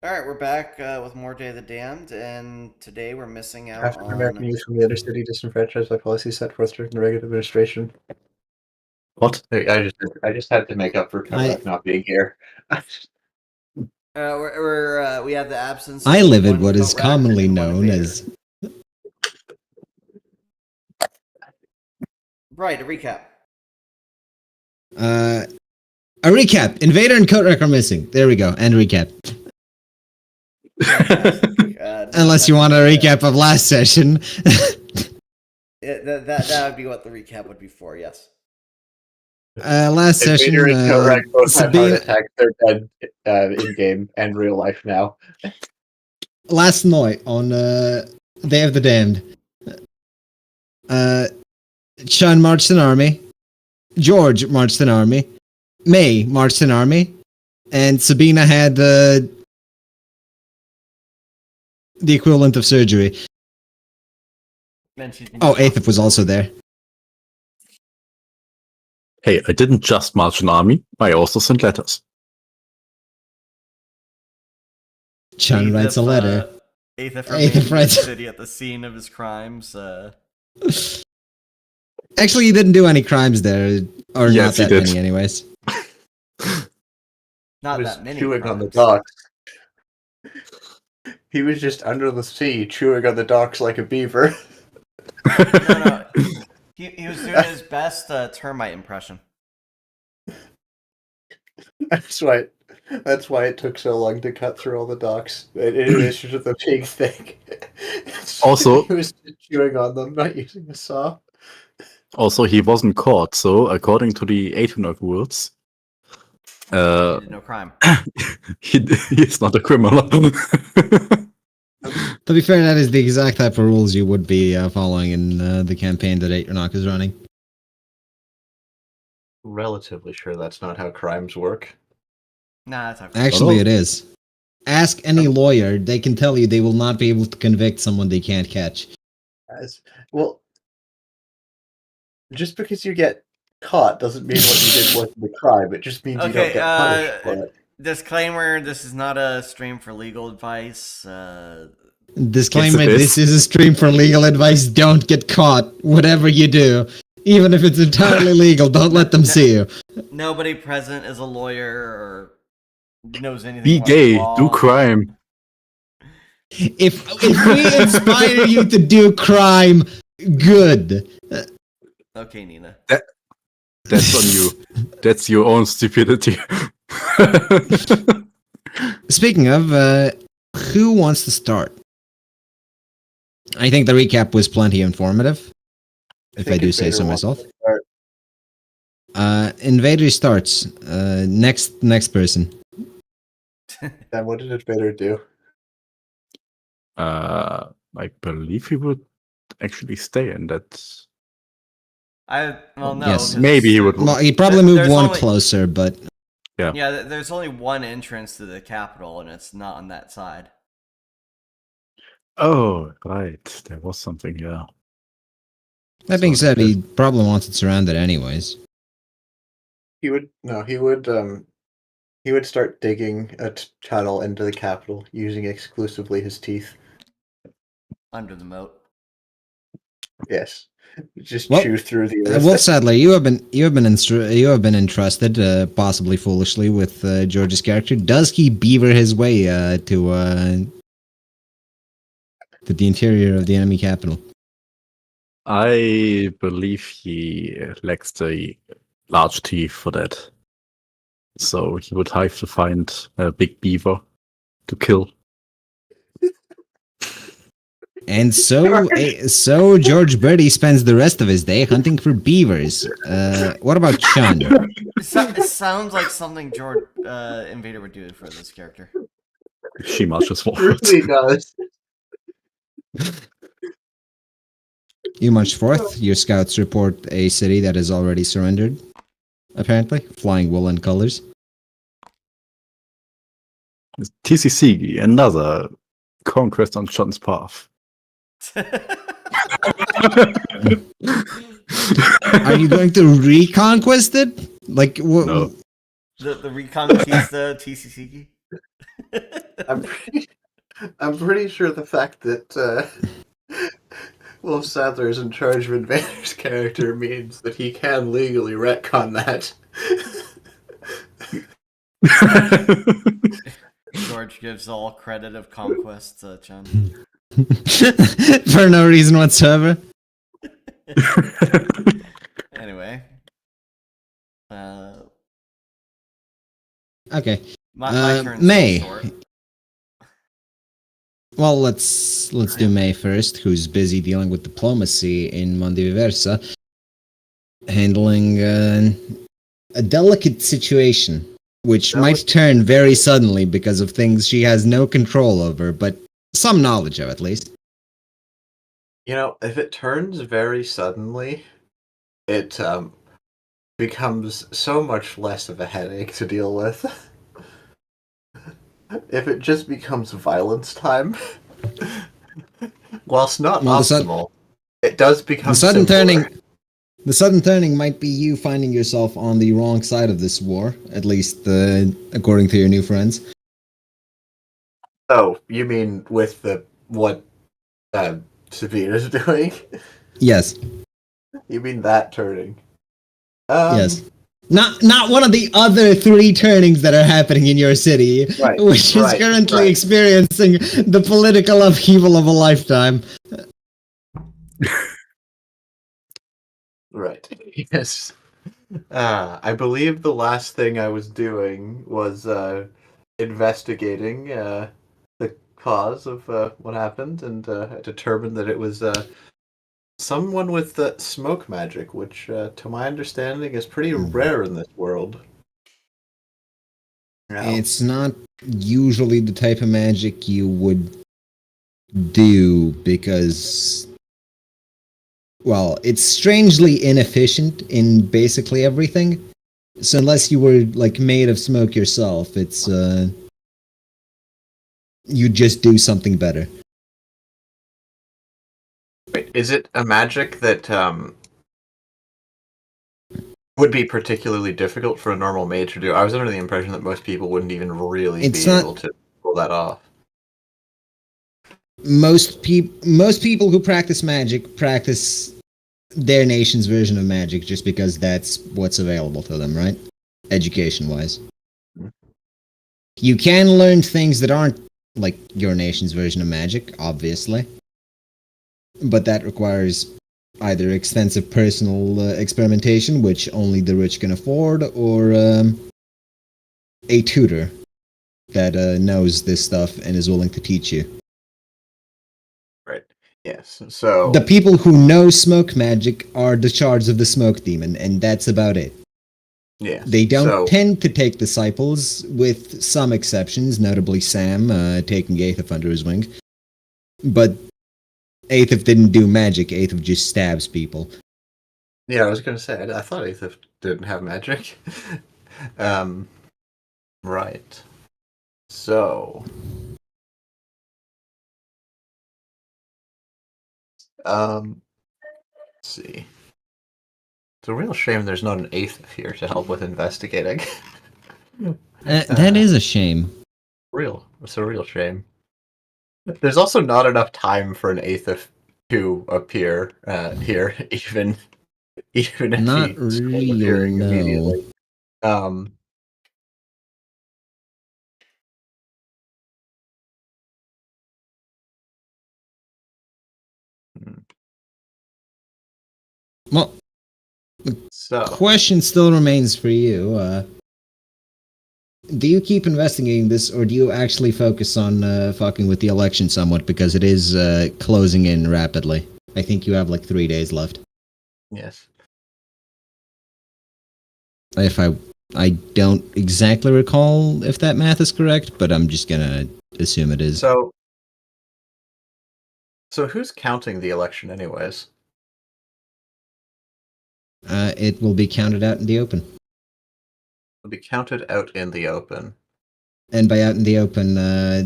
All right, we're back with more Day of the Damned, and today we're missing out African American on. youth from the inner city disenfranchised by policies set forth during the Reagan administration. What? I just had to make up for Kovac not being here. We have the absence. I of live in one what is Korak commonly and one known invader. as. Right, a recap. A recap. Invader and Kodak are missing. There we go. And recap. Unless you want a recap of last session. That would be what the recap would be for. Yes. Last session. Invader and Kovac both have Sabina, heart attacks. They're dead in game and real life now. last night on Day of the Damned. Chun marched an army. George marched an army. May marched an army. And Sabina had the equivalent of surgery. Oh, Aethif was also there. Hey, I didn't just march an army, I also sent letters. Chun writes a letter. Aethif Aethif writes the city at the scene of his crimes. Actually, he didn't do any crimes there, or Yes, not he that did. many, anyways. Not He was that many. chewing on the crimes. docks. He was just under the sea, chewing on the docks like a beaver. No. He was doing his best termite impression. That's why it took so long to cut through all the docks. In addition to the pig thing. Also- he was just chewing on them, not using a saw. Also, he wasn't caught, so according to the 1800 rules, He did no crime. he's not a criminal. To be fair, that is the exact type of rules you would be following in the campaign that Aeternach is running. Relatively sure that's not how crimes work. Nah, that's not. Actually, Oh. it is. Ask any lawyer, they can tell you they will not be able to convict someone they can't catch. Well, just because you get caught doesn't mean what you did wasn't a crime. It just means you don't Okay, get punished for it. Disclaimer: this is not a stream for legal advice. Disclaimer, Yes, it is. this is a stream for legal advice. Don't get caught, whatever you do. Even if it's entirely legal, don't let them see you. Nobody present is a lawyer or knows anything. Be about gay, law. do crime. If we inspire you to do crime, good. Okay, Nina. That's on you. That's your own stupidity. Speaking of, who wants to start? I think the recap was plenty informative, if I think do say Invader so wants myself. to start. Invader starts. Next person. Then what did Invader do? I believe he would actually stay in that. No. Yes. 'cause Maybe he would. Well, he probably There- moved there's one only- closer, but Yeah, there's only one entrance to the capital, and it's not on that side. Oh, right. There was something, yeah. that being So said, he probably wants it surrounded anyways. He would start digging a tunnel into the capital using exclusively his teeth. Under the moat. Yes, just Well, chew through the earth. Wolf Sadler, you have been entrusted, possibly foolishly, with George's character. Does he beaver his way to the interior of the enemy capital? I believe he lacks the large teeth for that. So he would have to find a big beaver to kill. And so George Birdie spends the rest of his day hunting for beavers. What about Chun? It sounds like something George Invader would do for this character. She marches forward. really does. You march forth. Your scouts report a city that is already surrendered. Apparently, flying woolen colors. TCC, another conquest on Chun's path. Are you going to reconquest it? Like what? No. The Reconquista TCC. I'm pretty sure the fact that Wolf Sadler is in charge of Invader's character means that he can legally retcon that. George gives all credit of conquest to Chun. For no reason whatsoever. Anyway. Okay. My turn's May. so short. Well, let's do May first, who's busy dealing with diplomacy in Mondi Viversa, handling a delicate situation, which might turn very suddenly because of things she has no control over, but some knowledge of at least. You know, if it turns very suddenly, it becomes so much less of a headache to deal with. If it just becomes violence time, whilst not optimal, it does become simpler. The sudden turning might be you finding yourself on the wrong side of this war, at least according to your new friends. Oh, you mean with what Sabina's doing? Yes. You mean that turning? Yes. Not one of the other 3 turnings that are happening in your city, which is currently experiencing the political upheaval of a lifetime. Right. Yes. I believe the last thing I was doing was investigating the cause of what happened, and I determined that it was someone with smoke magic, which, to my understanding, is pretty rare in this world. No. It's not usually the type of magic you would do because, well, it's strangely inefficient in basically everything. So unless you were like made of smoke yourself, it's you just do something better. Wait, is it a magic that would be particularly difficult for a normal mage to do? I was under the impression that most people wouldn't even really able to pull that off. Most people who practice magic practice their nation's version of magic just because that's what's available to them, right? Education-wise. You can learn things that aren't like your nation's version of magic, obviously. But that requires either extensive personal experimentation, which only the rich can afford, or a tutor that knows this stuff and is willing to teach you. Right. Yes. So the people who know smoke magic are the shards of the smoke demon, and that's about it. Yeah. They don't tend to take disciples, with some exceptions, notably Sam taking Aethif under his wing. But Aethif didn't do magic, Aethif just stabs people. Yeah, I was going to say, I thought Aethif didn't have magic. Right. So... let's see. It's a real shame there's not an Aethif here to help with investigating. That is a shame. It's a real shame. There's also not enough time for an Aethif to appear here, even if not he's really, appearing no. immediately. Well, the question still remains for you. Do you keep investigating this, or do you actually focus on fucking with the election somewhat, because it is closing in rapidly? I think you have like 3 days left. Yes. If I don't exactly recall if that math is correct, but I'm just gonna assume it is. So who's counting the election anyways? It will be counted out in the open. It'll be counted out in the open. And by out in the open,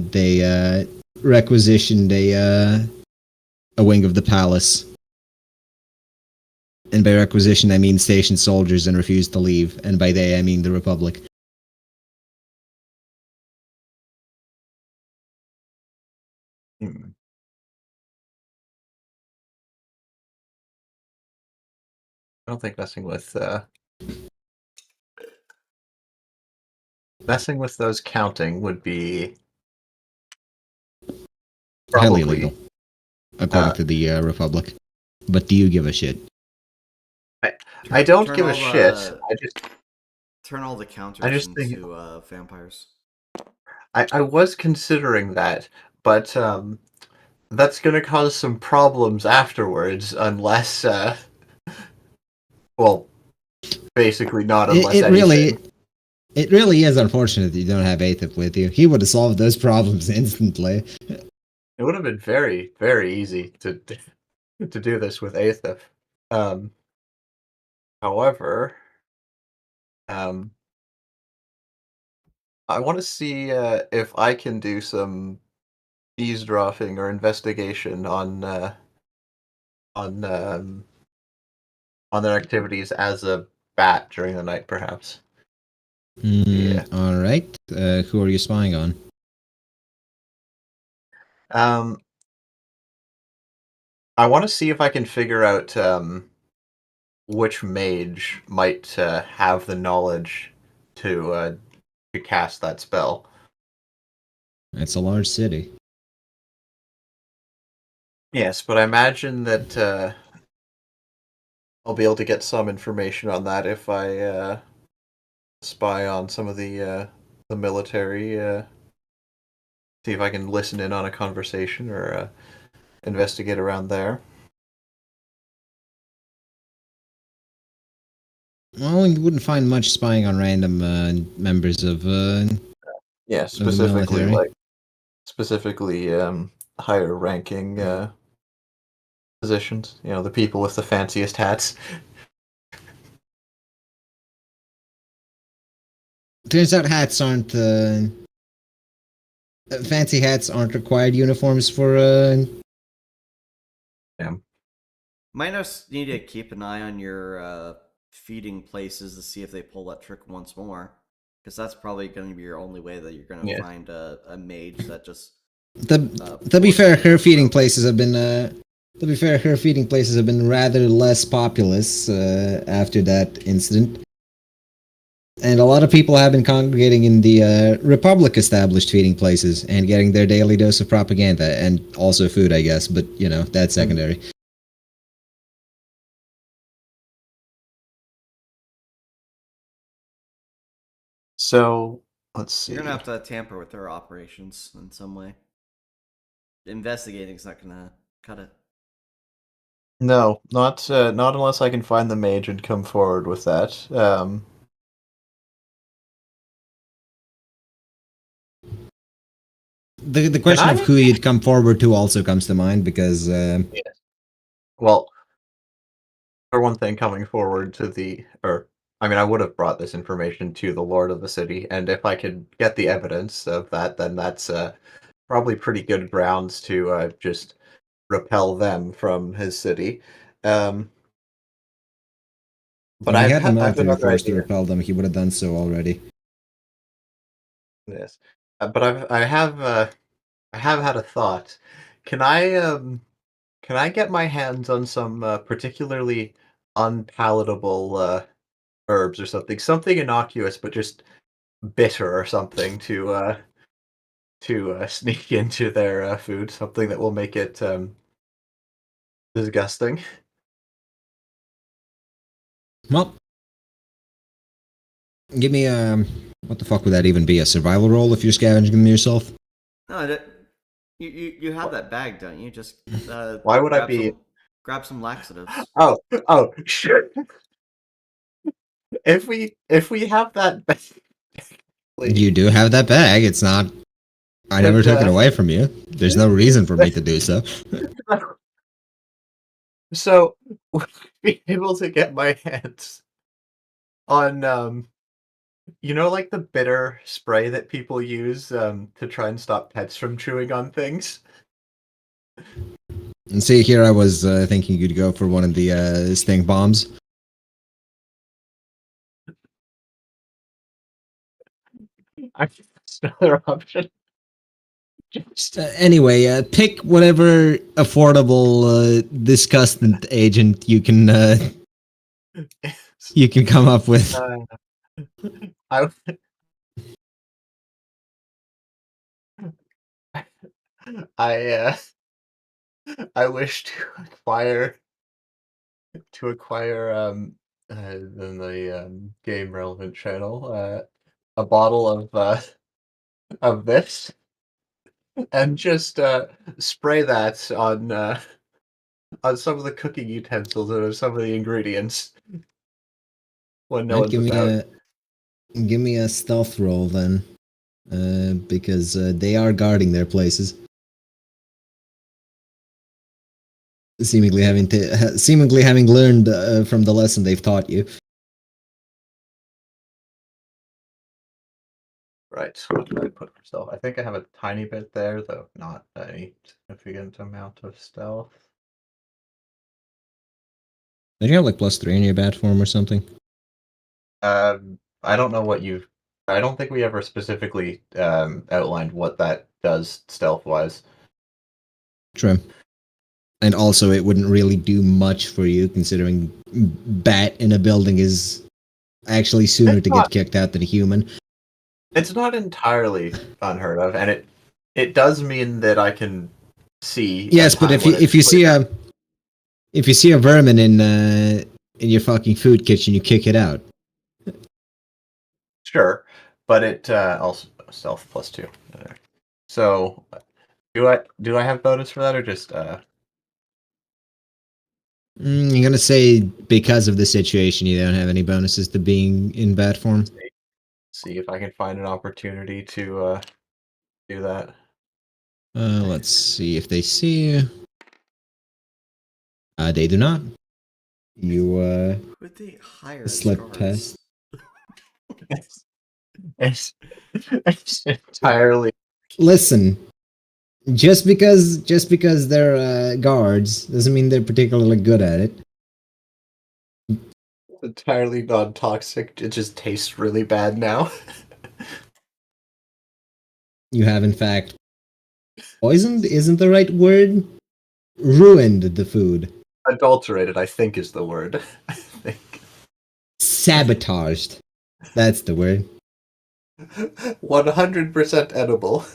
they requisitioned a wing of the palace. And by requisition, I mean stationed soldiers and refused to leave. And by they, I mean the Republic. Hmm. I don't think messing with those counting would be Highly probably illegal, according to the Republic. But do you give a shit? I don't Turn give a all shit. the- Turn all the counters just think- into vampires. I was considering that, but that's gonna cause some problems afterwards unless well, basically not unless It anything. really is unfortunate that you don't have Aethip with you. He would have solved those problems instantly. It would have been very, very easy to do this with Aethip. However, I want to see if I can do some eavesdropping or investigation on um, on their activities as a bat during the night, perhaps. Yeah. All right. Who are you spying on? I want to see if I can figure out which mage might have the knowledge to cast that spell. It's a large city. Yes, but I imagine that I'll be able to get some information on that if I spy on some of the military. See if I can listen in on a conversation or investigate around there. Well, you wouldn't find much spying on random members of Yeah, the specifically military. higher ranking positions. You know, the people with the fanciest hats. Turns out hats aren't fancy hats aren't required uniforms for Yeah. Might just need to keep an eye on your feeding places to see if they pull that trick once more, because that's probably going to be your only way that you're going to Yeah. find a mage that just. To be fair, her feeding places have been rather less populous after that incident. And a lot of people have been congregating in the Republic established feeding places and getting their daily dose of propaganda and also food, I guess, but you know, that's secondary. So let's see. You're going to have to tamper with their operations in some way. Investigating's not going to cut it. No, not unless I can find the mage and come forward with that. The question of who you'd come forward to also comes to mind because Well, for one thing, coming forward to I would have brought this information to the Lord of the City, and if I could get the evidence of that, then that's probably pretty good grounds to just repel them from his city. But if he had the I've military another force to idea. repel them, he would have done so already. Yes, but I have had a thought. Can I get my hands on some particularly unpalatable herbs or something innocuous but just bitter or something to sneak into their food, something that will make it disgusting. Well, give me what the fuck would that even be? A survival roll if you're scavenging them yourself? No, you have that bag, don't you? Just Why would I be? Grab some laxatives. Oh, sure. If we have that bag, You do have that bag. It's not. I never And, took it away from you. There's no reason for me to do so. so would I be able to get my hands on like the bitter spray that people use to try and stop pets from chewing on things? And see, here I was thinking you'd go for one of the stink bombs. I think that's another option. Anyway, pick whatever affordable disgustant agent you can come up with. I I I wish to acquire in the game relevant channel a bottle of this and just spray that on some of the cooking utensils and some of the ingredients when no Right, one's about. give me a stealth roll then, because they are guarding their places. Seemingly having learned from the lesson they've taught you. Right, what did I put for stealth? I think I have a tiny bit there, though not any significant amount of stealth. Did you have like +3 in your bat form or something? I don't know what you've. I don't think we ever specifically outlined what that does stealth-wise. True. And also, it wouldn't really do much for you, considering bat in a building is actually sooner It's to not- get kicked out than a human. It's not entirely unheard of, and it does mean that I can see. Yes, but if you see a vermin in your fucking food kitchen, you kick it out. Sure, but it also stealth +2. So do I have bonus for that or just You're gonna say because of the situation, you don't have any bonuses to being in bat form. see if I can find an opportunity to do that? Let's see if they see you. They do not. You Who would they hire as slip guards? past. It's entirely Listen, just because they're guards doesn't mean they're particularly good at it. entirely non-toxic. It just tastes really bad now. You have, in fact, poisoned isn't the right word. Ruined the food. Adulterated, I think, is the word. I think. Sabotaged. That's the word. 100% edible.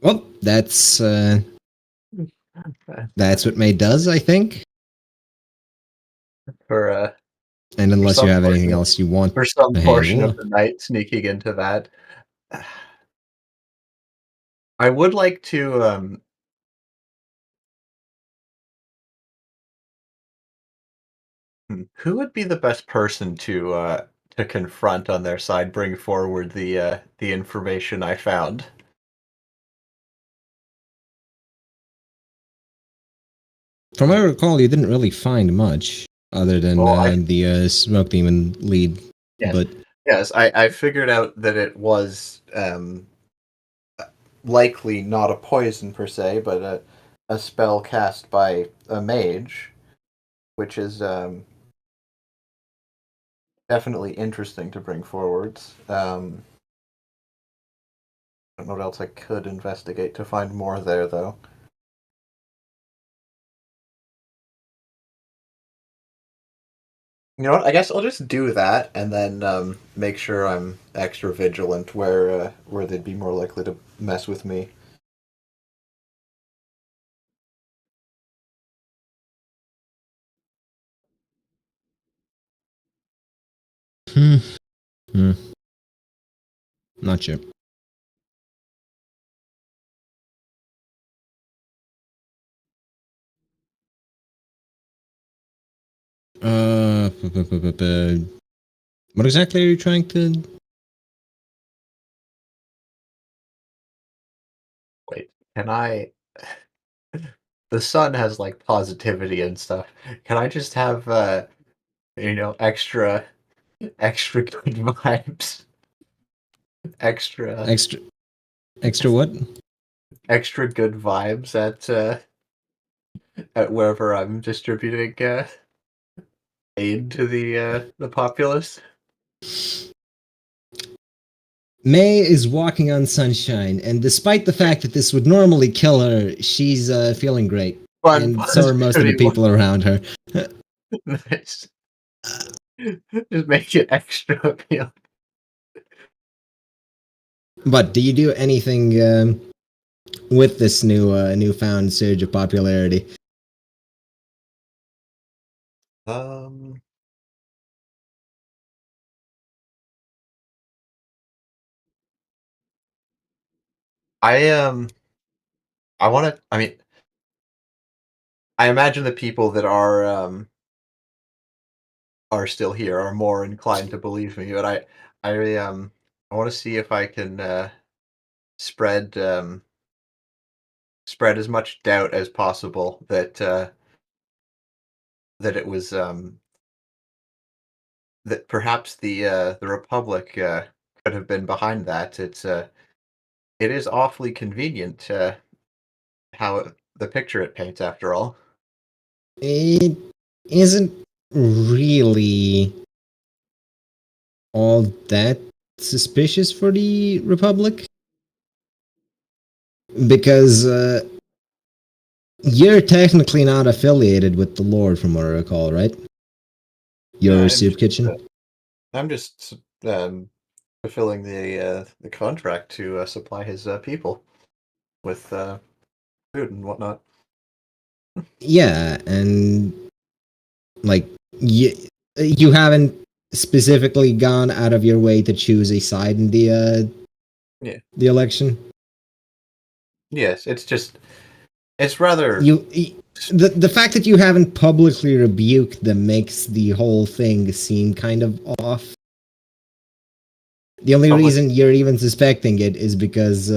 Well, that's what May does, I think. For And unless some you have anything portion of- else you want for some to portion handle. of the night, sneaking into that. I would like to who would be the best person to confront on their side, bring forward the information I found? From what I recall, you didn't really find much other than Well, the smoke demon lead. Yes. But Yes, I figured out that it was likely not a poison per se, but a spell cast by a mage, which is definitely interesting to bring forwards. I don't know what else I could investigate to find more there, though. You know what? I guess I'll just do that, and then make sure I'm extra vigilant where they'd be more likely to mess with me. hmm, not sure. What exactly are you trying to? Wait, can I? The sun has like positivity and stuff. Can I just have extra good vibes? Extra Extra what? extra good vibes at wherever I'm distributing aid to the populace. May is walking on sunshine, and despite the fact that this would normally kill her, she's feeling great. Fun, And so are most of the people around her. Nice. Just make it extra appealing. But do you do anything with this newfound surge of popularity? I want to. I mean, I imagine the people that are still here are more inclined to believe me, but I want to see if I can spread spread as much doubt as possible that that it was that perhaps the Republic could have been behind that. It is awfully convenient the picture it paints, after all. It isn't really all that suspicious for the Republic. Because you're technically not affiliated with the Lord, from what I recall, right? Your I'm soup just, kitchen? I'm just fulfilling the contract to supply his people with food and whatnot. Yeah, and like you haven't specifically gone out of your way to choose a side in Yeah. the election. Yes, it's rather The fact that you haven't publicly rebuked them makes the whole thing seem kind of off. The only reason you're even suspecting it is because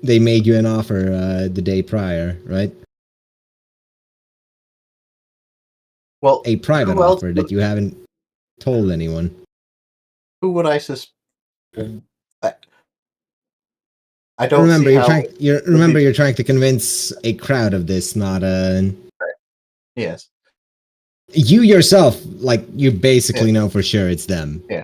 they made you an offer the day prior, right? well, A private who else offer that you haven't told anyone. who would I suspect? I don't Remember, see how. you're trying to convince a crowd of this, not a. Yes. You yourself, like, you basically know for sure it's them. Yeah.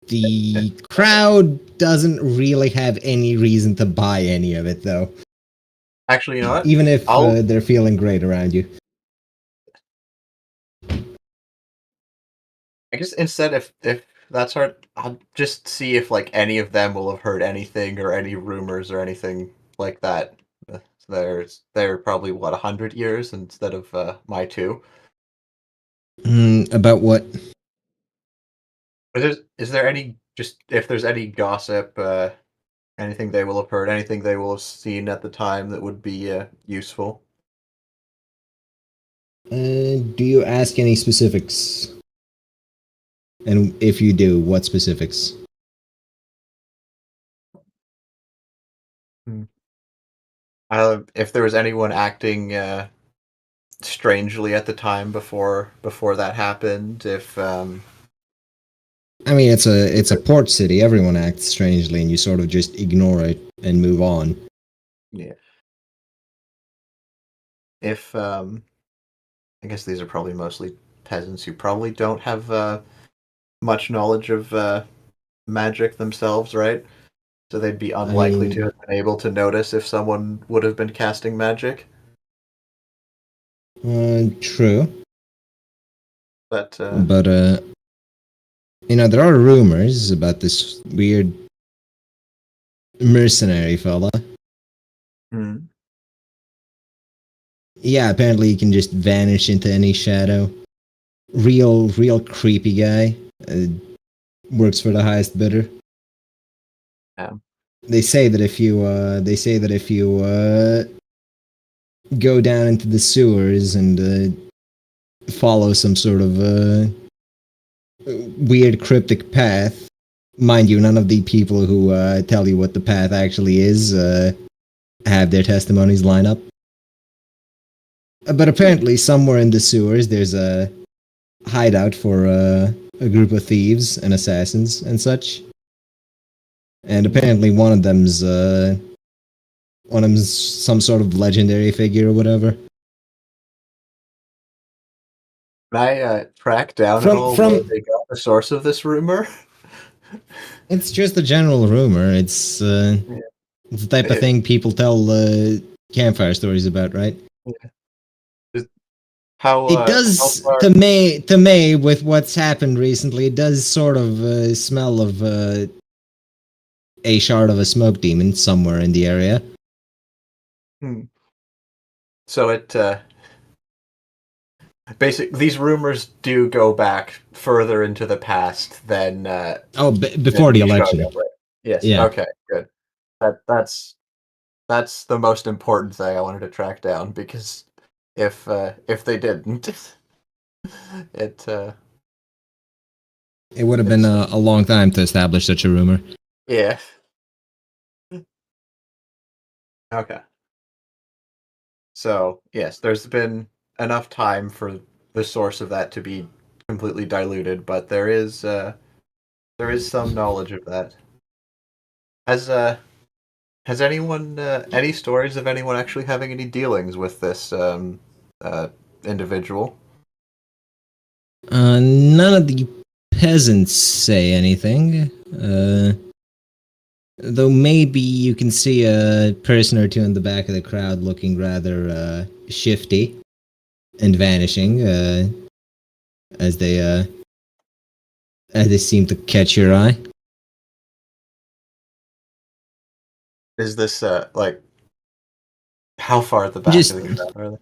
The crowd doesn't really have any reason to buy any of it, though. Actually, you know what? Even if they're feeling great around you. I guess instead, if that's hard, I'll just see if like any of them will have heard anything or any rumors or anything like that. They're probably what 100 years instead of my 2. About what? Is there any just if there's any gossip, anything they will have heard, anything they will have seen at the time that would be useful? Do you ask any specifics? And if you do, what specifics? If there was anyone acting strangely at the time before that happened, if I mean, it's a port city. Everyone acts strangely, and you sort of just ignore it and move on. yeah, if I guess these are probably mostly peasants who probably don't have much knowledge of magic themselves, right? So they'd be unlikely to have been able to notice if someone would have been casting magic. True. But you know, there are rumors about this weird mercenary fella. Yeah, apparently he can just vanish into any shadow. Real creepy guy. Works for the highest bidder. Yeah. They say that if you go down into the sewers and follow some sort of weird cryptic path. Mind you, none of the people who tell you what the path actually is have their testimonies line up. But apparently, somewhere in the sewers, there's a hideout for a group of thieves and assassins and such. And apparently, one of them's some sort of legendary figure or whatever. Can I track down From- at all from- where they got the source of this rumor? It's just a general rumor. It's it's the type of thing people tell campfire stories about, right? How It does how far? to me with what's happened recently. It does sort of smell of a shard of a smoke demon somewhere in the area. So it these rumors do go back further into the past than Oh, before the than election. Chicago, right? Yes. Yeah. Okay. Good. That's the most important thing I wanted to track down, because if they didn't, it It would have been a long time to establish such a rumor. yeah. Okay. So yes, there's been enough time for the source of that to be completely diluted, but there is some knowledge of that. Has anyone any stories of anyone actually having any dealings with this individual? None of the peasants say anything. Though maybe you can see a person or two in the back of the crowd looking rather shifty and vanishing as they seem to catch your eye. Is this like how far at the back Just of the crowd are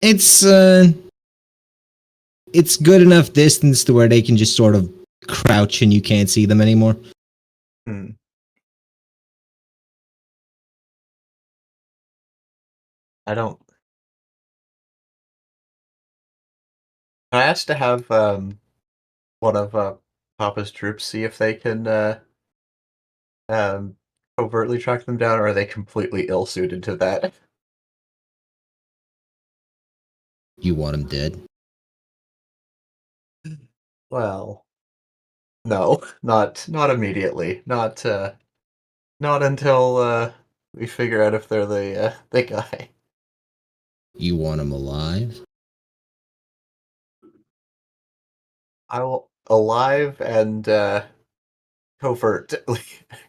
they? it's good enough distance to where they can just sort of crouch and you can't see them anymore. Hmm. I don't. I asked to have one of Papa's troops see if they can um overtly track them down, or are they completely ill suited to that? You want them dead. Well, no, not immediately. Not until we figure out if they're the guy. You want them alive. I will alive and covertly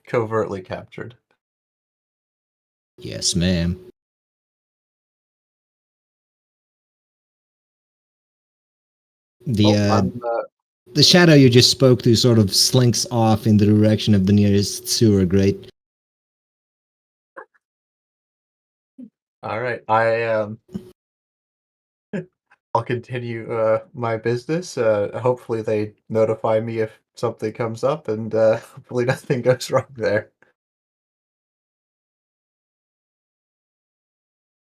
covertly captured. Yes, ma'am. I'm The shadow you just spoke to sort of slinks off in the direction of the nearest sewer grate. all right. I'll continue my business. Hopefully they notify me if something comes up, and hopefully nothing goes wrong there.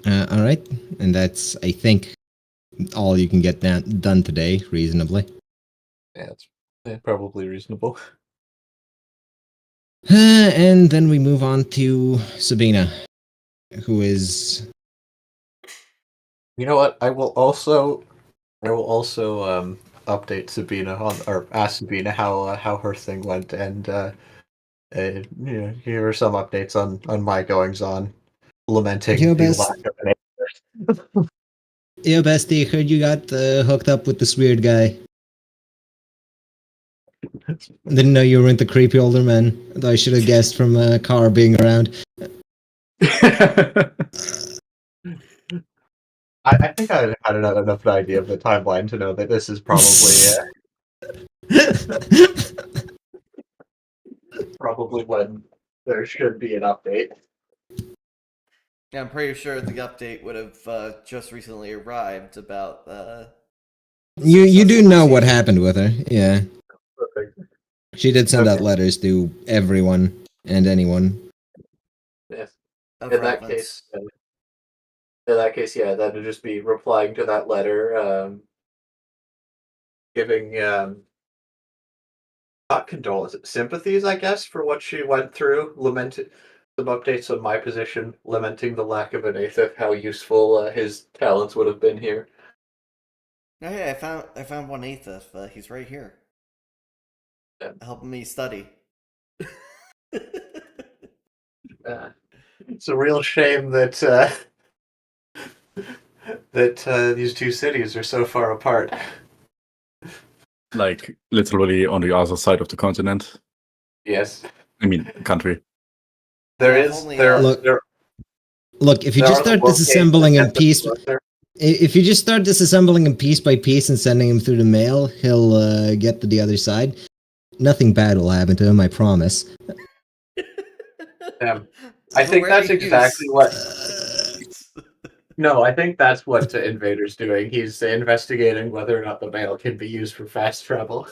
All right, and that's I think all you can get done today, reasonably. Yeah, it's probably reasonable. And then we move on to Sabina, who is You know what? I will also update Sabina on, or ask Sabina how her thing went, and you know, give her some updates on my goings on, lamenting yo the best. lack of an Yo bestie, heard you got hooked up with this weird guy. Didn't know you were into creepy older men. Though I should have guessed from a car being around. I think I had enough idea of the timeline to know that this is probably when there should be an update. Yeah, I'm pretty sure the update would have just recently arrived about. You do successful know what procedure. happened with her, yeah. Perfect. She did send out Okay. letters to everyone and anyone. Yes. Of In that relevance. case, yeah, that would just be replying to that letter, giving not condolences, sympathies, I guess, for what she went through. Lamented some updates on my position, lamenting the lack of an Aethith, how useful his talents would have been here. Oh, hey, I found one eighth of. He's right here, Yeah. helping me study. It's a real shame that that these two cities are so far apart. Like literally on the other side of the continent. Yes, I mean, country. there Yeah, if is. only, There, Look, there, Look, if you there just are the start locations disassembling him and the piece, closer. if you just start disassembling him piece by piece and sending him through the mail, he'll get to the other side. Nothing bad will happen to him, I promise. I think Where that's you exactly use- what. No, I think that's what Invader's doing. He's investigating whether or not the mail can be used for fast travel.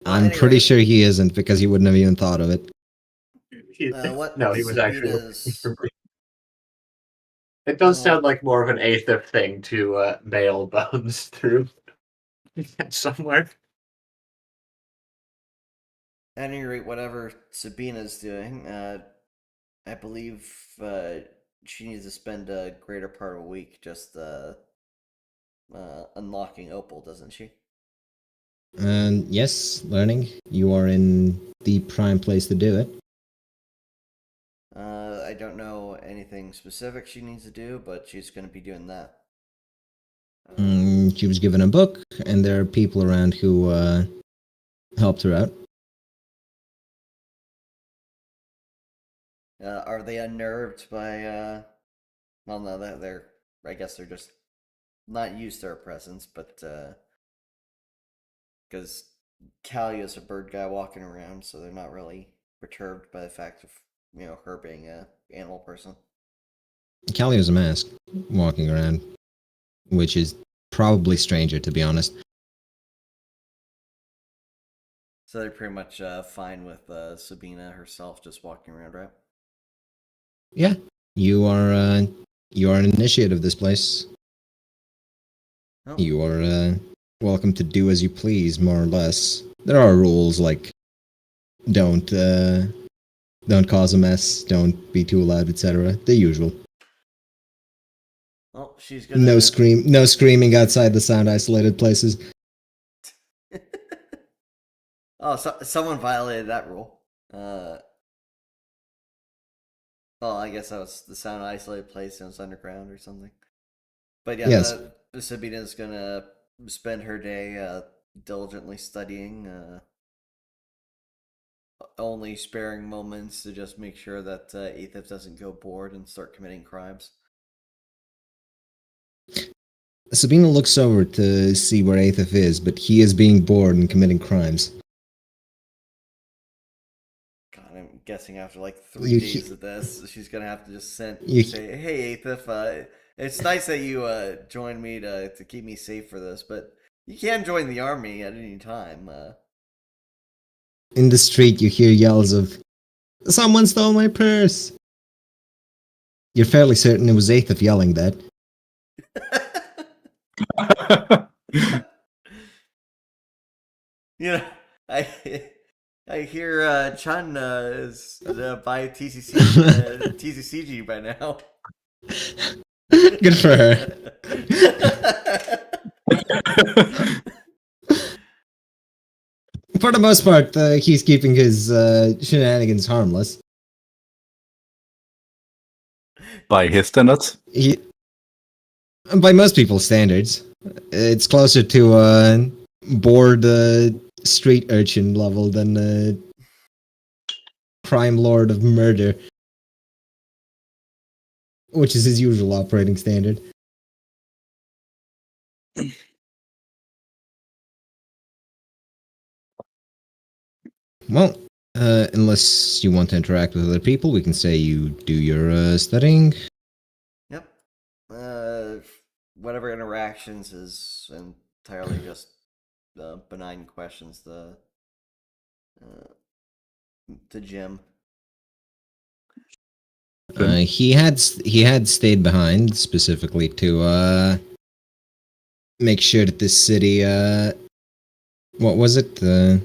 I'm pretty anyway. sure he isn't because he wouldn't have even thought of it. What No, he was actually. Sabina's It does sound like more of an Aethif thing to mail bones through somewhere. at any rate, whatever Sabina's doing, I believe she needs to spend a greater part of a week just unlocking Opal, doesn't she? And yes, learning, you are in the prime place to do it. I don't know anything specific she needs to do, but she's going to be doing that. She was given a book, and there are people around who helped her out. Are they unnerved by? Well, no, they're. I guess they're just not used to her presence, but because Callio's a bird guy walking around, so they're not really perturbed by the fact of her being a animal person. Callio's a mask walking around, which is probably stranger, to be honest. So they're pretty much fine with Sabina herself just walking around, right? Yeah, you are an initiate of this place. Oh. You are welcome to do as you please, more or less. There are rules like don't cause a mess, don't be too loud, etc. The usual. Oh, she's gonna. No screaming outside the sound isolated places. Oh, someone violated that rule. Well, I guess that was the sound isolated place and it was underground or something. But yeah, Yes. Sabina's gonna spend her day diligently studying, only sparing moments to just make sure that Aethif doesn't go bored and start committing crimes. Sabina looks over to see where Aethif is, but he is being bored and committing crimes. God, I'm guessing after like 3 You- days of this, she's gonna have to just say, "Hey, Aethif, it's nice that you joined me to keep me safe for this, but you can join the army at any time." In the street, you hear yells of, "Someone stole my purse!" You're fairly certain it was Aethif yelling that. You know, I I hear Chun is by TCCG by now. Good for her. For the most part, he's keeping his shenanigans harmless. By his standards? By most people's standards. It's closer to bored street urchin level than crime lord of murder, which is his usual operating standard. Well, unless you want to interact with other people, we can say you do your studying. Yep. Whatever interactions is entirely just benign questions to Jim. He had stayed behind specifically to make sure that this city. What was it? Well,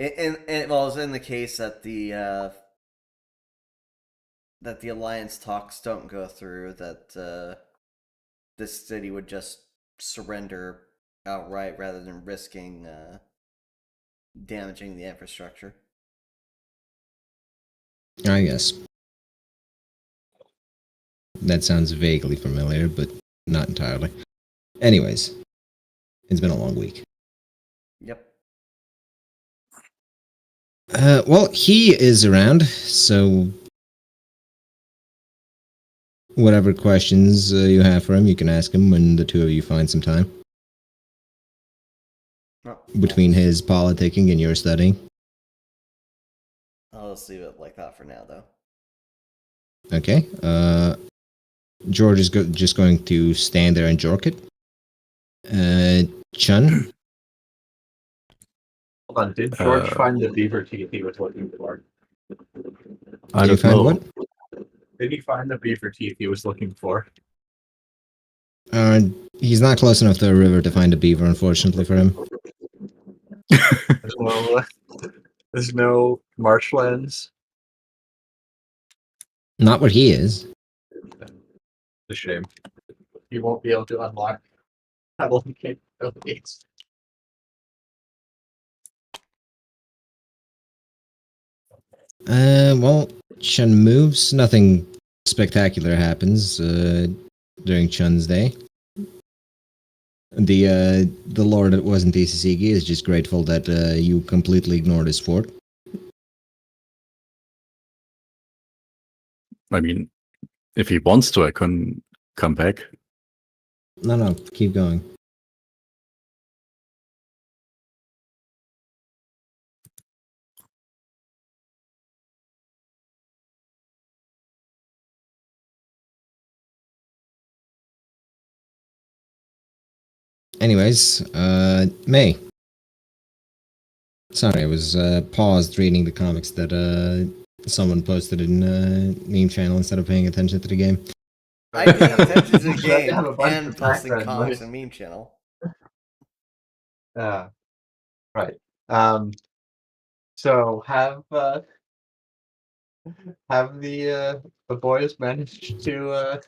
it was in the case that the alliance talks don't go through, that this city would just surrender outright rather than risking damaging the infrastructure. I guess. That sounds vaguely familiar, but not entirely. Anyways, it's been a long week. Yep. Well, he is around, so whatever questions you have for him, you can ask him when the two of you find some time. Oh, Between his politicking and your studying. I'll just leave it like that for now, though. Okay. George is just going to stand there and jork it. Chun? Hold on, did George find the beaver teeth he was looking for? I Did you don't find know. what? Did he find the beaver teeth he was looking for? He's not close enough to a river to find a beaver, unfortunately for him. There's no marshlands. Not where he is. It's a shame. You won't be able to unlock paddling capabilities. Well, Chun moves. Nothing spectacular happens during Chun's day. The lord that wasn't Isisigi is just grateful that you completely ignored his fort. I mean, if he wants to, I can come back. No, keep going. Anyways, May. Sorry, I was paused reading the comics that someone posted in meme channel instead of paying attention to the game. I pay attention to the Glad to game have a bunch and of posting background comics noise. and meme channel. Right. So have the boys managed to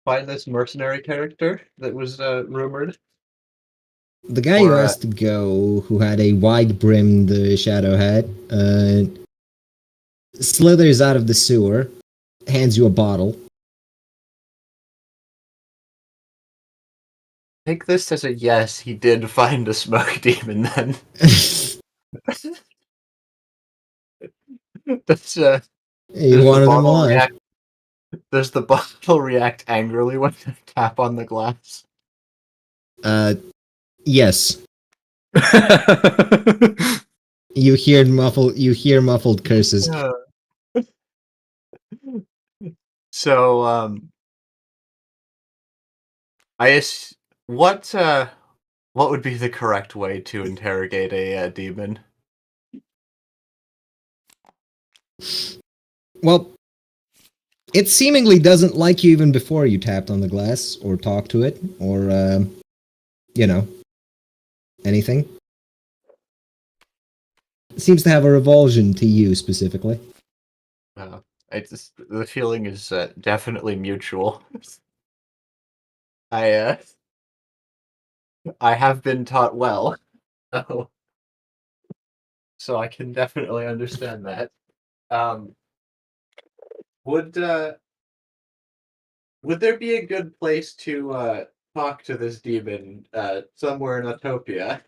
find this mercenary character that was rumored? The guy who Or, asked to go, who had a wide-brimmed shadow hat, slithers out of the sewer, hands you a bottle. Take this as a yes, he did find a smoke demon then. Does, He does the wanted him bottle alive. react? Does the bottle react angrily when you tap on the glass? Yes. You hear muffled curses. So, what would be the correct way to interrogate a demon? Well, it seemingly doesn't like you even before you tapped on the glass or talked to it or anything. It seems to have a revulsion to you specifically. The feeling is definitely mutual. I have been taught well, so I can definitely understand that. Would there be a good place to talk to this demon somewhere in Utopia?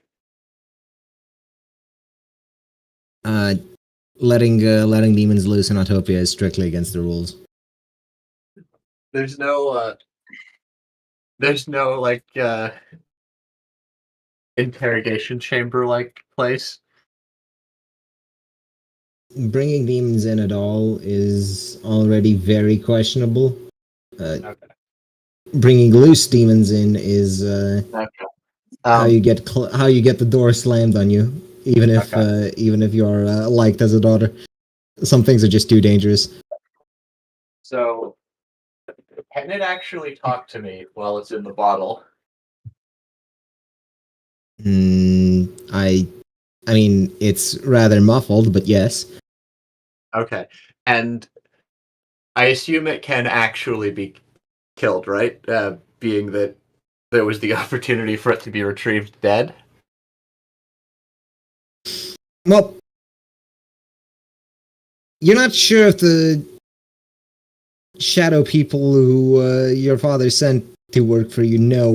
Letting demons loose in Autopia is strictly against the rules. There's no like interrogation chamber like place. Bringing demons in at all is already very questionable. Okay. Bringing loose demons in is Okay. how you get the door slammed on you, even if you're liked as a daughter. Some things are just too dangerous. So, can it actually talk to me while it's in the bottle? I mean, it's rather muffled, but yes. Okay. And I assume it can actually be killed, right? Being that there was the opportunity for it to be retrieved dead? Well, you're not sure if the shadow people who your father sent to work for you know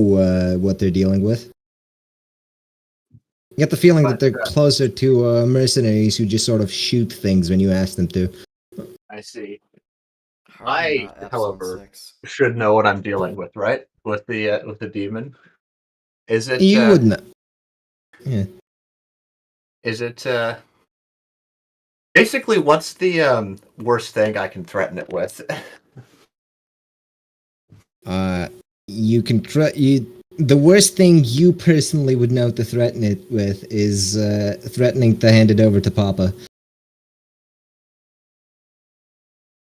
what they're dealing with. You get the feeling that But, they're closer to mercenaries who just sort of shoot things when you ask them to. I see. How are you not Epsilon However, 6? should know what I'm dealing with, right? With the demon. Is it? You would know. Yeah. Is it? Basically, what's the worst thing I can threaten it with? You can the worst thing you personally would know to threaten it with is threatening to hand it over to Papa.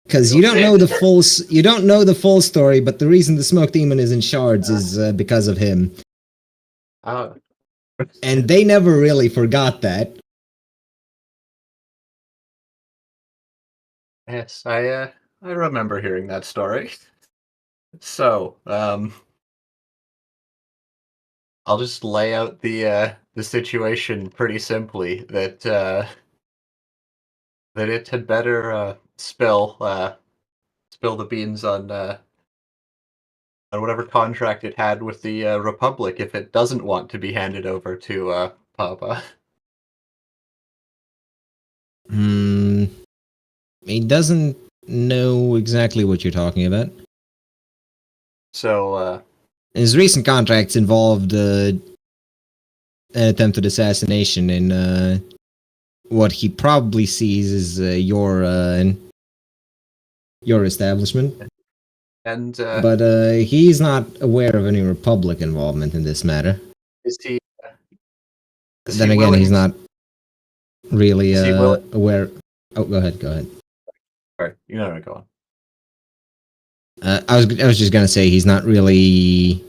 Because you don't know the full story, but the reason the smoke demon is in shards is because of him, Oh, and they never really forgot that. yes, I remember hearing that story. So, I'll just lay out the situation pretty simply that that it had better spill the beans on whatever contract it had with the Republic if it doesn't want to be handed over to Papa. He doesn't know exactly what you're talking about. So, His recent contracts involved an attempted assassination in what he probably sees as your establishment. and But he's not aware of any Republic involvement in this matter. is he? Is Then he again, willing he's not really Is he willing? aware. Oh, go ahead. Go ahead. Sorry, you know, go on. I was just gonna say he's not really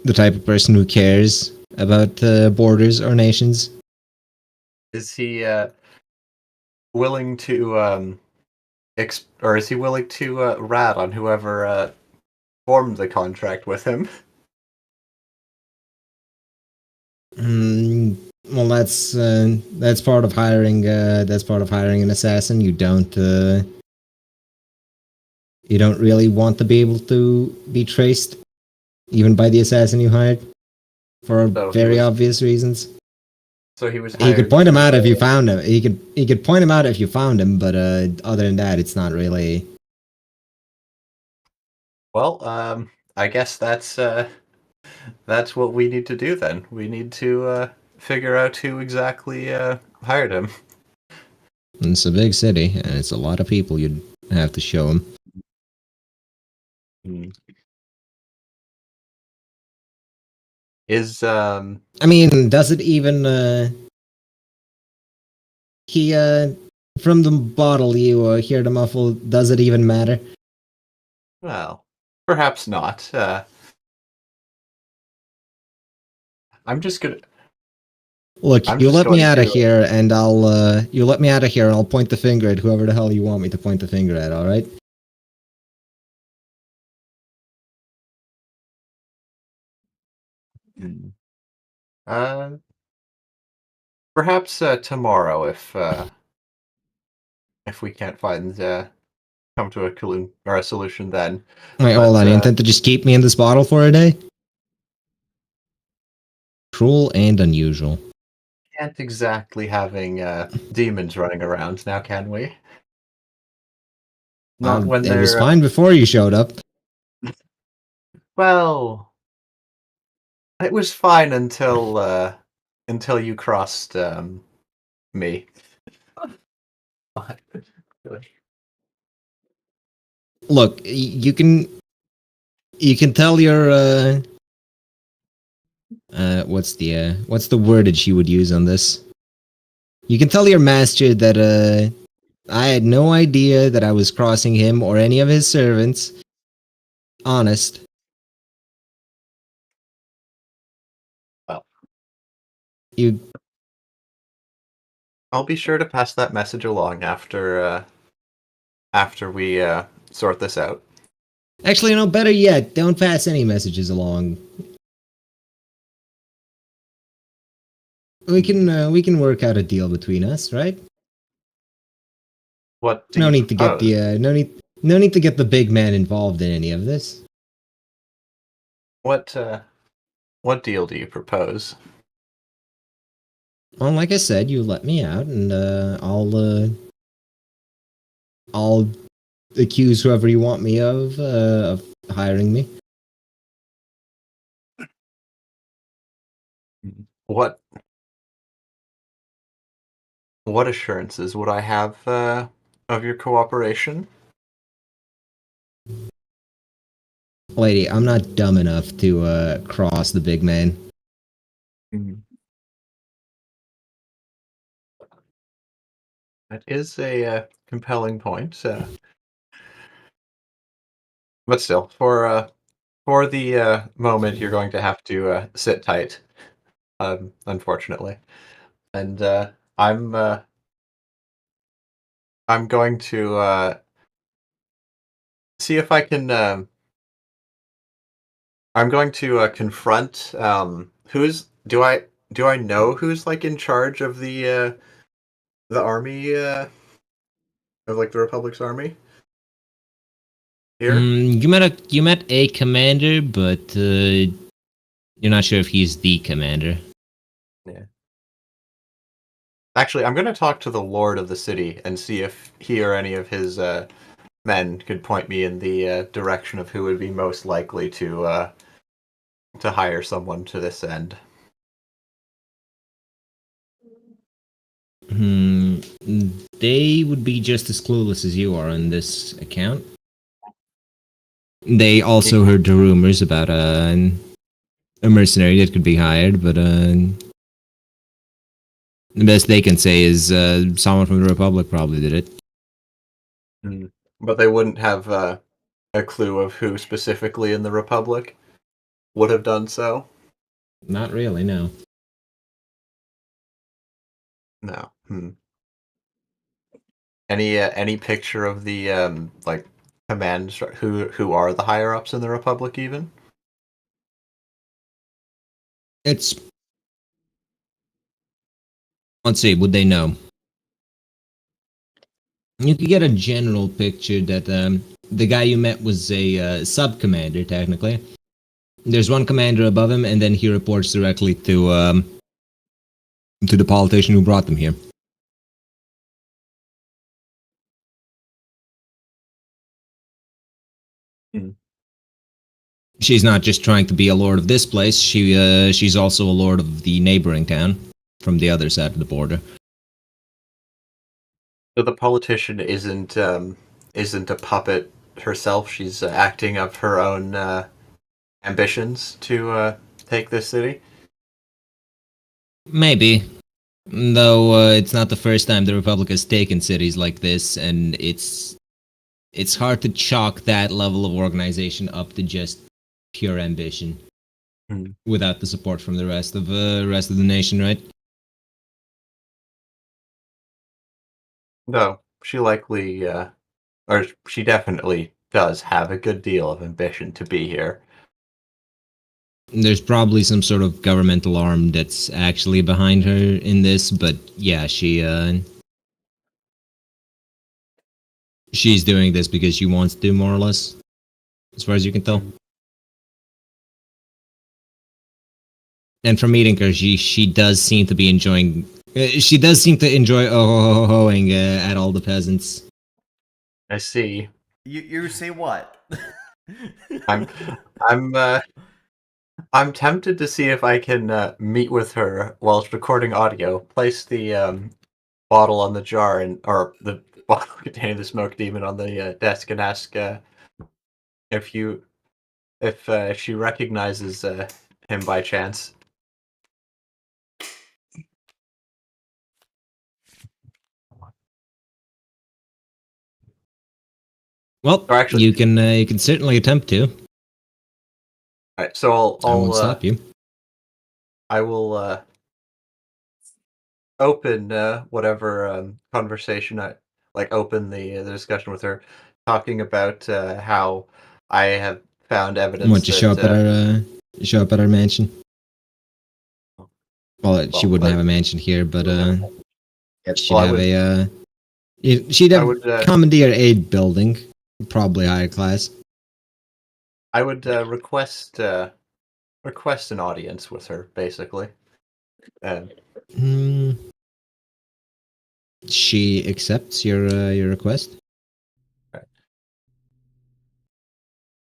the type of person who cares about borders or nations. Is he willing to or is he willing to rat on whoever formed the contract with him? Well, that's part of hiring. That's part of hiring an assassin. You don't really want to be able to be traced, even by the assassin you hired, for So very obvious reasons. So he was. He could hired point him to, out if you found him. He could point him out if you found him, but other than that, it's not really. Well, I guess that's what we need to do then. We need to figure out who exactly hired him. It's a big city, and it's a lot of people you'd have to show him. Is I mean, does it even? He from the bottle you hear the muffle. Does it even matter? well, perhaps not. I'm just gonna. Look, I'm you just let me going out of to- here, and you let me out of here, and I'll point the finger at whoever the hell you want me to point the finger at. All right? Uh, perhaps tomorrow if we can't find come to a solution then. Wait, hold on. You intend to just keep me in this bottle for a day? Cruel and unusual. Can't exactly having demons running around now, can we? Not when It was they're fine before you showed up. well. It was fine until you crossed me. Look, you can tell your what's the wordage you would use on this? You can tell your master that I had no idea that I was crossing him or any of his servants. Honest. Well, You I'll be sure to pass that message along after we sort this out. actually, no, better yet, don't pass any messages along. We can work out a deal between us, right? What do No you need to get propose? the no need to get the big man involved in any of this. What deal do you propose? Well, like I said, you let me out, and I'll accuse whoever you want me of hiring me. What assurances would I have of your cooperation? Lady, I'm not dumb enough to cross the big man. That is a compelling point. But still, for the moment, you're going to have to sit tight. Unfortunately, and I'm going to see if I can. I'm going to confront. Who's do I know who's like in charge of the army of like the Republic's army here? You met a commander, but you're not sure if he's the commander. Yeah. Actually, I'm going to talk to the Lord of the city and see if he or any of his men could point me in the direction of who would be most likely to hire someone to this end. They would be just as clueless as you are on this account. They also heard the rumors about a mercenary that could be hired, but the best they can say is someone from the Republic probably did it. But they wouldn't have a clue of who specifically in the Republic would have done so? Not really, no. No. Any picture of the like command who are the higher ups in the Republic even? It's... Let's see, would they know? You could get a general picture that the guy you met was a sub-commander, technically. There's one commander above him, and then he reports directly to the politician who brought them here. She's not just trying to be a lord of this place. She's also a lord of the neighboring town from the other side of the border. So the politician isn't a puppet herself. She's acting of her own ambitions to take this city. Maybe. Though it's not the first time the Republic has taken cities like this, and it's hard to chalk that level of organization up to just pure ambition without the support from the rest of the nation, right? No, she likely, or she definitely does have a good deal of ambition to be here. There's probably some sort of governmental arm that's actually behind her in this, but yeah, she's doing this because she wants to, more or less, as far as you can tell. And from meeting her, she does seem to be enjoying. She does seem to enjoy hoing at all the peasants. I see. You say what? I'm tempted to see if I can meet with her whilst recording audio. Place the bottle on the jar or the bottle containing the smoke demon on the desk and ask if she recognizes him by chance. Well, Or actually, you can certainly attempt to. All right, so I won't stop you. I will open whatever conversation I open the discussion with her, talking about how I have found evidence. Want to show up at our mansion? Well, she wouldn't have a mansion here, but she'd have She'd I have would commandeer a building, probably higher class. I would request an audience with her, basically. And Hmm. She accepts your request.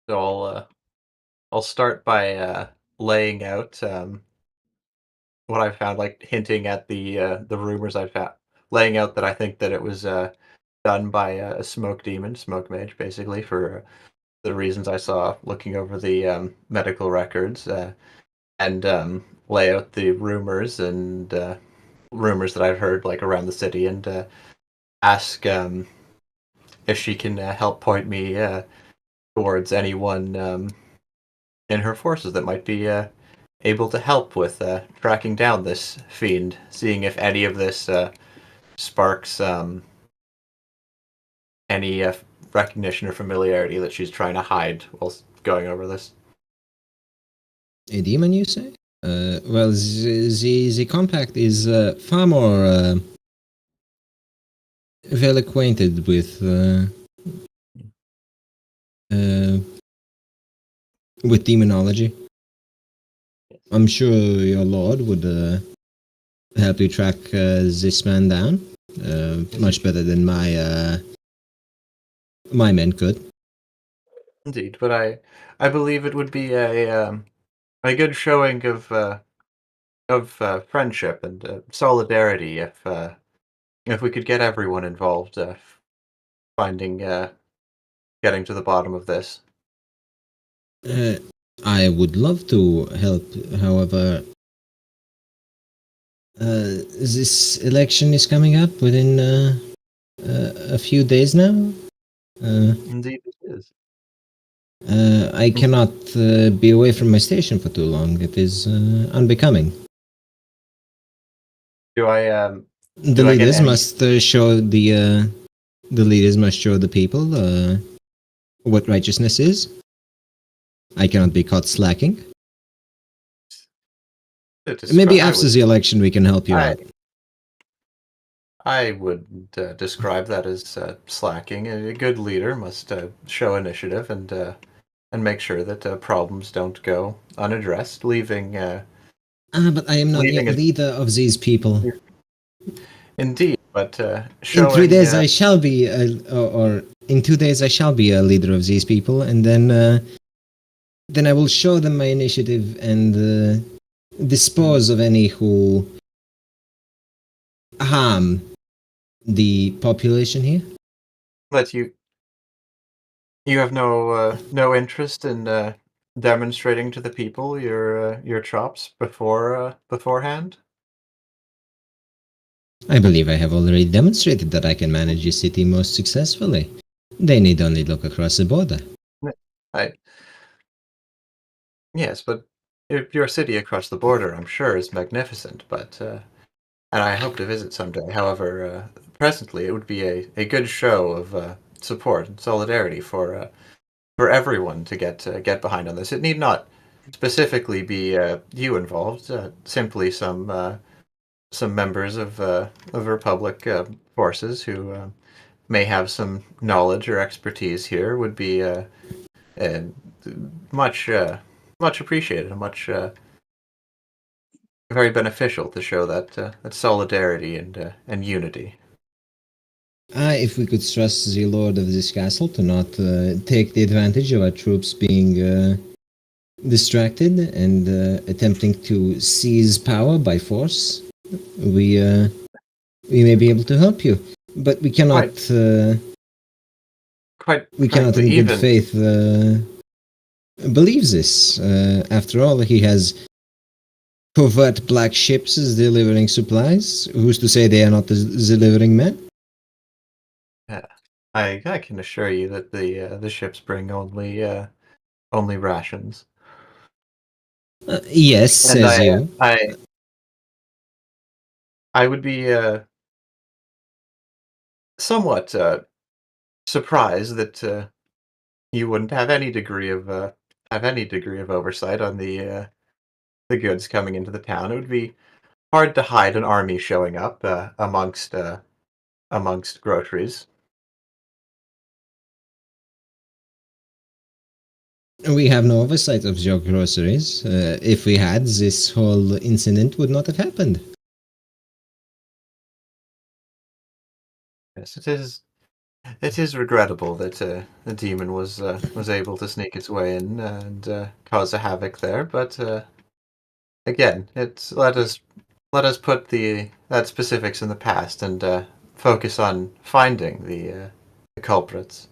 so I'll start by laying out what I found, like hinting at the rumors I found, laying out that I think that it was done by a smoke demon, smoke mage, basically, for the reasons I saw looking over the medical records, and lay out the rumors and rumors that I've heard like around the city, and ask if she can help point me towards anyone in her forces that might be able to help with tracking down this fiend, seeing if any of this sparks any recognition or familiarity that she's trying to hide while going over this. A demon, you say? Well, the compact is far more well acquainted uh, with demonology. I'm sure your lord would help you track this man down much better than my men could. Indeed, but I believe it would be a good showing of friendship and solidarity if we could get everyone involved, finding getting to the bottom of this. Uh, I would love to help, however, this election is coming up within a few days now. Indeed, it is. I cannot be away from my station for too long. It is unbecoming. Do I The Do I get leaders any- must show the leaders must show the people what righteousness is. I cannot be caught slacking. Maybe after the election we can help you out. I would describe that as slacking. A good leader must show initiative and make sure that problems don't go unaddressed, leaving. But I am not yet leaving a- leader of these people. Indeed, but In showing. 3 days I shall be, or in 2 days I shall be a leader of these people, and then I will show them my initiative and dispose of any who harm the population here. But you have no interest in demonstrating to the people your chops beforehand. I believe I have already demonstrated that I can manage a city most successfully. They need only look across the border. Yes, but your city across the border, I'm sure, is magnificent. But and I hope to visit someday. However, presently it would be a good show of support and solidarity for everyone to get behind on this. It need not specifically be you involved. Simply some members of Republic forces who may have some knowledge or expertise here would be much much appreciated and much very beneficial to show that solidarity and unity. If we could trust the lord of this castle to not take the advantage of our troops being distracted and attempting to seize power by force, we may be able to help you. But we cannot. Quite We cannot, frankly, in good faith, believe this. After all, he has covert black ships delivering supplies. Who's to say they are not delivering men? I can assure you that the ships bring only rations. Yes, says you. I would be somewhat surprised that you wouldn't have any degree of oversight on the goods coming into the town. It would be hard to hide an army showing up amongst amongst groceries. We have no oversight of your groceries. If we had, this whole incident would not have happened. Yes, it is. It is regrettable that the demon was able to sneak its way in and cause a havoc there. But again, it's let us put that specifics in the past and focus on finding the culprits.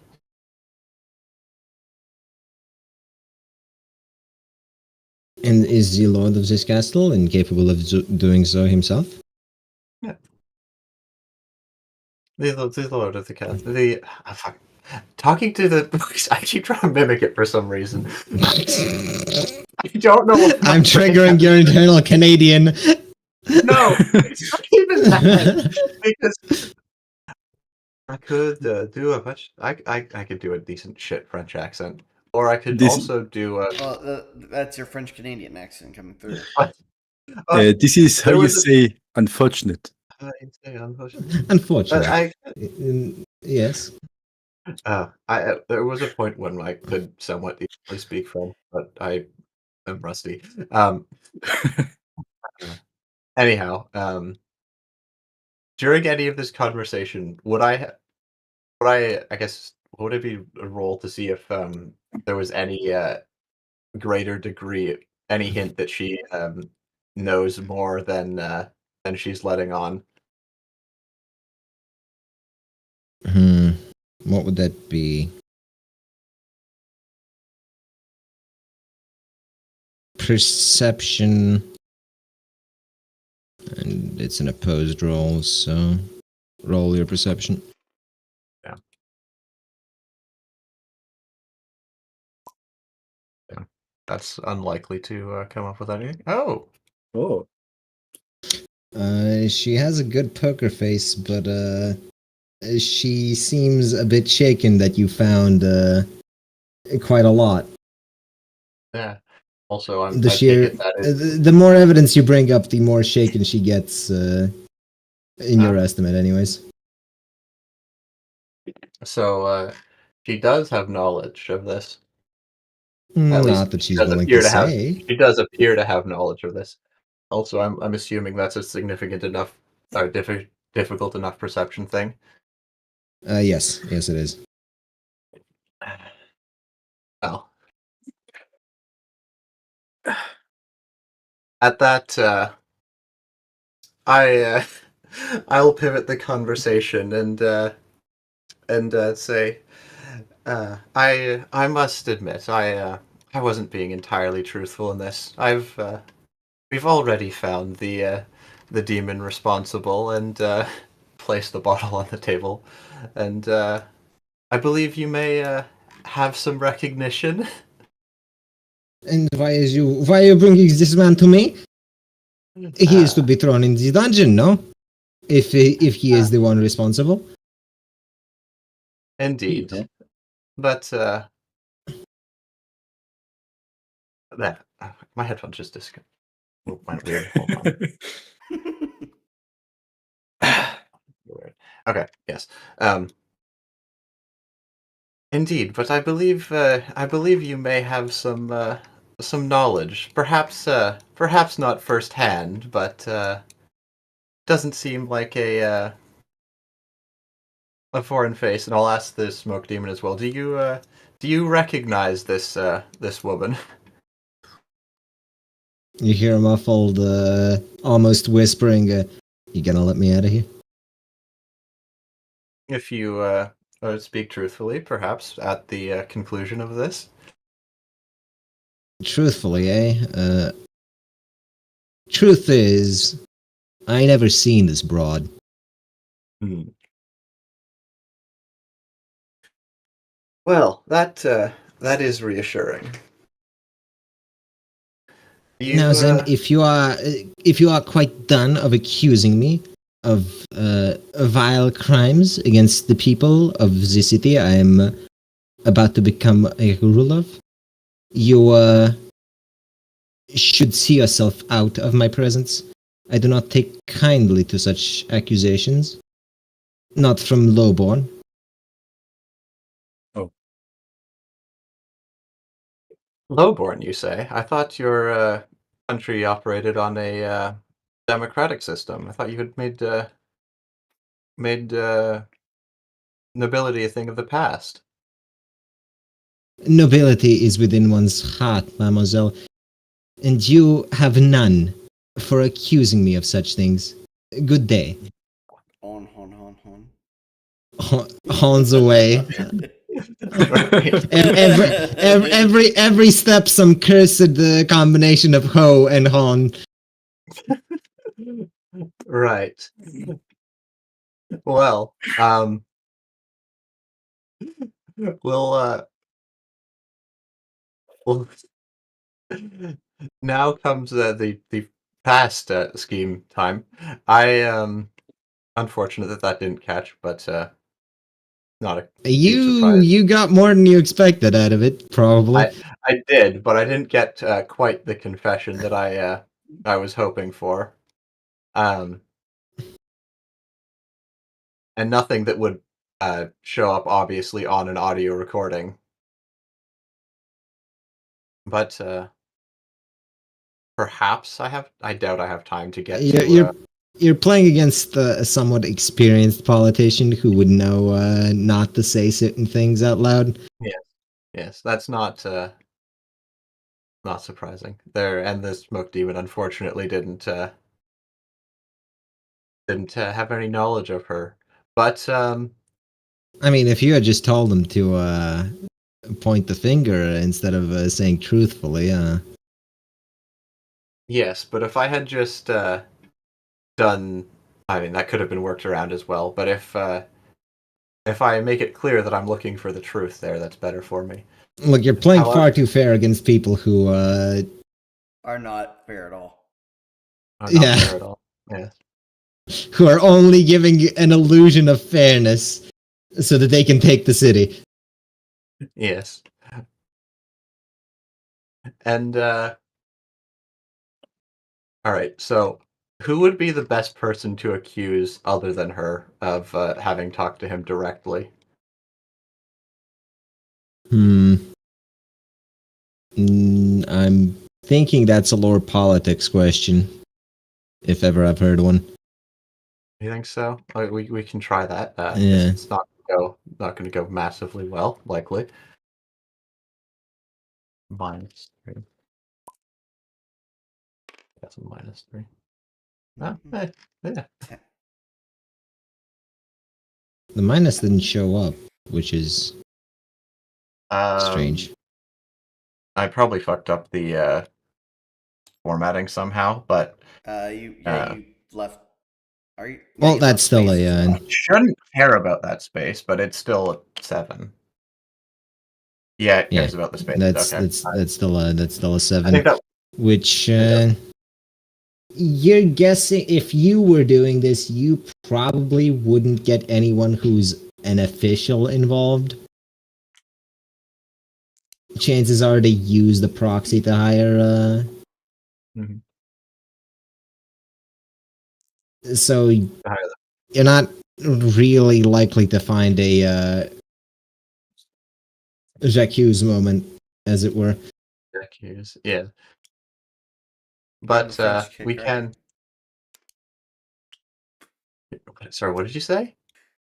And is the lord of this castle incapable of doing so himself? Yeah. The Lord of the Castle. Fuck. Talking to the books, I keep trying to mimic it for some reason. I don't know. What I'm triggering your internal Canadian. No, it's not even that. Because I could do a much. I could do a decent shit French accent, or I could This- also do a. Well, that's your French Canadian accent coming through. this is how there you was a- say unfortunate. Unfortunately. Yes. There was a point when I could somewhat easily speak French, but I am rusty. Anyhow, during any of this conversation, would I guess, would it be a roll to see if there was any greater degree, any hint that she knows more than she's letting on? What would that be? Perception. And it's an opposed roll, so roll your perception. Yeah. That's unlikely to come up with anything. Oh. Oh. She has a good poker face, but she seems a bit shaken that you found quite a lot. Yeah. Also, I The take sheer, it that is, the more evidence you bring up, the more shaken she gets. In your estimate, anyways. so she does have knowledge of this. At least Not that she she's does willing appear to to have. say. She does appear to have knowledge of this. Also, I'm assuming that's a significant enough, or difficult enough perception thing. Yes, it is. Well, at that, I'll pivot the conversation and say, I must admit, I wasn't being entirely truthful in this. We've already found the demon responsible and placed the bottle on the table, and I believe you may have some recognition. And why are you bringing this man to me? He is to be thrown in the dungeon, no? If he is the one responsible. Indeed, Yeah. but that my headphones just went weird. Hold on. Weird. Okay. Yes. Indeed, but I believe you may have some knowledge. Perhaps not firsthand, but doesn't seem like a foreign face. And I'll ask the smoke demon as well. Do you recognize this woman? You hear a muffled, almost whispering, "You gonna let me out of here?" If you speak truthfully, perhaps at the conclusion of this. Truthfully, eh? Truth is, I never seen this broad. Well, that is reassuring. Now then, if you are quite done of accusing me of vile crimes against the people of the city I am about to become a ruler of, you should see yourself out of my presence. I do not take kindly to such accusations. Not from Lowborn. Lowborn, you say? I thought your country operated on a democratic system. I thought you had made nobility a thing of the past. Nobility is within one's heart, mademoiselle, and you have none for accusing me of such things. Good day. On, hon. Horns away. Every step, some cursed combination of ho and hon. Right. Well, we'll well, now comes the past scheme time. I unfortunate that didn't catch, but not a huge surprise. You got more than you expected out of it, probably. I did, but I didn't get quite the confession that I was hoping for. And nothing that would show up obviously on an audio recording. But perhaps I doubt I have time to get to. You're playing against a somewhat experienced politician who would know not to say certain things out loud. Yes, that's not surprising. And the smoke demon unfortunately didn't have any knowledge of her. But I mean, if you had just told him to point the finger instead of saying truthfully, yes, but if I had just done, I mean, that could have been worked around as well. But if I make it clear that I'm looking for the truth there, that's better for me. Look, you're playing far too fair against people who are not fair at all. Are not fair at all. Yeah. Who are only giving an illusion of fairness so that they can take the city. Yes. And all right, so who would be the best person to accuse other than her of having talked to him directly? I'm thinking that's a lore politics question, if ever I've heard one. You think so? We can try that. Yeah. It's not going to go massively well, likely. -3. That's a -3. Yeah. The minus didn't show up, which is strange. I probably fucked up the formatting somehow, but you left. Are you? Well, you that's left still spaces a. left. Shouldn't care about that space, but it's still a 7. Yeah, it cares about the space. That's okay. that's still a 7. I think that. Which you're guessing if you were doing this, you probably wouldn't get anyone who's an official involved. Chances are they use the proxy to hire. So you're not really likely to find a J'accuse moment, as it were. J'accuse, yeah. But we can. Sorry, what did you say?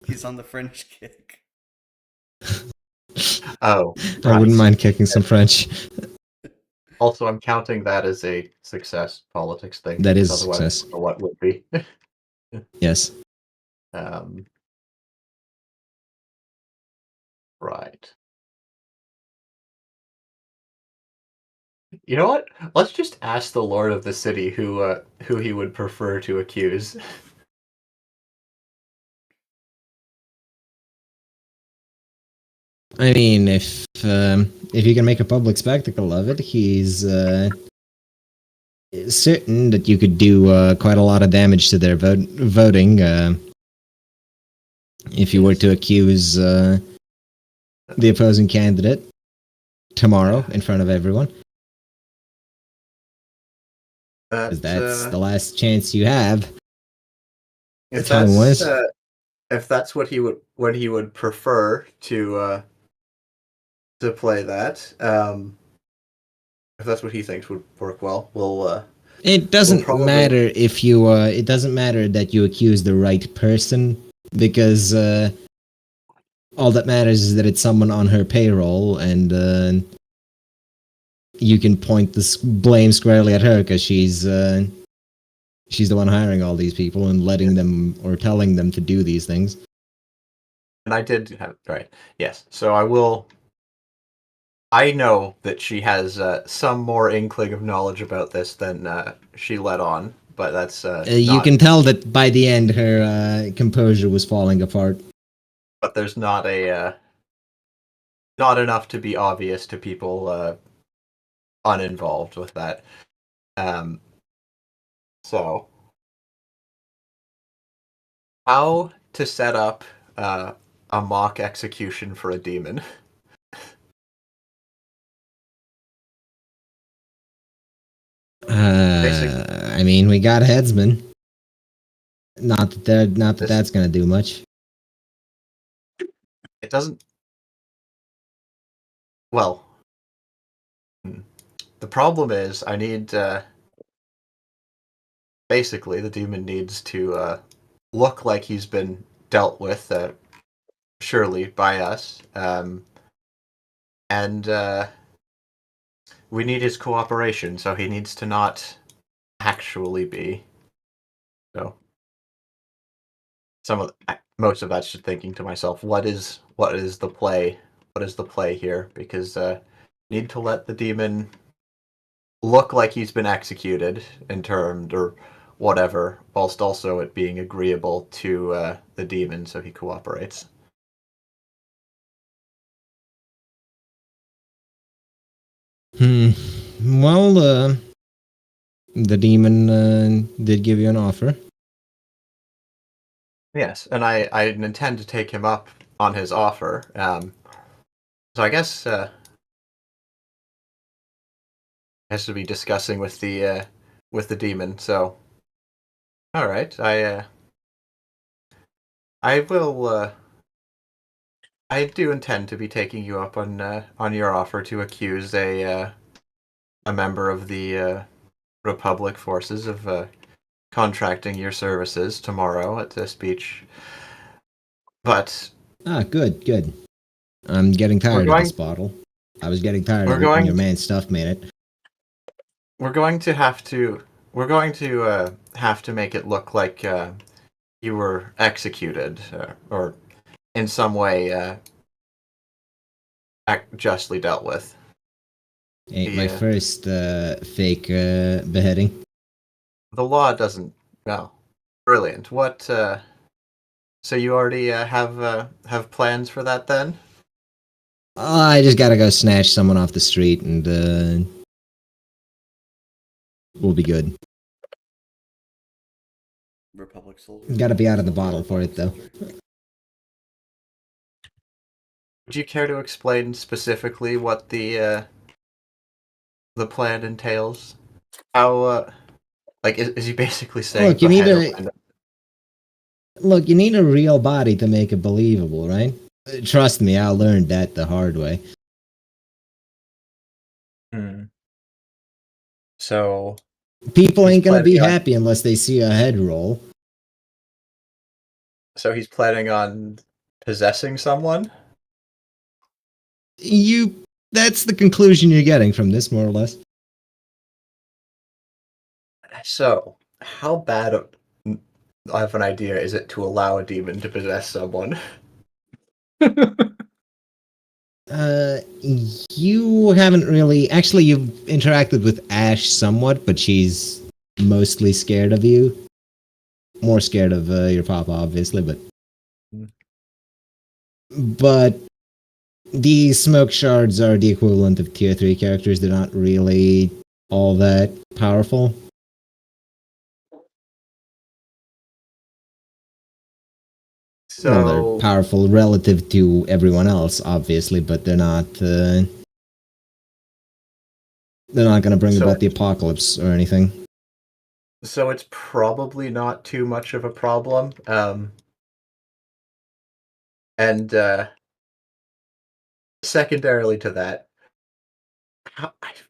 He's on the French kick. Oh, I wouldn't mind kicking some French. Also, I'm counting that as a success politics thing. That is a success. What would be? Yes. Right. You know what? Let's just ask the Lord of the City who he would prefer to accuse. I mean, if you can make a public spectacle of it, he's certain that you could do quite a lot of damage to their voting if you were to accuse the opposing candidate tomorrow in front of everyone. Because that's the last chance you have. If that's if that's what he would prefer to play that, if that's what he thinks would work well, It doesn't probably- matter if you. It doesn't matter that you accuse the right person because all that matters is that it's someone on her payroll, and you can point the blame squarely at her because she's the one hiring all these people and letting them or telling them to do these things. And I did have right. Yes. So I will. I know that she has some more inkling of knowledge about this than she let on, but that's You can tell that by the end her composure was falling apart. But there's not not enough to be obvious to people uninvolved with that. So how to set up a mock execution for a demon? I mean, we got headsman. Not that that's gonna do much. It doesn't. Well, the problem is I need. Basically, the demon needs to look like he's been dealt with, surely by us, and we need his cooperation. So he needs to not actually be. So most of that's just thinking to myself, what is the play? What is the play here? Because need to let the demon look like he's been executed, interned, or whatever, whilst also it being agreeable to the demon, so he cooperates. Well, the demon did give you an offer. Yes, and I intend to take him up on his offer. So I guess has to be discussing with the demon. So, all right, I will. I do intend to be taking you up on your offer to accuse a member of the Republic forces of contracting your services tomorrow at the speech. But Good. I'm getting tired of this bottle. I was getting tired of it when your man stuff made it. We're going to have to make it look like you were executed or in some way justly dealt with. Ain't my first fake beheading. The law doesn't. No, brilliant. What? So you already have plans for that then? I just gotta go snatch someone off the street and we'll be good. Republic soldier. Gotta be out of the bottle for it though. Would you care to explain specifically what the plan entails? How like is he basically saying? Look, you need a real body to make it believable, right? Trust me, I learned that the hard way. So people ain't gonna be happy unless they see a head roll. So he's planning on possessing someone? That's the conclusion you're getting from this, more or less. So, how bad of an idea is it to allow a demon to possess someone? You haven't really... Actually, you've interacted with Ash somewhat, but she's mostly scared of you. More scared of your papa, obviously, but... But these smoke shards are the equivalent of tier 3 characters. They're not really all that powerful. So well, they're powerful relative to everyone else, obviously, but they're not going to bring about the apocalypse or anything. So it's probably not too much of a problem. And secondarily to that,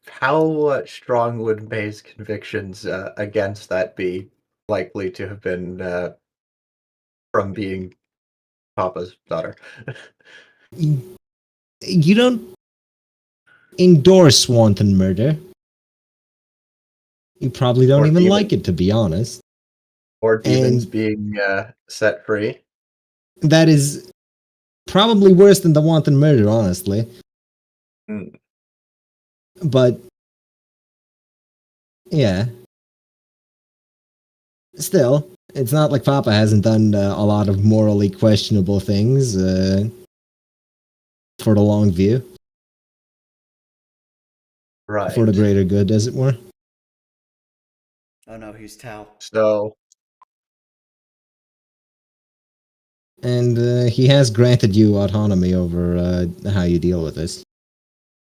how strong would May's convictions against that be likely to have been from being Papa's daughter? You don't endorse wanton murder. You probably don't Or even demons, like it, to be honest. or demons And being set free. that is probably worse than the wanton murder, honestly. Mm. But yeah, still, it's not like Papa hasn't done a lot of morally questionable things for the long view, Right. for the greater good, as it were. Oh no, he's Tau. So, And he has granted you autonomy over how you deal with this.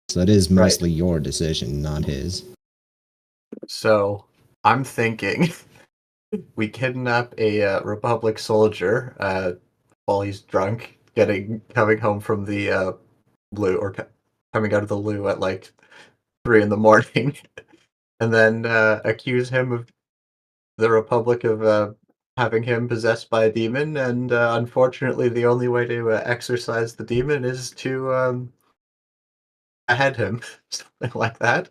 So it is right. mostly your decision, not his. So, I'm thinking we kidnap a Republic soldier while he's drunk, coming home from the loo, or coming out of the loo at like 3 in the morning, and then accuse him of the Republic of having him possessed by a demon. And unfortunately, the only way to exorcise the demon is to behead him, something like that.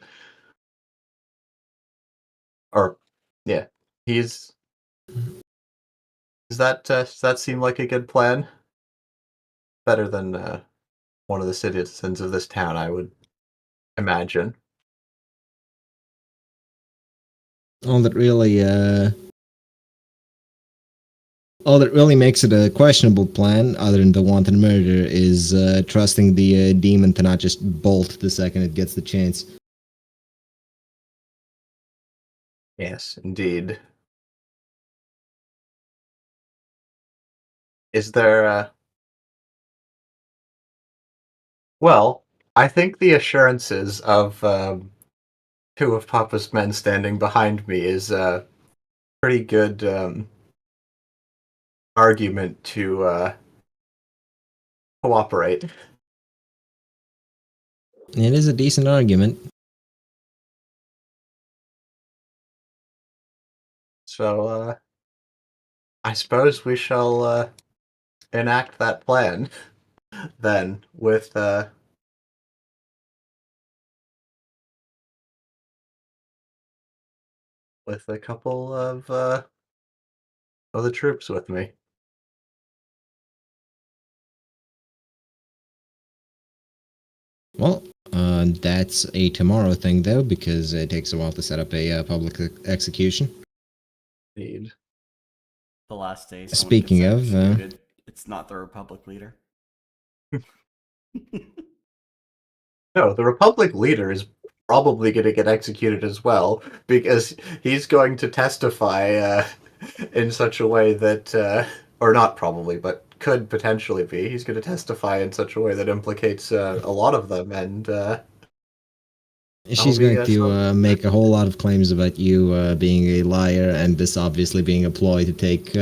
Or, yeah, he's. Does that seem like a good plan? Better than one of the citizens of this town, I would imagine. All that really, all that really makes it a questionable plan, other than the wanton murder, is trusting the demon to not just bolt the second it gets the chance. Yes, indeed. Is there well, I think the assurances of 2 of Papa's men standing behind me is a pretty good argument to cooperate. It is a decent argument. So I suppose we shall enact that plan then with a couple of the troops with me. Well, that's a tomorrow thing, though, because it takes a while to set up a public execution. Indeed. The last day someone Speaking gets of, executed, it's not the Republic leader. No, the Republic leader is probably going to get executed as well, because he's going to testify in such a way that, or not probably, but could potentially be. He's going to testify in such a way that implicates a lot of them, and she's going to make a whole lot of claims about you being a liar, and this obviously being a ploy to take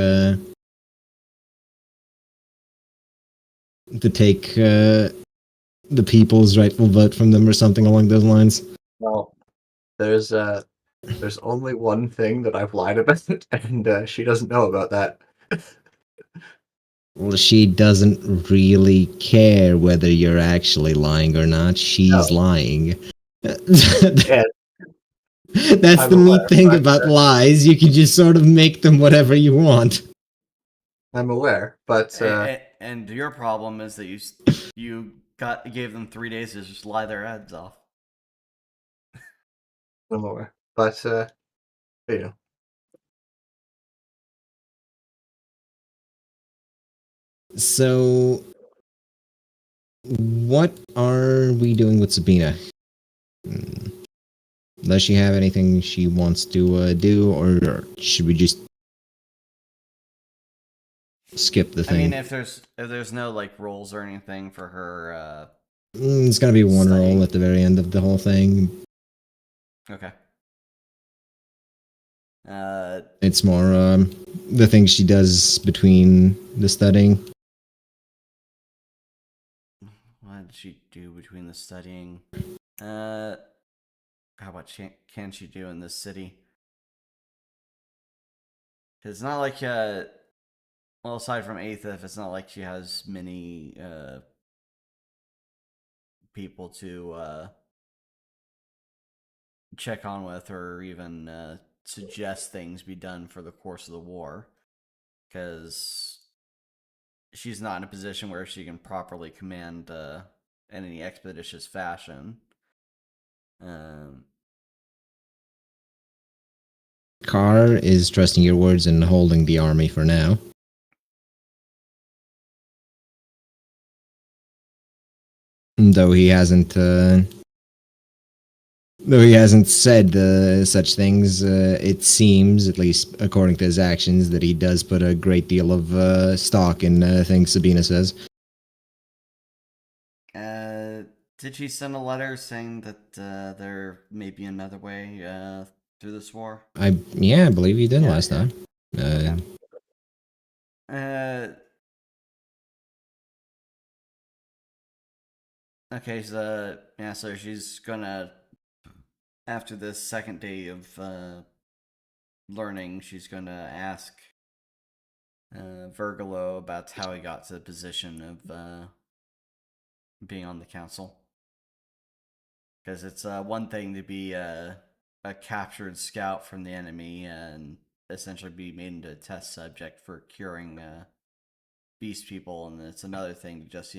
the people's rightful vote from them, or something along those lines. well, there's only one thing that I've lied about, and she doesn't know about that. Well, she doesn't really care whether you're actually lying or not. She's lying. Yeah, That's I'm the aware, neat thing but, about lies. You can just sort of make them whatever you want. I'm aware, but and your problem is that you gave them 3 days to just lie their heads off. I'm aware. But you know, So, what are we doing with Sabina? Does she have anything she wants to do, or should we just skip the I thing? mean, if there's no like roles or anything for her, It's gonna be one studying. roll at the very end of the whole thing. Okay. It's more the things she does between the studying. she do between the studying? How much can she do in this city? Because it's not like, well, aside from Aethith, it's not like she has many people to check on with or even suggest things be done for the course of the war. Because she's not in a position where she can properly command in any expeditious fashion. Carr is trusting your words and holding the army for now. Though he hasn't said such things, it seems, at least according to his actions, that he does put a great deal of stock in things Sabina says. Did she send a letter saying that there may be another way through this war? I believe you did last time. Okay, so so she's gonna, after this second day of learning, she's gonna ask Vergalo about how he got to the position of being on the council. Because it's one thing to be a captured scout from the enemy and essentially be made into a test subject for curing beast people, and it's another thing to just,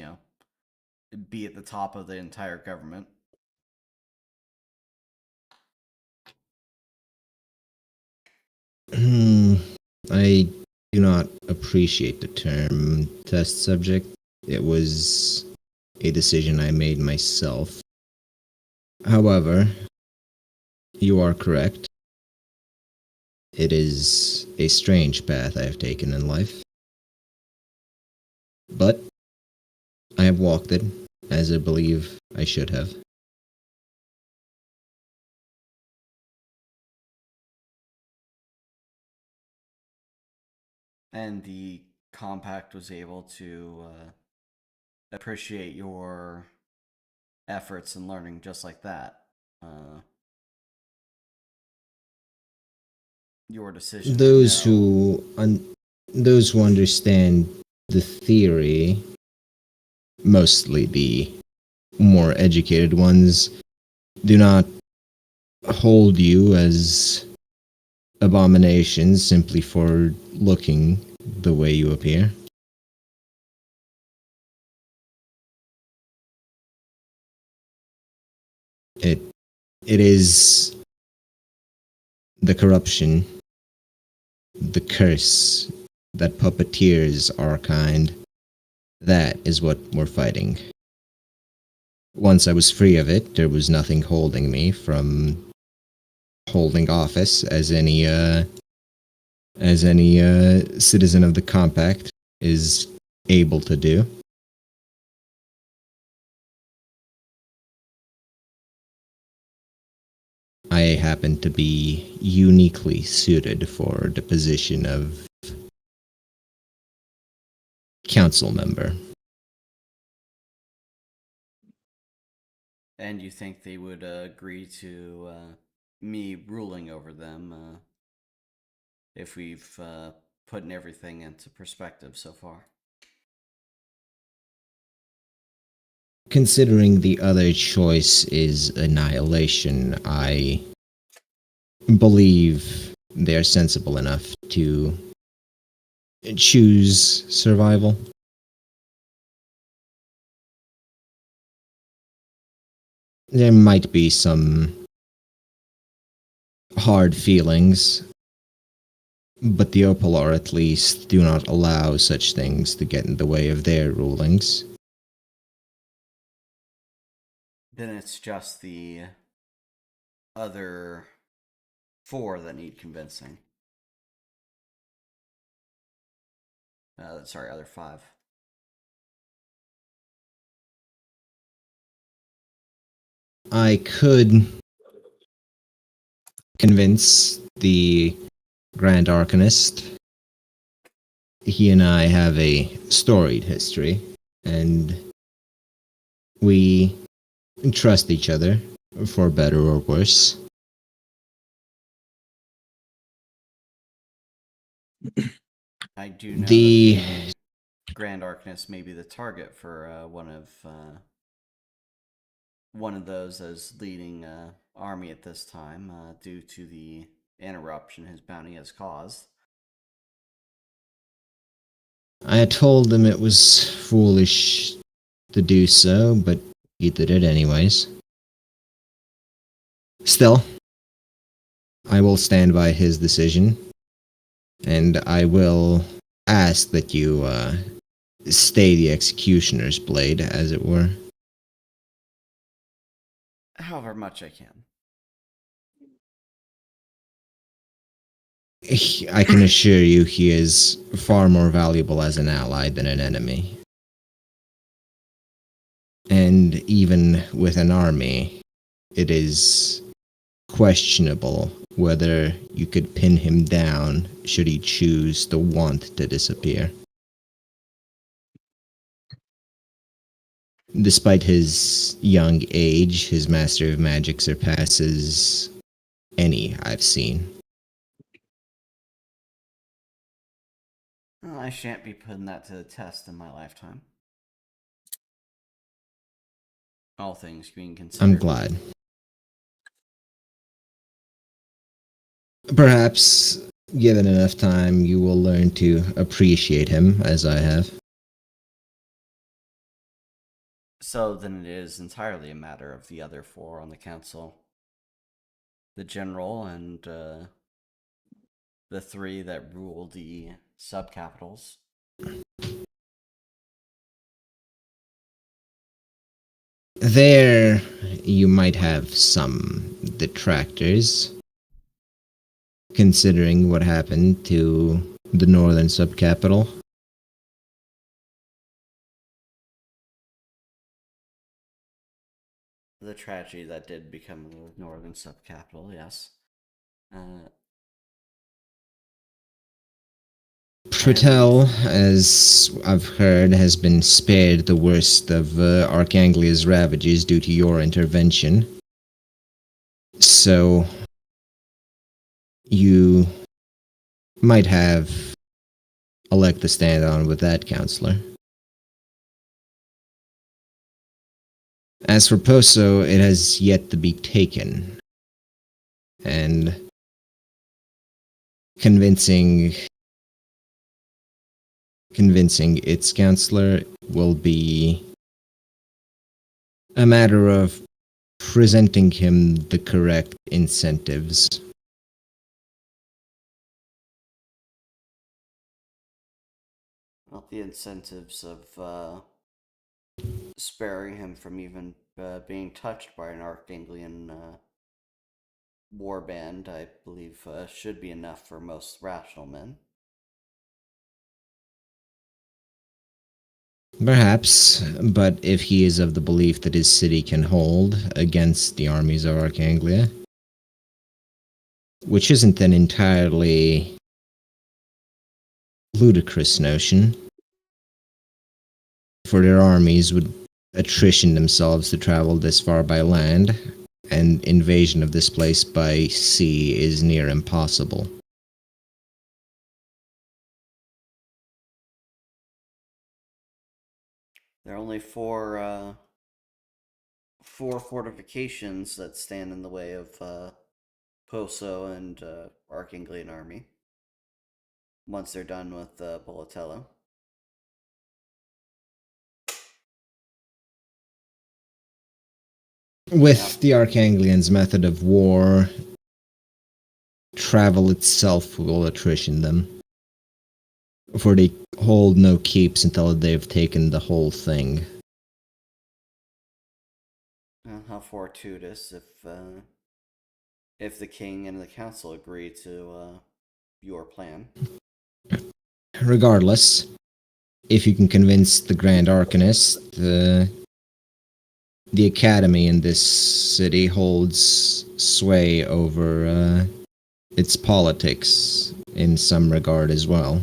be at the top of the entire government. I do not appreciate the term test subject. It was a decision I made myself. However, you are correct. It is a strange path I have taken in life. But I have walked it, as I believe I should have. And the compact was able to appreciate your efforts in learning just like that. Your decision. Those who understand the theory, mostly the more educated ones, do not hold you as abominations simply for looking the way you appear. It is the corruption, the curse that puppeteers Arkaine. That is what we're fighting. Once I was free of it, there was nothing holding me from holding office as any citizen of the compact is able to do. I happen to be uniquely suited for the position of council member. And you think they would agree to me ruling over them if we've put everything into perspective so far? Considering the other choice is annihilation, I believe they're sensible enough to choose survival. There might be some hard feelings, but the Opolar at least do not allow such things to get in the way of their rulings. Then it's just the other 4 that need convincing. Sorry, other 5. I could convince the Grand Arcanist. He and I have a storied history, and We trust each other, for better or worse. I do know The that the Grand Arcanist may be the target for one of those as leading army at this time, due to the interruption his bounty has caused. I told him it was foolish to do so, but he did it anyways. Still, I will stand by his decision, and I will ask that you stay the executioner's blade, as it were. However much I can. I can assure you he is far more valuable as an ally than an enemy. And even with an army, it is questionable whether you could pin him down should he choose to want to disappear. Despite his young age, his Master of Magic surpasses any I've seen. Well, I shan't be putting that to the test in my lifetime. All things being considered. I'm glad. Perhaps, given enough time, you will learn to appreciate him, as I have. So then it is entirely a matter of the other four on the council. The general and the three that rule the subcapitals. There, you might have some detractors, considering what happened to the northern subcapital. The tragedy that did become the northern subcapital, yes. Pretel, as I've heard, has been spared the worst of Arkanglia's ravages due to your intervention. So, you might have a leg to stand on with that, counselor. As for Poso, it has yet to be taken, and convincing its counselor will be a matter of presenting him the correct incentives. Well, the incentives of sparing him from even being touched by an Arkanglian warband, I believe, should be enough for most rational men. Perhaps, but if he is of the belief that his city can hold against the armies of Arkanglia, which isn't an entirely ludicrous notion, for their armies would attrition themselves to travel this far by land, and invasion of this place by sea is near impossible. There are only four fortifications that stand in the way of Poso and Arkanglian army. Once they're done with Bolatello. With the Arkanglians' method of war, travel itself will attrition them, for they hold no keeps until they've taken the whole thing. How fortuitous if the king and the council agree to your plan. Regardless, if you can convince the Grand Arcanist, the Academy in this city holds sway over its politics in some regard as well.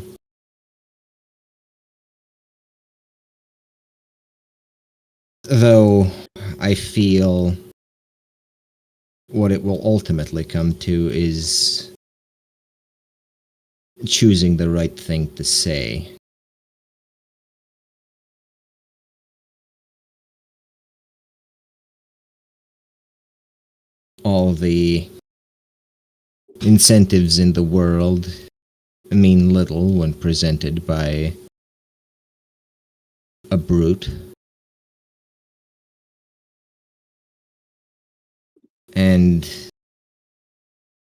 Though I feel what it will ultimately come to is choosing the right thing to say. All the incentives in the world mean little when presented by a brute. And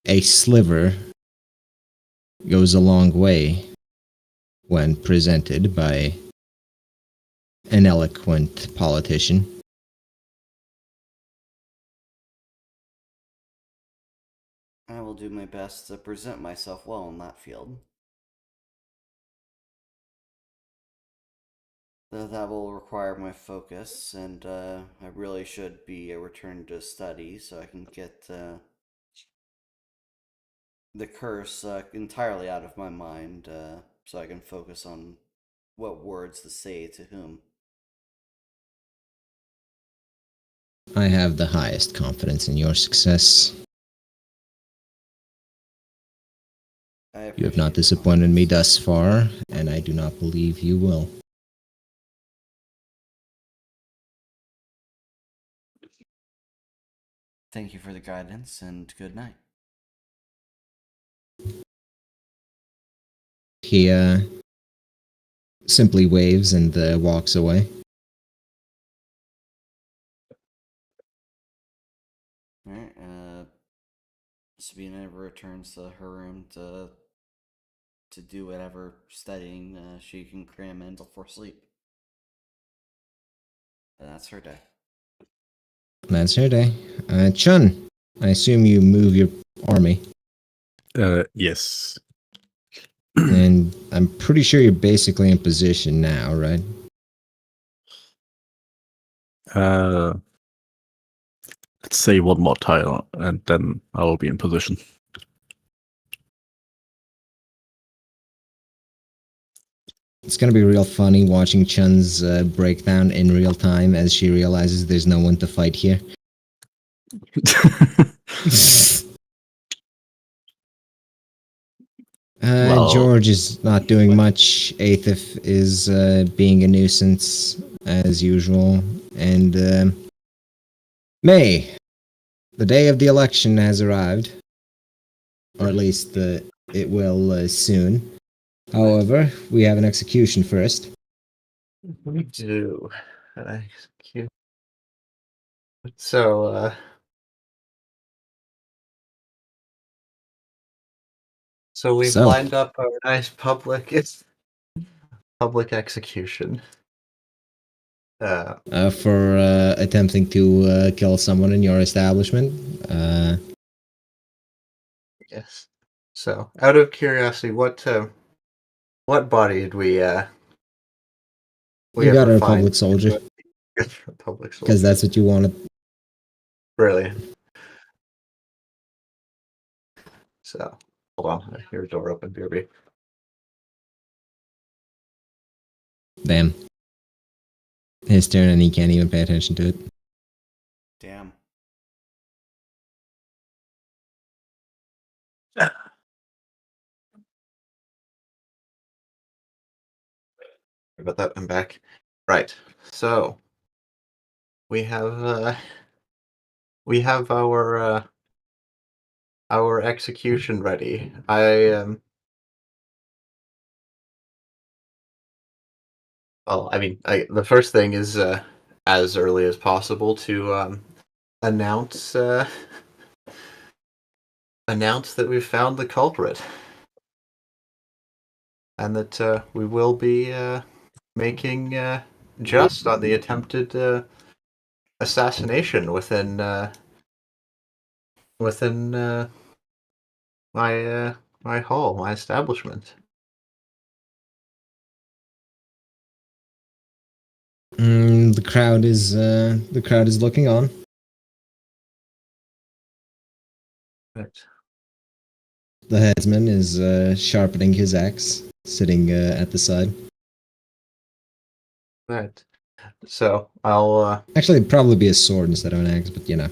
a sliver goes a long way when presented by an eloquent politician. I will do my best to present myself well in that field. Though that will require my focus, and I really should be returned to study so I can get the curse entirely out of my mind, so I can focus on what words to say to whom. I have the highest confidence in your success. You have not disappointed me thus far, and I do not believe you will. Thank you for the guidance, and good night. He simply waves and walks away. Alright, Sabina returns to her room to do whatever studying she can cram in before sleep. And that's her day. That's her day. Chun, I assume you move your army, Yes. and I'm pretty sure you're basically in position now, right? Let's say one more tile, and then I will be in position. It's gonna be real funny watching Chun's breakdown in real time as she realizes there's no one to fight here. Well- George is not doing much. Aethif is being a nuisance as usual, and May, the day of the election has arrived, or at least it will soon. However, we have an execution first. We do. Execute. So, we've So. lined up a nice public execution. For attempting to kill someone in your establishment. Yes. So, out of curiosity, what body did we You got ever a find? public soldier, Public soldier. because that's what you wanted. Brilliant. So, hold on. I hear a door open, BRB. Damn. His turn, and he can't even pay attention to it. Damn. About that, I'm back. Right. So, we have our execution ready. Well, I mean, the first thing is as early as possible to announce that we've found the culprit, and that we will be making just on the attempted assassination within my hall, my establishment. The crowd is looking on. Right. The headsman is sharpening his axe, sitting at the side. Right. So I'll Actually, it'd probably be a sword instead of an axe, but you know,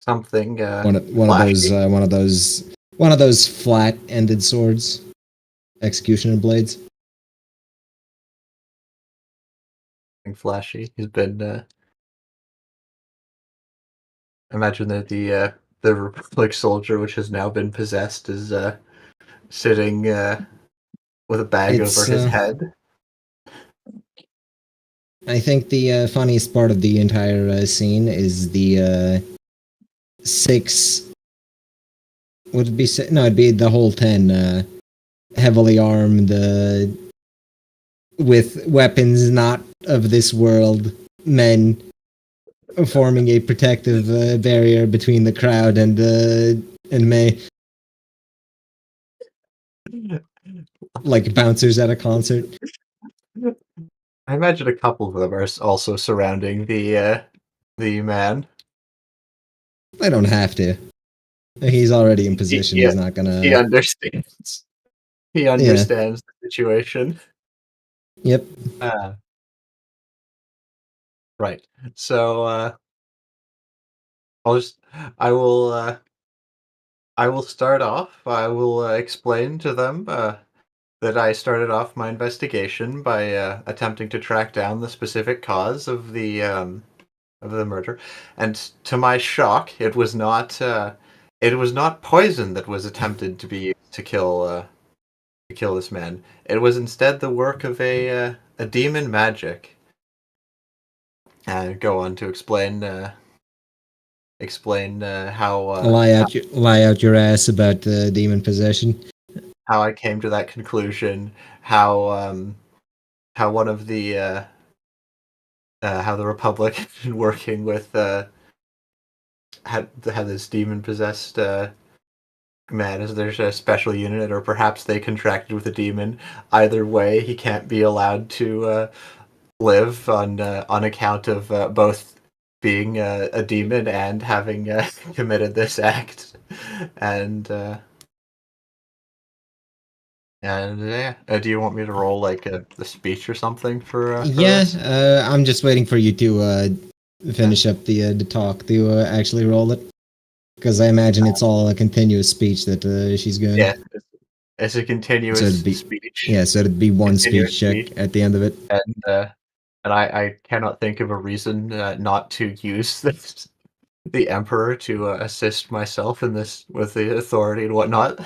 something one of those flashy. one of those flat-ended swords, executioner blades. Something flashy. He's been. Imagine that the Republic soldier, which has now been possessed, is sitting with a bag over It's his head. I think the funniest part of the entire scene is the 6. Would it be no? It'd be the whole 10 heavily armed with weapons not of this world men forming a protective barrier between the crowd and May, like bouncers at a concert. I imagine a couple of them are also surrounding the man. They don't have to. He's already in position. Yeah, He's not he gonna. understands. He Yeah. understands the situation. Yep. Right. So I'll just I will I will start off. I will explain to them that I started off my investigation by attempting to track down the specific cause of the murder, and to my shock, it was not poison that was attempted to be used to kill this man. It was instead the work of a demon magic. And go on to explain Lie out your ass about demon possession. how I came to that conclusion, how one of the how the Republic has been working with had this demon possessed man as their special unit, or perhaps they contracted with a demon. Either way, he can't be allowed to live on account of both being a demon and having committed this act. And yeah, do you want me to roll like the speech or something for Yeah, this? I'm just waiting for you to finish up the talk to actually roll it, because I imagine it's all a continuous speech that she's going. Yeah, it's a continuous So it'd be speech. yeah, so it'd be one Continuous speech check speech. at the end of it. And I cannot think of a reason not to use the Emperor to assist myself in this with the authority and whatnot.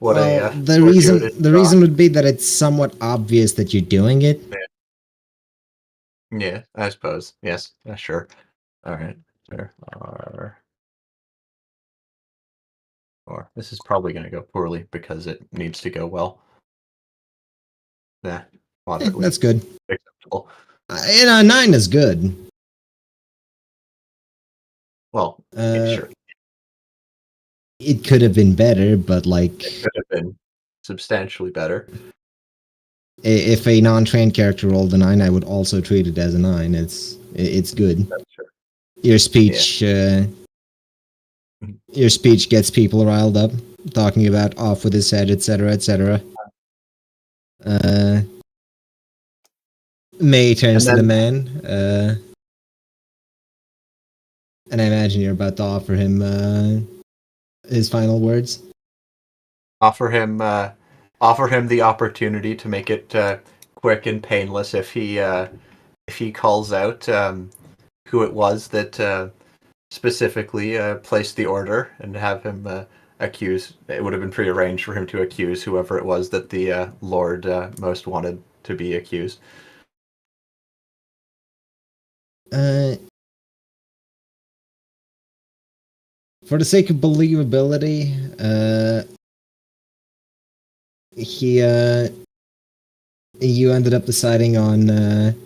What Well, a fortuitous the draw. reason would be that it's somewhat obvious that you're doing it. Yeah, I suppose. Yes, sure. All right. There or this is probably going to go poorly because it needs to go well. Yeah, moderately That's good. acceptable. 9 is good. Well, sure. It could have been better, but like, It could have been substantially better. if a non-trained character rolled a 9, I would also treat it as a 9. It's good. That's true. Your speech, your speech gets people riled up, talking about off with his head, etc., etc. May turns to the man, and I imagine you're about to offer him his final words. Offer him the opportunity to make it quick and painless if he calls out who it was that specifically placed the order, and have him accuse. It would have been prearranged for him to accuse whoever it was that the Lord most wanted to be accused. For the sake of believability, you ended up deciding on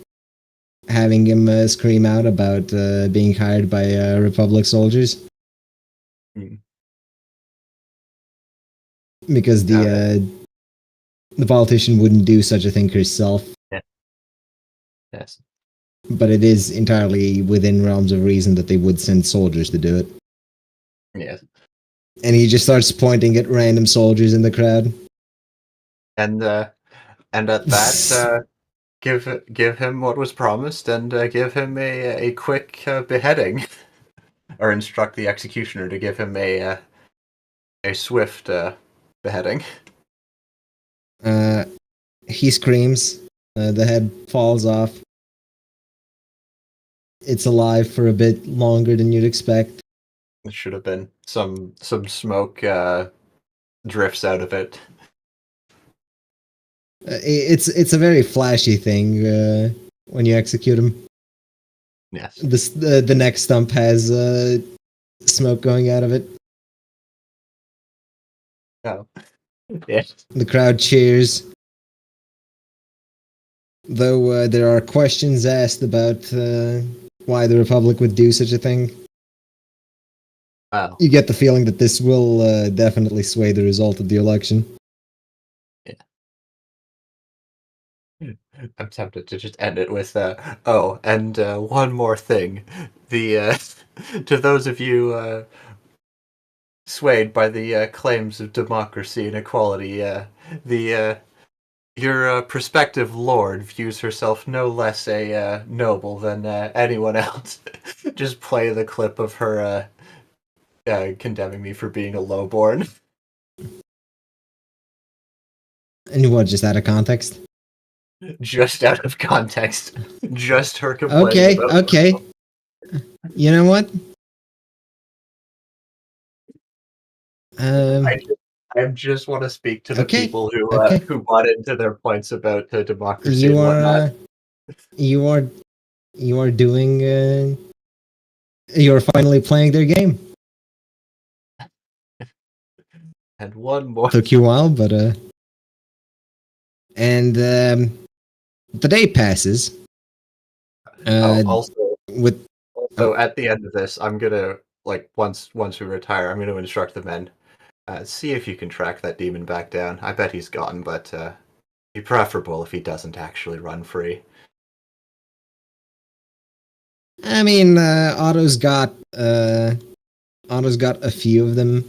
having him scream out about being hired by Republic soldiers. Because the politician wouldn't do such a thing herself. Yeah. Yes. But it is entirely within realms of reason that they would send soldiers to do it. Yes. And he just starts pointing at random soldiers in the crowd. And at that, give him what was promised and give him a quick beheading, or instruct the executioner to give him a swift beheading. He screams. The head falls off. It's alive for a bit longer than you'd expect. It should have been some smoke drifts out of it. It's a very flashy thing when you execute him. Yes. The neck stump has smoke going out of it. Oh. Yes. The crowd cheers. Though there are questions asked about why the Republic would do such a thing. Wow. You get the feeling that this will definitely sway the result of the election. I'm tempted to just end it with oh, and one more thing. The to those of you swayed by the claims of democracy and equality, your prospective lord views herself no less a noble than anyone else. Just play the clip of her condemning me for being a lowborn. And what, just out of context? Just out of context. Just her complaining about Okay. You know what? I just want to speak to the Okay, people who okay. who bought into their points about democracy You and are whatnot. you are doing you're finally playing their game. And one more. Took you a while, but and the day passes. Also, With at the end of this, I'm gonna once we retire, I'm gonna instruct the men. See if you can track that demon back down. I bet he's gone, but be preferable if he doesn't actually run free. I mean, Otto's got a few of them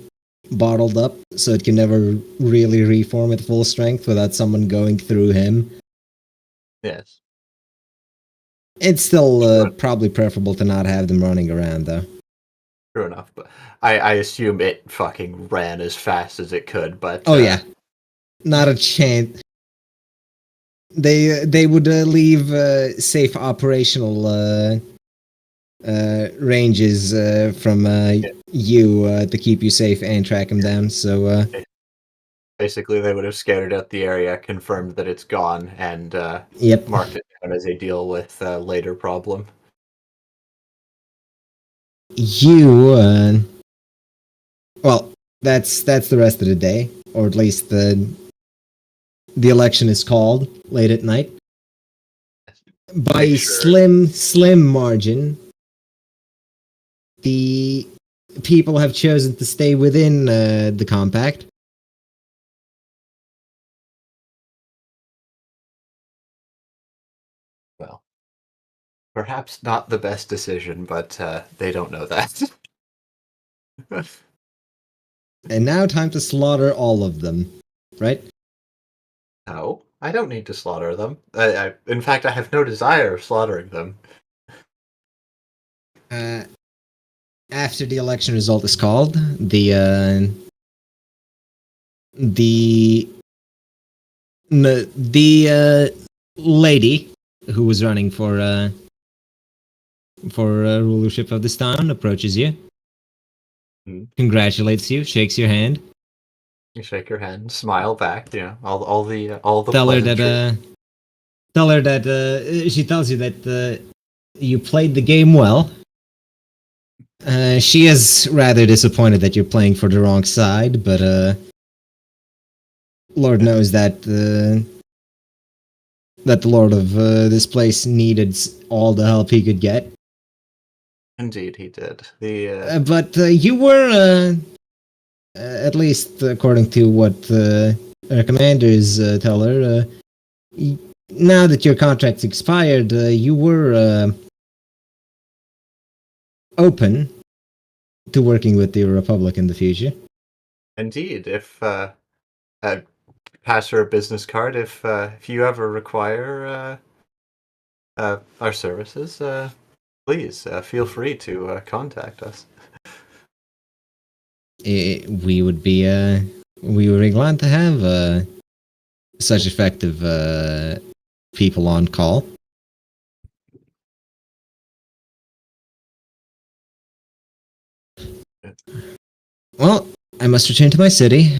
bottled up, so it can never really reform at full strength without someone going through him. Yes. It's still probably preferable to not have them running around, though. True enough, but I assume it fucking ran as fast as it could, but... Oh yeah. Not a chance. They would leave safe operational ranges from you to keep you safe and track them down, so... Basically, they would have scouted out the area, confirmed that it's gone, and Yep. marked it down as a deal with later problem. You, well, that's the rest of the day, or at least the election is called late at night by slim margin. The people have chosen to stay within the compact. Well, perhaps not the best decision, but they don't know that. And now time to slaughter all of them, right? No, I don't need to slaughter them. In fact, I have no desire of slaughtering them. After the election result is called, the lady who was running for rulership of this town approaches you, congratulates you, shakes your hand. You shake your hand, smile back. You know, all the Tell her pleasantries. that she tells you that you played the game well. She is rather disappointed that you're playing for the wrong side, but Lord knows that that the Lord of this place needed all the help he could get. Indeed, he did. But you were, at least according to what our commanders tell her, now that your contract's expired, you were open to working with the Republic in the future. Indeed, if pass her a business card if you ever require our services, please feel free to contact us. We would be glad to have such effective people on call. Well, I must return to my city.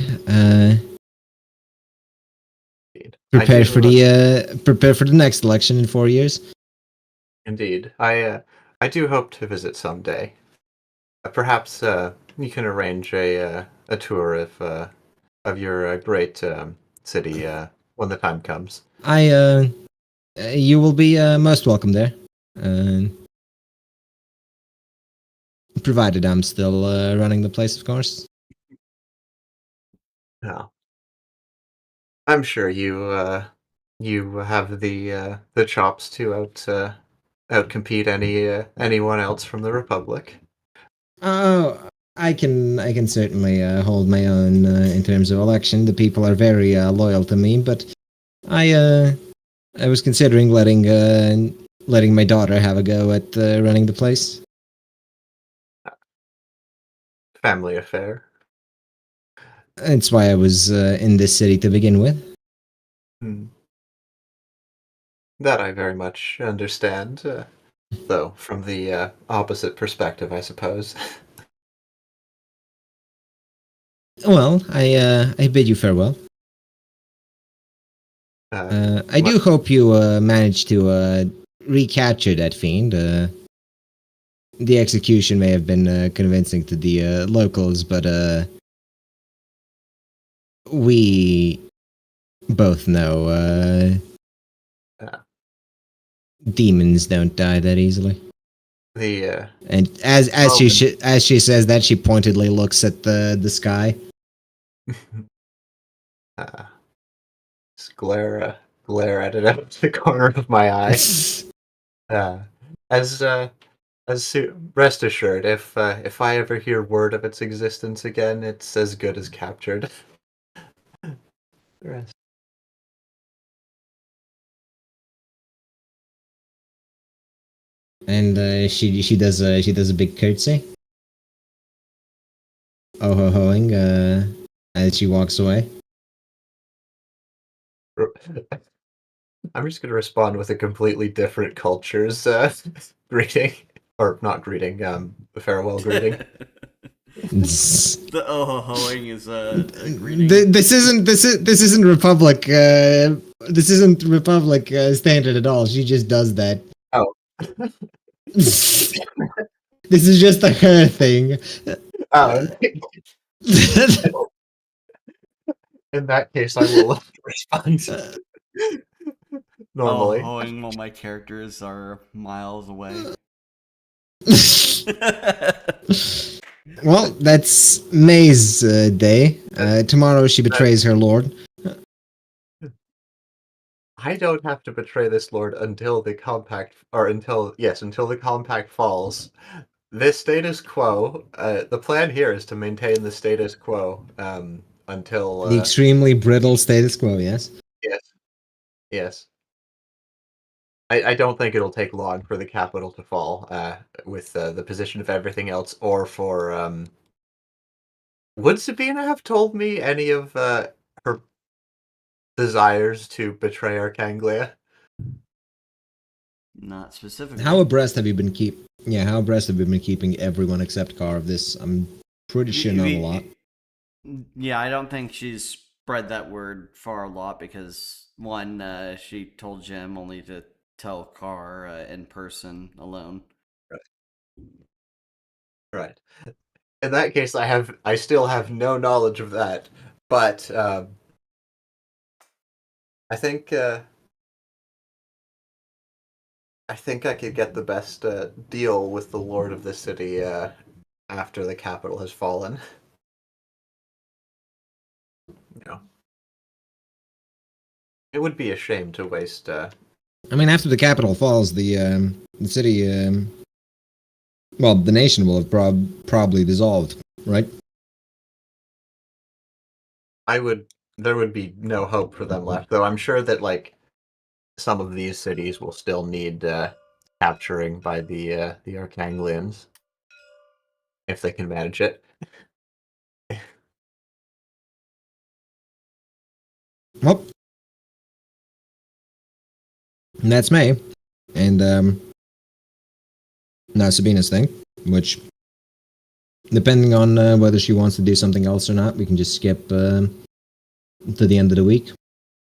Prepare for the next election in 4 years. Indeed, I do hope to visit someday. Perhaps you can arrange a tour of your great city when the time comes. You will be most welcome there, provided I'm still running the place, of course. No, I'm sure you have the chops to outcompete anyone else from the Republic. Oh, I can certainly hold my own in terms of election. The people are very loyal to me, but I was considering letting my daughter have a go at running the place. Family affair. That's why I was in this city to begin with. That I very much understand, though from the opposite perspective, I suppose. Well, I bid you farewell. I do hope you manage to recapture that fiend. The execution may have been convincing to the locals, but we both know demons don't die that easily. And as she says that, she pointedly looks at the sky. Just glare at it out of the corner of my eye. Rest assured, if I ever hear word of its existence again, it's as good as captured. Rest. And she does a big curtsy. Oh ho hoing as she walks away. I'm just gonna respond with a completely different culture's greeting, or not greeting, farewell greeting. The oh-ho-hoing is a greeting. This isn't Republic. This isn't Republic standard at all. She just does that. Oh. This is just a her thing. Oh. In that case, I will respond normally. Oh-hoing while my characters are miles away. Well, that's May's day. Tomorrow she betrays her lord. I don't have to betray this lord until the compact, until the compact falls. This status quo, the plan here is to maintain the status quo until The extremely brittle status quo. Yes. Yes. I don't think it'll take long for the capital to fall, with the position of everything else, or for would Sabina have told me any of her desires to betray Arkaine? Not specifically. How abreast have you been keeping everyone except Carr of this? I'm pretty sure not a lot. Yeah, I don't think she's spread that word far a lot because one, she told Jim only to tell Carr in person alone. Right. In that case, I still have no knowledge of that, but I think I could get the best deal with the lord of the city after the capital has fallen. It would be a shame to waste. I mean, after the capital falls, the city, well, the nation will have probably dissolved, right? There would be no hope for them left, though. I'm sure that some of these cities will still need capturing by the Arkanglians if they can manage it. Well, that's May. And now Sabina's thing, which, depending on whether she wants to do something else or not, we can just skip to the end of the week.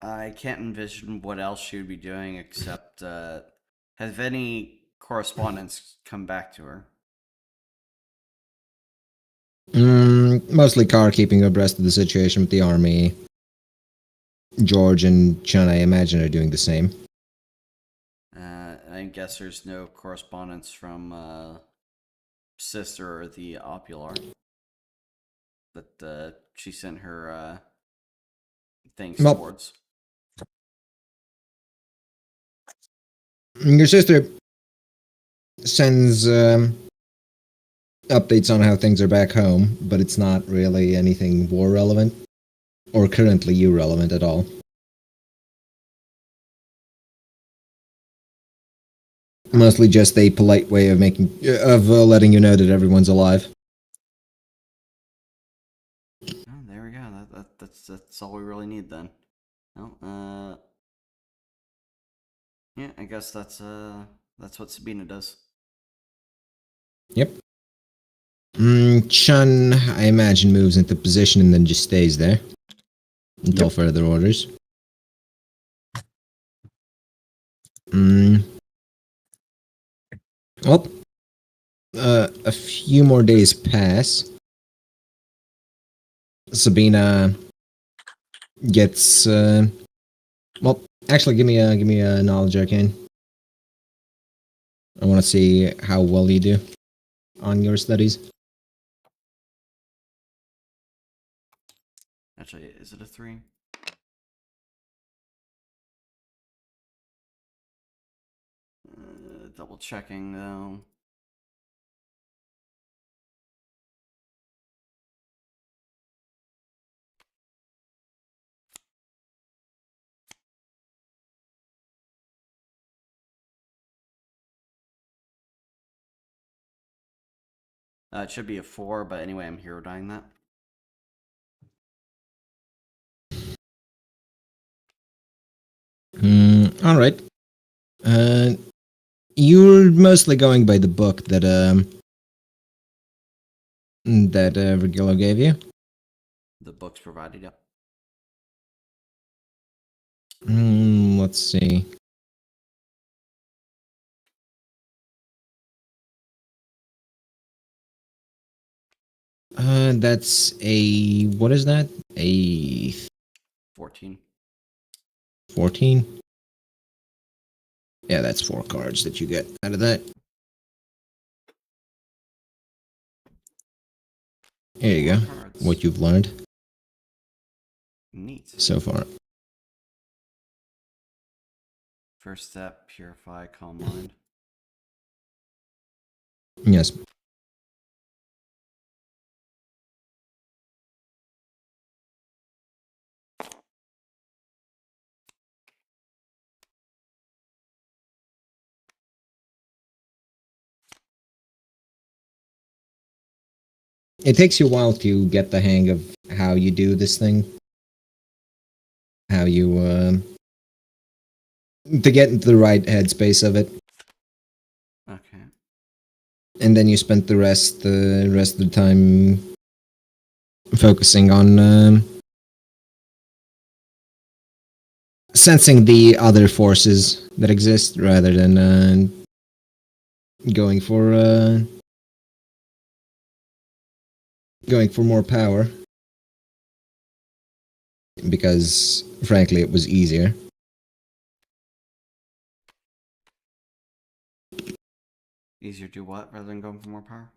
I can't envision what else she would be doing except have any correspondence come back to her? Mostly Car keeping abreast of the situation with the army. George and Chun, I imagine, are doing the same. I guess there's no correspondence from Sister or the Opular. That she sent her things Well, towards. Your sister sends updates on how things are back home, but it's not really anything war relevant or currently you relevant at all. Mostly just a polite way of letting you know that everyone's alive. Oh, there we go. That's all we really need then. Well, yeah, I guess that's what Sabina does. Yep. Chun, I imagine, moves into position and then just stays there until further orders. Well, a few more days pass. Sabina gets. Well, actually, give me a knowledge arcane. I want to see how well you do on your studies. Actually, is it a 3? Double checking though. It should be a 4, but anyway, I'm hero dying that. All right. You're mostly going by the book that Virgilio gave you. The book's provided, yep. Let's see. That's a what is that? A 14. 14? Yeah, that's 4 cards that you get out of that. Here you go. Cards. What you've learned Neat. so far. First step, purify, calm mind. Yes. It takes you a while to get the hang of how you do this thing. How you, to get into the right headspace of it. Okay. And then you spent the rest of the time focusing on sensing the other forces that exist rather than going for more power, because frankly it was easier. Easier to do what rather than going for more power?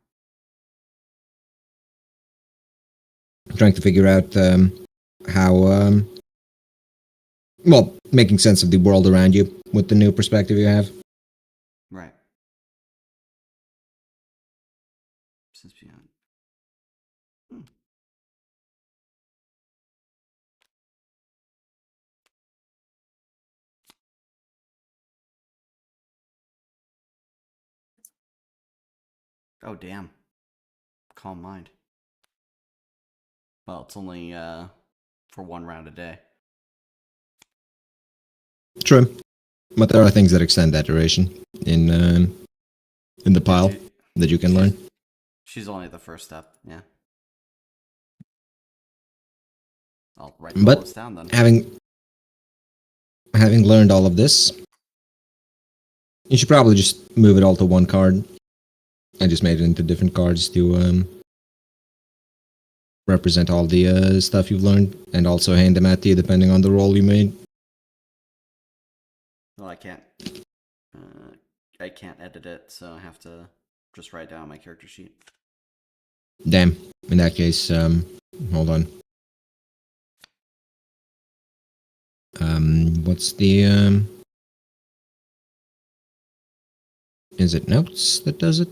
Trying to figure out how well, making sense of the world around you with the new perspective you have. Right. Since beyond. Oh, damn. Calm mind. Well, it's only for 1 round a day. True. But there are things that extend that duration in the pile She- that you can learn. She's only the first step, yeah. I'll write But all this down then. Having learned all of this, you should probably just move it all to one card. I just made it into different cards to represent all the stuff you've learned, and also hand them at you depending on the roll you made. Well, I can't edit it, so I have to just write down my character sheet. Damn. In that case, hold on. What's the is it notes that does it?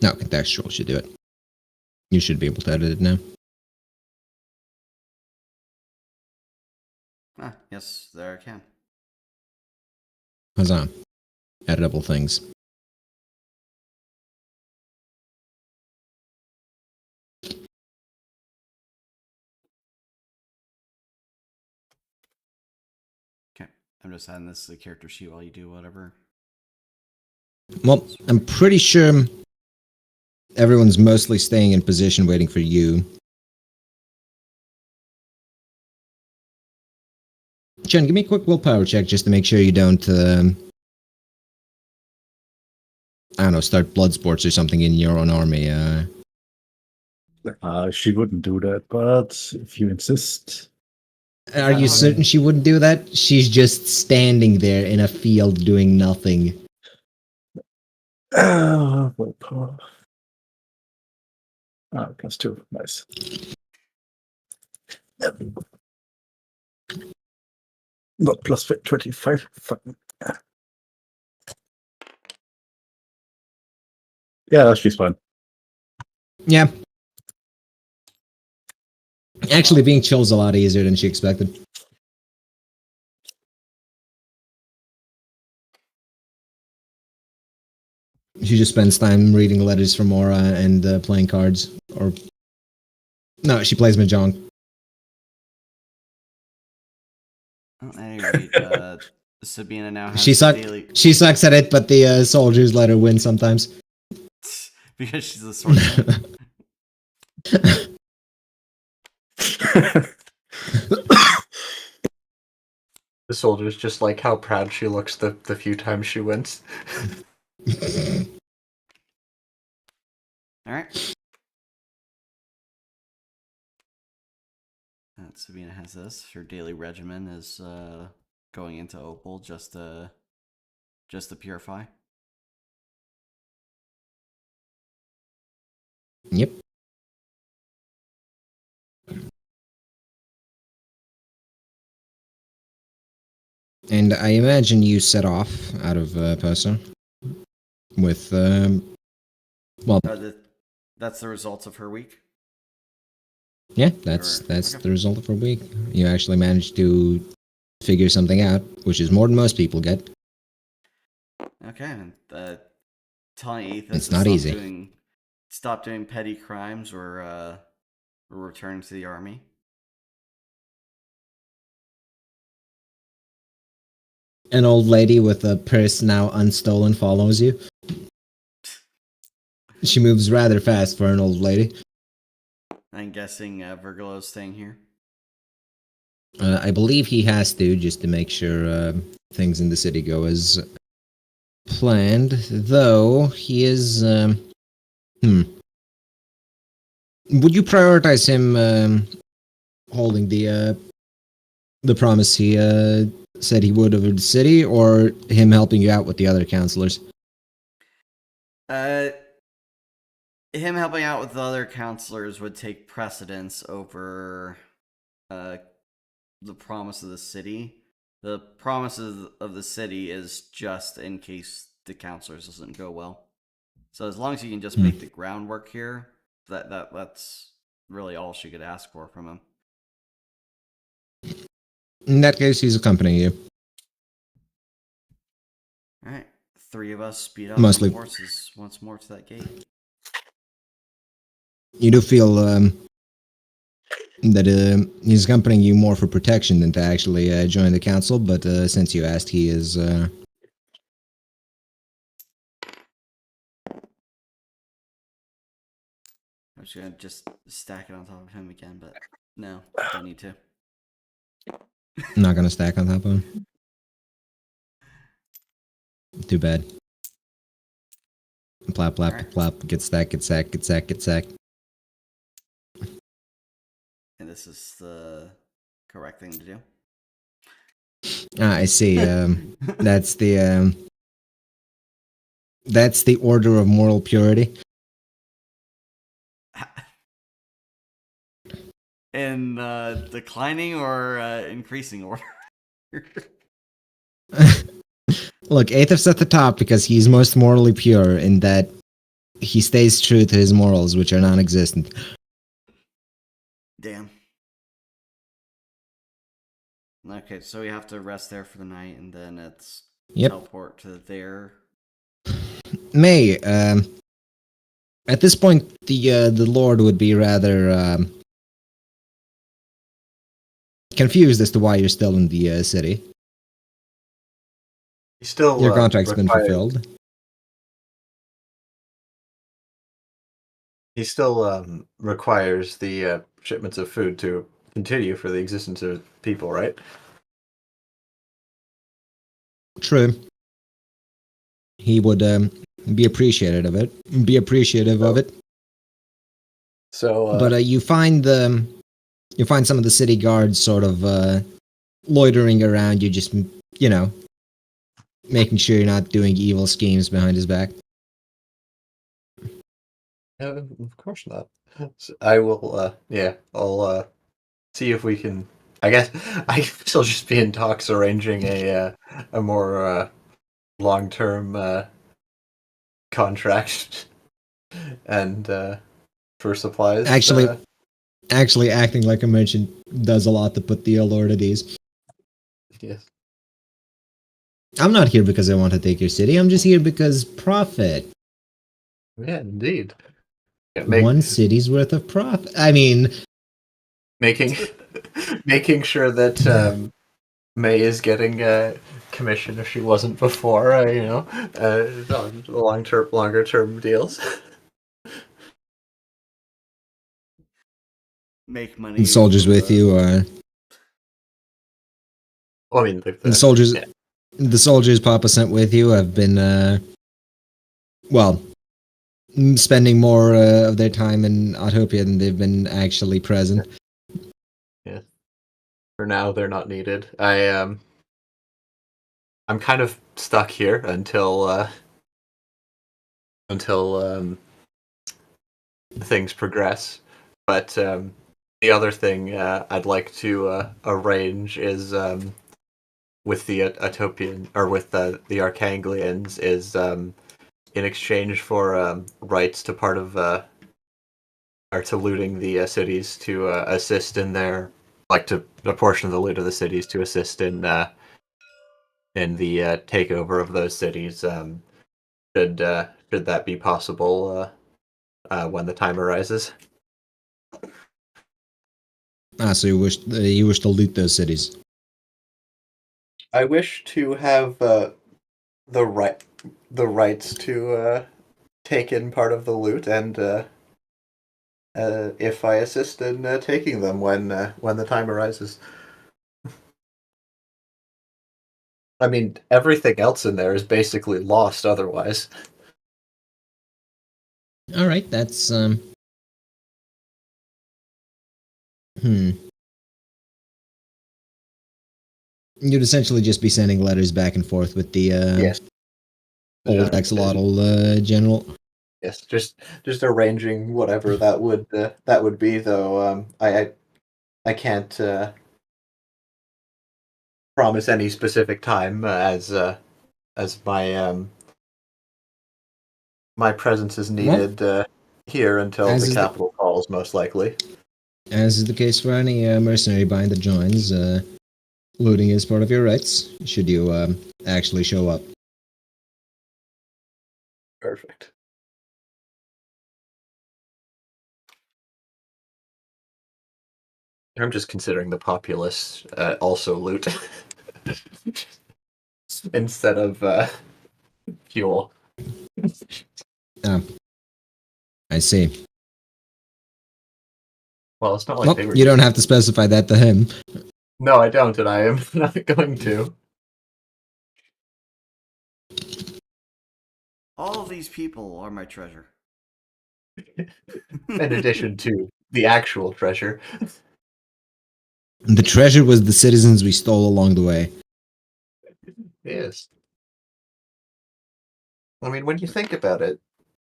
No, contextual should do it. You should be able to edit it now. Ah, yes, there I can. Huzzah. Editable things. Okay, I'm just adding this to the character sheet while you do whatever. Well, I'm pretty sure everyone's mostly staying in position waiting for you. Chun, give me a quick willpower check just to make sure you don't, I don't know, start blood sports or something in your own army. She wouldn't do that, but if you insist. Are you certain she wouldn't do that? She's just standing there in a field doing nothing. Willpower. +2. Nice. Not plus 25. Fucking. Yeah, she's fine. Yeah. Actually, being chill's a lot easier than she expected. She just spends time reading letters from Aura and playing cards. Or no, she plays Mahjong. Well, at any rate, Sabina now has She daily... She sucks at it, but the soldiers let her win sometimes. because she's a sorcerer. The soldiers just like how proud she looks the few times she wins. Alright. Sabina has this. Her daily regimen is going into Opal just to purify. Yep. And I imagine you set off out of Persa with, well, That's the results of her week. yeah, that's Okay. the result of her week. You actually managed to figure something out, which is more than most people get. Okay, and telling Aethys It's to not easy. Stop doing petty crimes or return to the army. An old lady with a purse now unstolen follows you. She moves rather fast for an old lady. I'm guessing Virgilo's staying here. I believe he has to, just to make sure things in the city go as planned. Though he is, Would you prioritize him holding the promise he said he would over the city, or him helping you out with the other counselors? Him helping out with the other counselors would take precedence over the promise of the city. The promises of the city is just in case the counselors doesn't go well. So as long as you can just make the groundwork here, that's really all she could ask for from him. In that case, he's accompanying you. Alright. 3 of us speed up Mostly. on horses once more to that gate. You do feel that he's accompanying you more for protection than to actually join the council, but since you asked, he is. I was gonna just stack it on top of him again, but no, don't need to. Not gonna stack on top of him. Too bad. Plop, plop, Alright. plop. Get stacked, get sacked, get sacked, get sacked. And this is the correct thing to do. Ah, I see. That's the order of moral purity. In declining or increasing order? Look, Aethef's at the top because he's most morally pure in that he stays true to his morals, which are non-existent. Damn. Okay, so we have to rest there for the night, and then it's teleport to there. May, at this point, the Lord would be rather confused as to why you're still in the city. Still, Your contract's been fulfilled. He still requires the shipments of food to continue for the existence of people, right? True. He would be appreciative of it. So, but you find some of the city guards sort of loitering around you, just making sure you're not doing evil schemes behind his back. of course not. So I will. I'll see if we can. I guess I still just be in talks arranging a more long-term contract and for supplies. Actually, acting like a merchant does a lot to put the Lord at ease. Yes. I'm not here because I want to take your city. I'm just here because profit. Yeah, indeed. Yeah, One city's worth of profit. I mean, making sure that May is getting a commission if she wasn't before. Longer term deals. Make money. The soldiers with you are. Well, I mean, the soldiers. Yeah. The soldiers Papa sent with you have been, spending more of their time in Autopia than they've been actually present. Yeah. For now, they're not needed. I'm kind of stuck here until things progress. But the other thing I'd like to arrange is with the Utopian or with the Arkanglians is in exchange for rights to part of or to looting the cities to assist in their to a portion of the loot of the cities to assist in the takeover of those cities. Should that be possible when the time arises? So you wish to loot those cities? I wish to have the rights to take in part of the loot, and if I assist in taking them when the time arises. I mean, everything else in there is basically lost otherwise. All right, that's You'd essentially just be sending letters back and forth with the yes. old axolotl general. Yes, just arranging whatever that would be. Though I can't promise any specific time as my my presence is needed here until the capital calls, most likely. As is the case for any mercenary bind that joins, looting is part of your rights, should you actually show up. Perfect. I'm just considering the populace also loot instead of fuel. I see. Well, it's not like Well, they were. you don't have to specify that to him. No, I don't, and I am not going to. All of these people are my treasure. In addition to the actual treasure. The treasure was the citizens we stole along the way. Yes. I mean, when you think about it,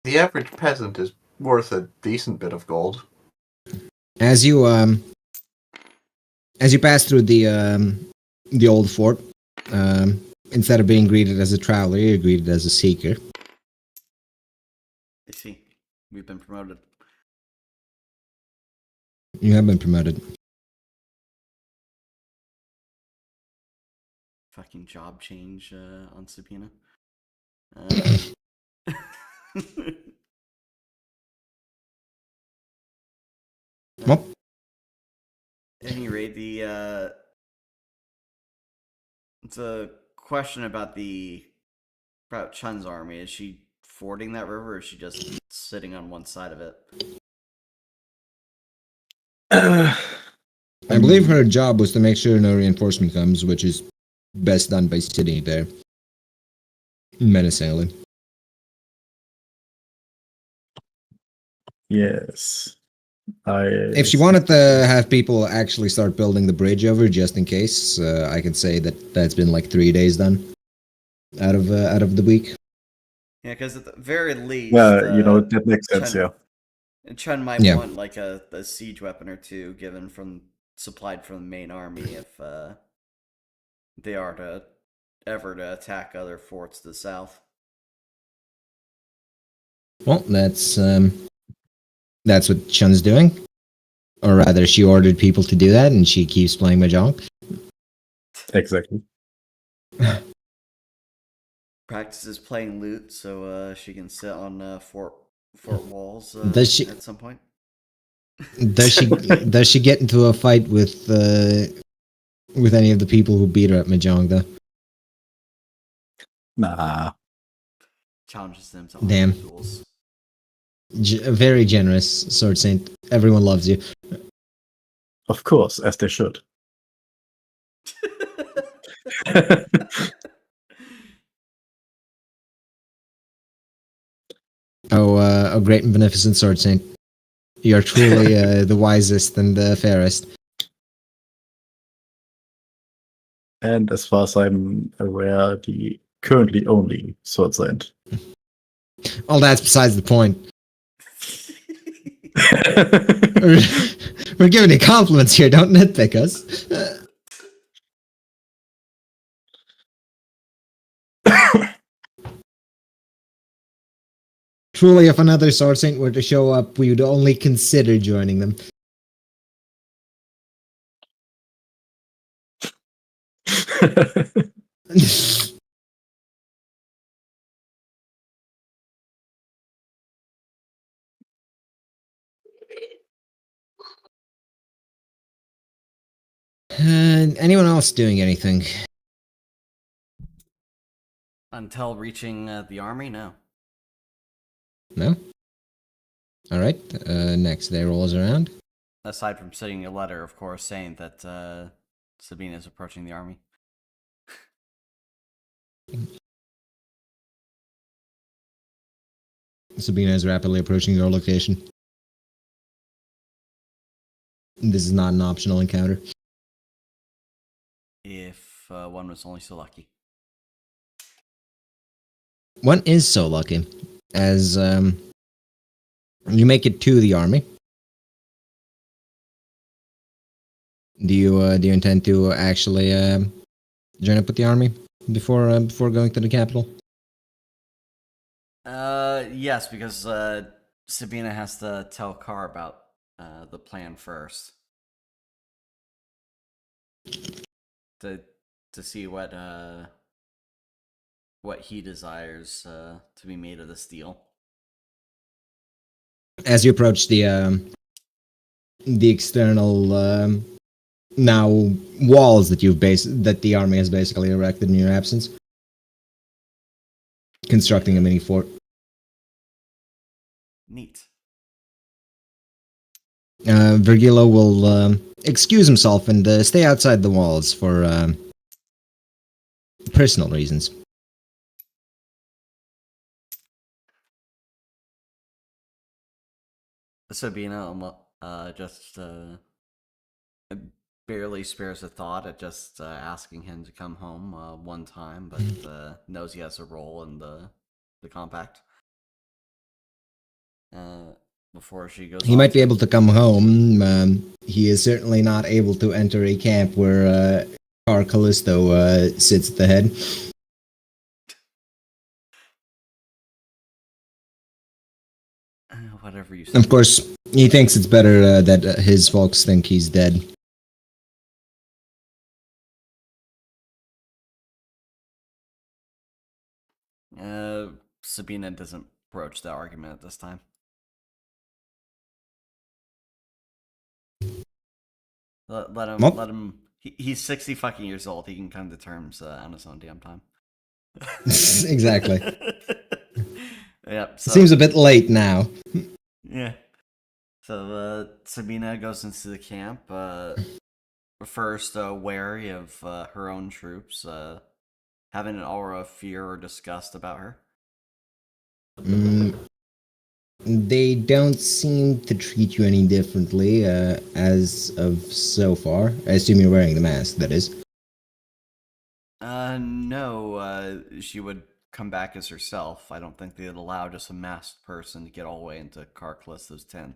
the average peasant is worth a decent bit of gold. As you pass through the old fort, instead of being greeted as a traveler, you're greeted as a seeker. I see. We've been promoted. You have been promoted. Fucking job change on Sabina. Well, At any rate, the question about Chun's army, is she fording that river, or is she just sitting on one side of it? I believe her job was to make sure no reinforcement comes, which is best done by sitting there menacingly. Yes. If she wanted to have people actually start building the bridge over, just in case, I can say that that's been like 3 days done out of the week. Yeah, because at the very least, that makes sense, Chun, Chun might Yeah. want like a siege weapon or two supplied from the main army if they are to ever to attack other forts to the south. Well, that's what Chun's doing, or rather, she ordered people to do that, and she keeps playing mahjong. Exactly. Practices playing lute so she can sit on fort walls Does she- at some point. Does she get into a fight with any of the people who beat her at mahjong though? Nah. Challenges them to Damn. duels. Very generous, Sword Saint. Everyone loves you. Of course, as they should. Oh, great and beneficent Sword Saint. You're truly the wisest and the fairest. And as far as I'm aware, the currently only Sword Saint. Well, that's besides the point. We're giving you compliments here, don't nitpick us. Truly, if another Sword Saint were to show up, we would only consider joining them. Anyone else doing anything? Until reaching the army, no. No? Alright, next day rolls around. Aside from sending a letter, of course, saying that Sabina is approaching the army. Sabina is rapidly approaching your location. This is not an optional encounter. If one was only so lucky. One is so lucky, as you make it to the army. Do you intend to actually join up with the army before going to the capital? Yes, because Sabina has to tell Carr about the plan first. To see what what he desires to be made of the steel. As you approach the external now walls that that the army has basically erected in your absence, constructing a mini fort. Neat. Virgilo will excuse himself and stay outside the walls for personal reasons. Sabina just barely spares a thought at just asking him to come home one time, but knows he has a role in the compact. Before she goes, He might be able to come home. He is certainly not able to enter a camp where Car Callisto sits at the head. Whatever you say. Of course, he thinks it's better that his folks think he's dead. Sabina doesn't broach the argument at this time. Let him. Well, let him. He's 60 fucking years old. He can come to terms on his own damn time. Exactly. Yep. So, Seems a bit late now. yeah. So Sabina goes into the camp. First, wary of her own troops, having an aura of fear or disgust about her. They don't seem to treat you any differently as of so far. I assume you're wearing the mask, that is. No, she would come back as herself. I don't think they'd allow just a masked person to get all the way into Car Callisto's 10.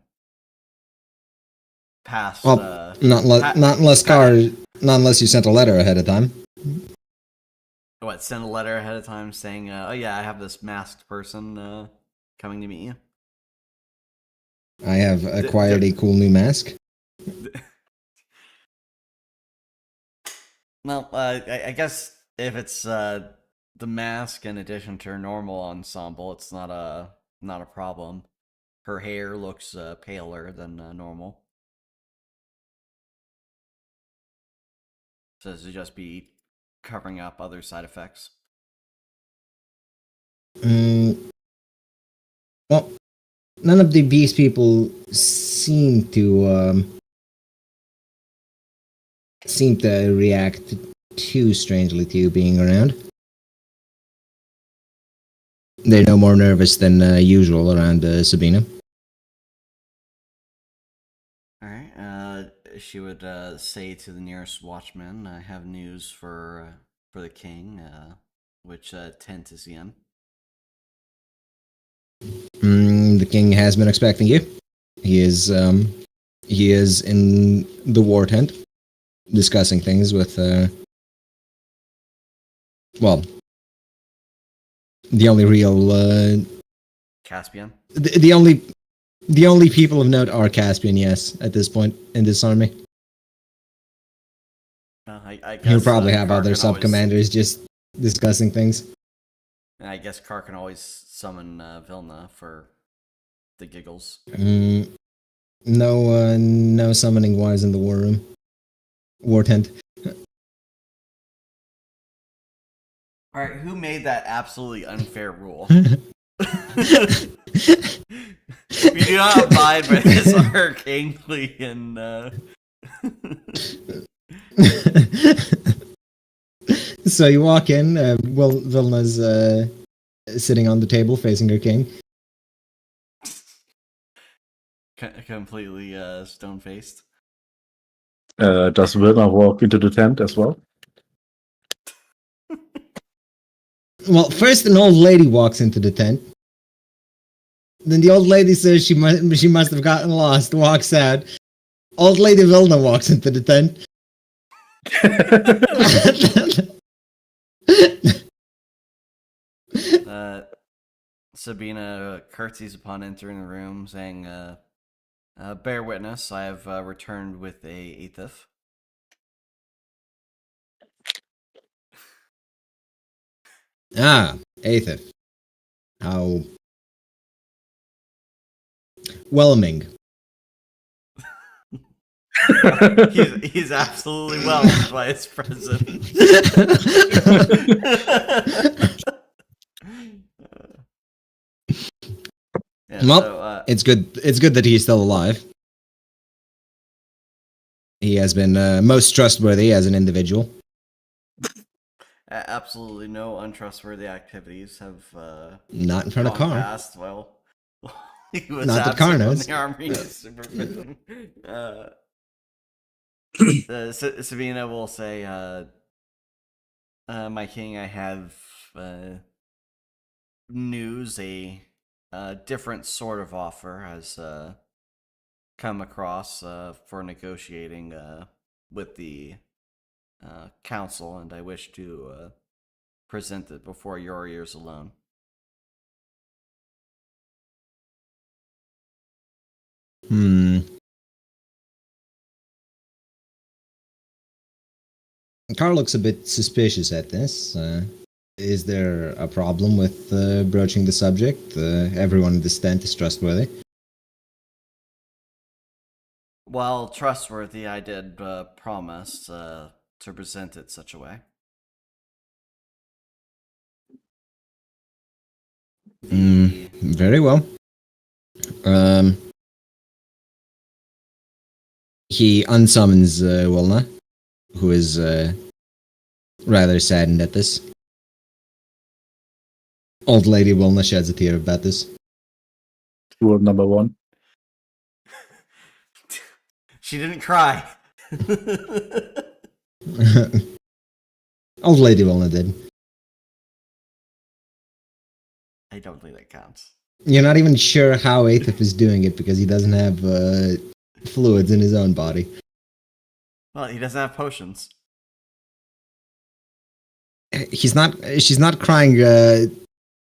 Past, Well, not unless you sent a letter ahead of time. What, send a letter ahead of time saying, oh yeah, I have this masked person coming to meet you? I have acquired a cool new mask. Well, I guess if it's the mask in addition to her normal ensemble, it's not a problem. Her hair looks paler than normal. So this would just be covering up other side effects. Well, none of the beast people seem to react too strangely to you being around. They're no more nervous than usual around Sabina. Alright, she would say to the nearest watchman, I have news for the king. Which tent is he in? The king has been expecting you. He is in the war tent, discussing things with well, the only real Caspian? the only people of note are Caspian, yes, at this point in this army. I guess He'll probably have other Karkin sub-commanders just discussing things. I guess Carr can always summon Vilna for the giggles. No summoning wise in the war room. War tent. Alright, who made that absolutely unfair rule? We do not abide by this Arkaine So you walk in, Vilna's sitting on the table facing her king. completely stone-faced. Does Wilma walk into the tent as well? Well, first an old lady walks into the tent. Then the old lady says she must have gotten lost, walks out. Old lady Vilna walks into the tent. Sabina curtsies upon entering the room, saying, bear witness, I have returned with a thief. Ah, Aethith. How whelming. He's absolutely whelmed by his presence. Yeah, Well, so, it's good. It's good that he's still alive. He has been most trustworthy as an individual. absolutely no untrustworthy activities have Not in front of gone Carr. past. Well, he was Not that Carr absent from knows. the army supervision. Sabina will say, "My king, I have news. A different sort of offer has come across for negotiating with the council, and I wish to present it before your ears alone." Hmm. Carr looks a bit suspicious at this. Is there a problem with broaching the subject? Everyone in this tent is trustworthy. While trustworthy, I did promise to present it such a way. Very well. He unsummons Wilna, who is rather saddened at this. Old Lady Wilna sheds a tear about this. Rule number 1. She didn't cry. Old Lady Wilna did. I don't think that counts. You're not even sure how Aethith is doing it because he doesn't have fluids in his own body. Well, he doesn't have potions. She's not crying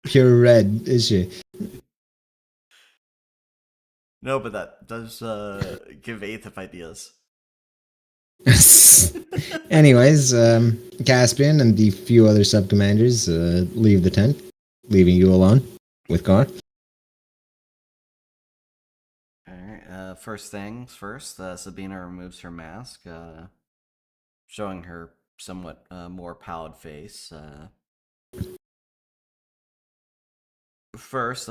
pure red, is she? No, but that does give Aethith ideas. Anyways, Caspian and the few other sub-commanders leave the tent, leaving you alone with Carr. Alright, first things first, Sabina removes her mask, showing her somewhat more pallid face. First,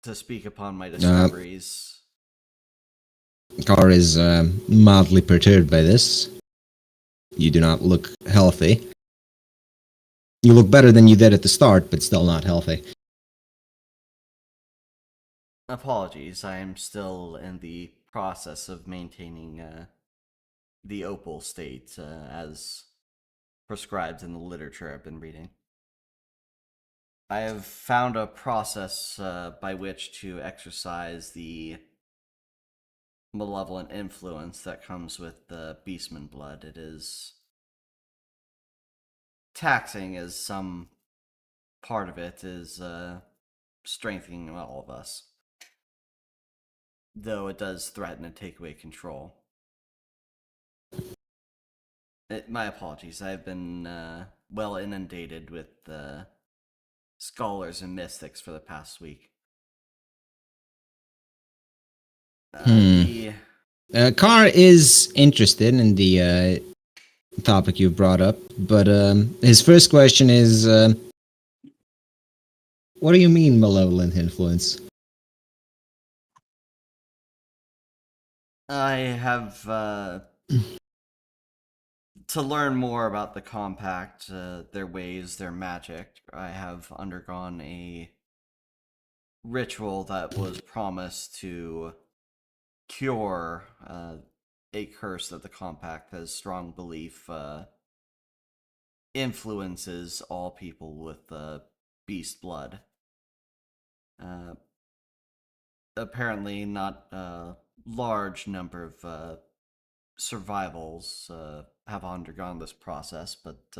to speak upon my discoveries. Carr is mildly perturbed by this. You do not look healthy. You look better than you did at the start, but still not healthy. Apologies, I am still in the process of maintaining the opal state as prescribed in the literature I've been reading. I have found a process by which to exercise the malevolent influence that comes with the beastman blood. It is taxing, as some part of it is strengthening all of us, though it does threaten to take away control. My apologies, I've been well inundated with scholars and mystics for the past week. Carr is interested in the topic you brought up, but his first question is, what do you mean malevolent influence? I have to learn more about the compact, their ways, their magic. I have undergone a ritual that was promised to cure a curse that the compact has strong belief influences all people with beast blood. Apparently not a large number of survivals have undergone this process, but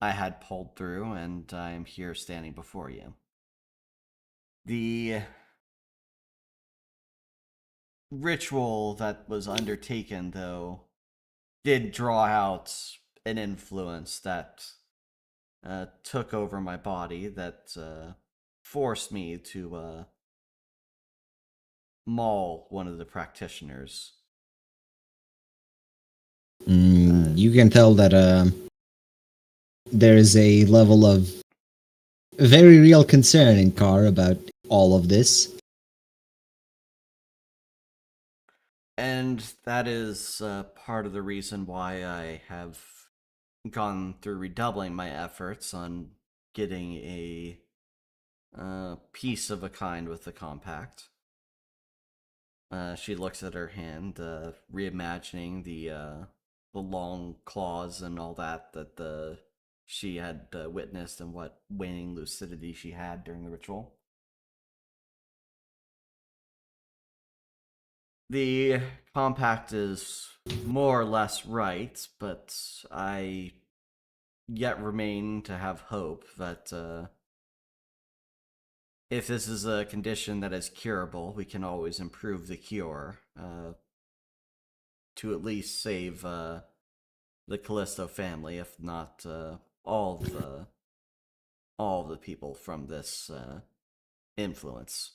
I had pulled through, and I am here standing before you. The ritual that was undertaken, though, did draw out an influence that took over my body that forced me to maul one of the practitioners. You can tell that there is a level of very real concern in Carr about all of this. And that is part of the reason why I have gone through redoubling my efforts on getting a piece of a kind with the compact. She looks at her hand, reimagining the long claws and all that she had witnessed and what waning lucidity she had during the ritual. The compact is more or less right, but I yet remain to have hope that if this is a condition that is curable, we can always improve the cure to at least save the Callisto family, if not all of the people from this influence.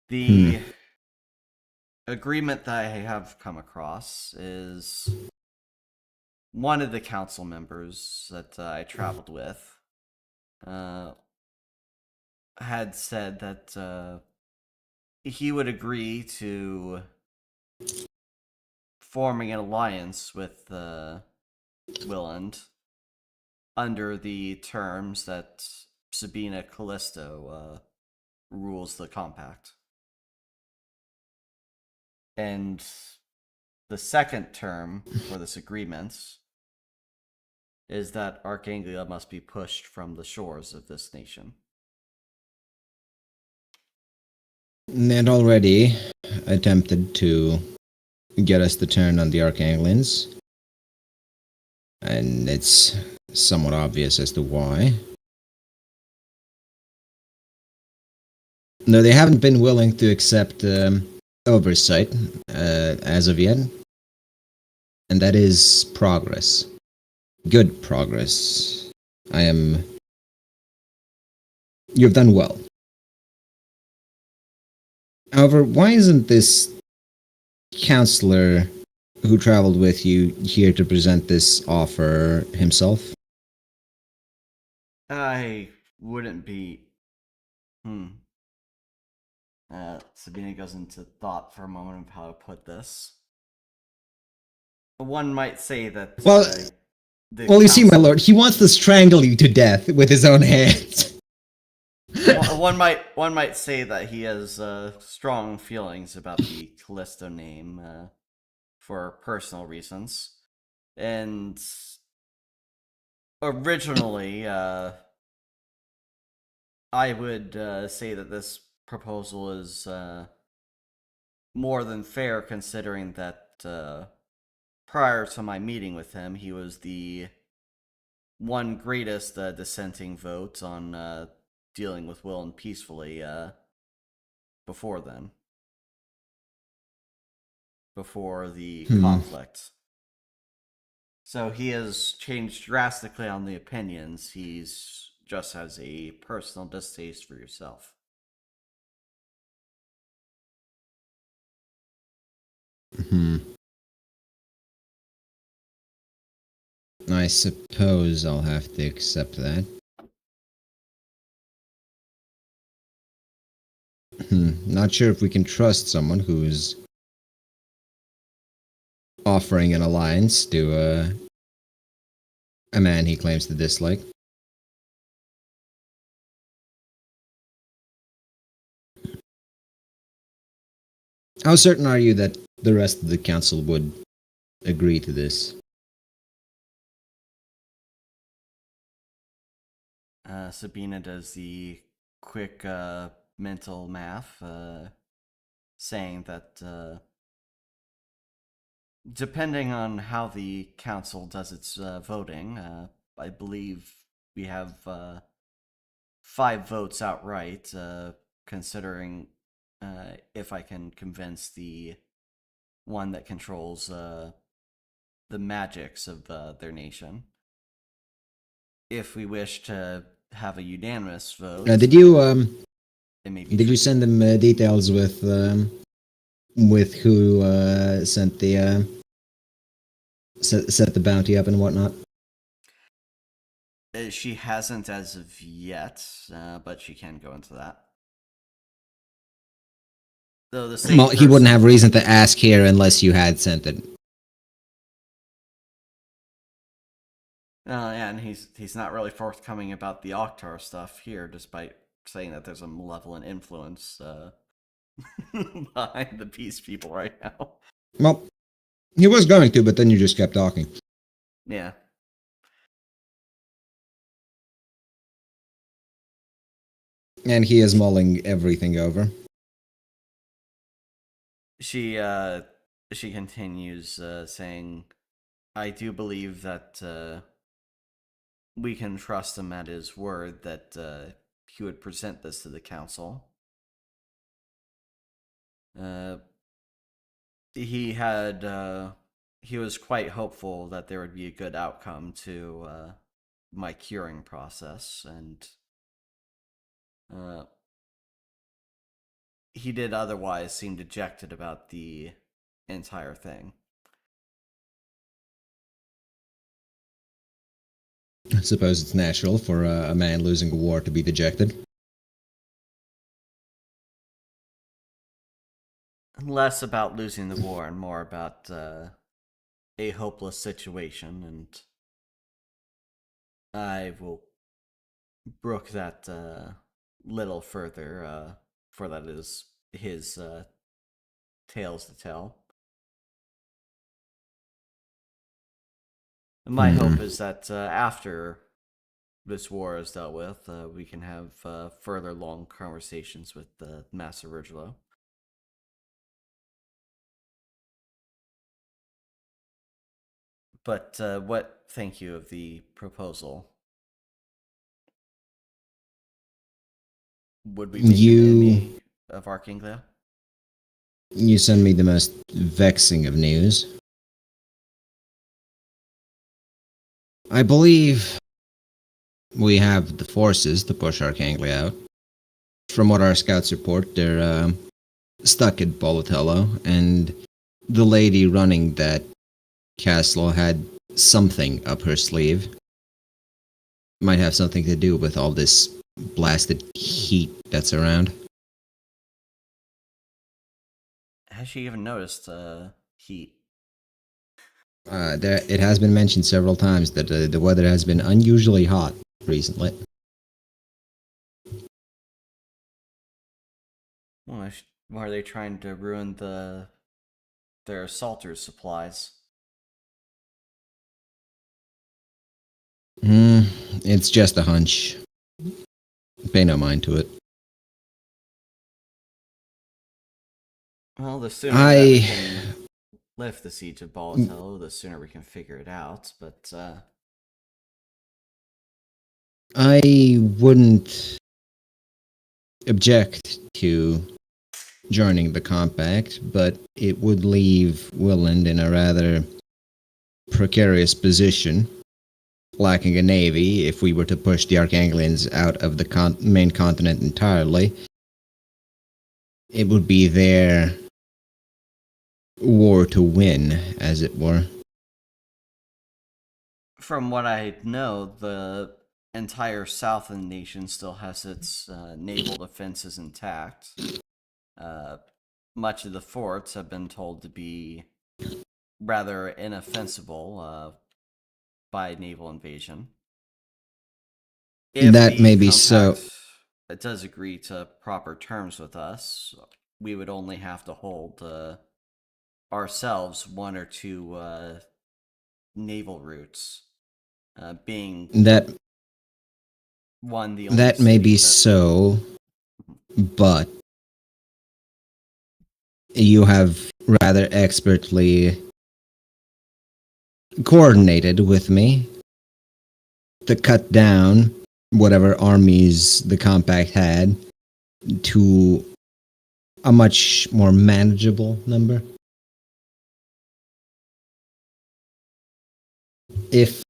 The agreement that I have come across is one of the council members that I traveled with had said that he would agree to forming an alliance with Willand under the terms that Sabina Callisto rules the compact. And the second term for this agreement is that Archanglia must be pushed from the shores of this nation. Ned already attempted to get us to turn on the Archanglians, and it's somewhat obvious as to why. No, they haven't been willing to accept oversight as of yet, and that is progress. Good progress. You've done well. However, why isn't this counselor who traveled with you here to present this offer himself? I wouldn't be. Sabina goes into thought for a moment of how to put this. One might say that. Well, you see, my lord, he wants to strangle you to death with his own hands. one might say that he has strong feelings about the Callisto name for personal reasons, and originally I would say that this proposal is more than fair, considering that prior to my meeting with him, he was the one greatest dissenting vote on dealing with Will and peacefully before then. Before the conflict. So he has changed drastically on the opinions. He's just has a personal distaste for yourself. I suppose I'll have to accept that. Not sure if we can trust someone who's offering an alliance to a man he claims to dislike. How certain are you that the rest of the council would agree to this? Sabina does the quick mental math, saying that depending on how the council does its voting, I believe we have 5 votes outright, considering if I can convince the one that controls the magics of their nation. If we wish to have a unanimous vote, Did you it may be did you tricky. send them details with who sent the set the bounty up and whatnot? She hasn't as of yet, but she can go into that. Though the same Well, he wouldn't have person- reason to ask here unless you had sent it. Yeah, and he's not really forthcoming about the Oktar stuff here, despite saying that there's a malevolent influence behind the Peace People right now. Well, he was going to, but then you just kept talking. Yeah. And he is mulling everything over. She continues saying, I do believe that we can trust him at his word that he would present this to the council. He was quite hopeful that there would be a good outcome to my curing process, and he did otherwise seem dejected about the entire thing. I suppose it's natural for a man losing a war to be dejected. Less about losing the war and more about a hopeless situation, and I will brook that little further, for that is his tales to tell. My hope is that after this war is dealt with, we can have further long conversations with Master Virgilo. But what think you of the proposal? Would we make an enemy of Arkaine? You send me the most vexing of news. I believe we have the forces to push Arkaine out. From what our scouts report, they're stuck at Bolatello, and the lady running that castle had something up her sleeve. Might have something to do with all this blasted heat that's around. Has she even noticed heat? It has been mentioned several times that the weather has been unusually hot recently. Why are they trying to ruin their assaulters' supplies? It's just a hunch. Pay no mind to it. Well, the sooner that we can lift the siege of Bolatello, the sooner we can figure it out, but I wouldn't object to joining the compact, but it would leave Willand in a rather precarious position, lacking a navy if we were to push the Arkanglians out of the main continent entirely. It would be their war to win, as it were. from what I know, the entire southern nation still has its naval defenses intact. Much of the forts have been told to be rather inoffensible by naval invasion. If That the may be so. compact does agree to proper terms with us, we would only have to hold ourselves one or two naval routes, being That one the only that may city be that- so, but you have rather expertly coordinated with me to cut down whatever armies the compact had to a much more manageable number. if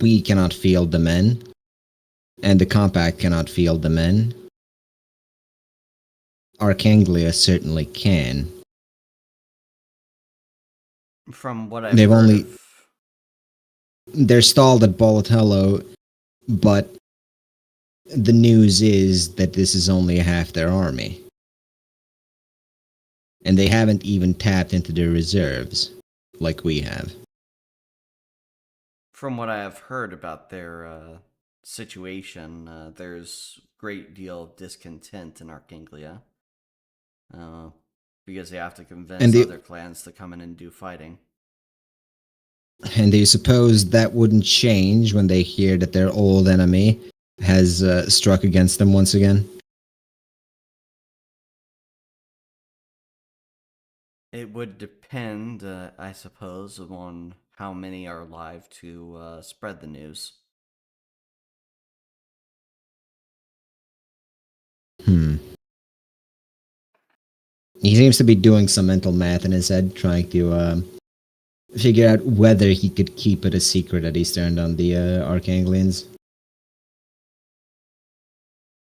we cannot field the men, and the compact cannot field the men, Arkaine certainly can. From what I've They've heard only- of, They're stalled at Bolatello, but the news is that this is only half their army. And they haven't even tapped into their reserves, like we have. from what I have heard about their situation, there's great deal of discontent in Arkaine, because they have to convince And the- other clans to come in and do fighting. And they suppose that wouldn't change when they hear that their old enemy has struck against them once again? It would depend, I suppose, on how many are alive to spread the news. He seems to be doing some mental math in his head, trying to figure out whether he could keep it a secret that he's turned on the Arkanglians.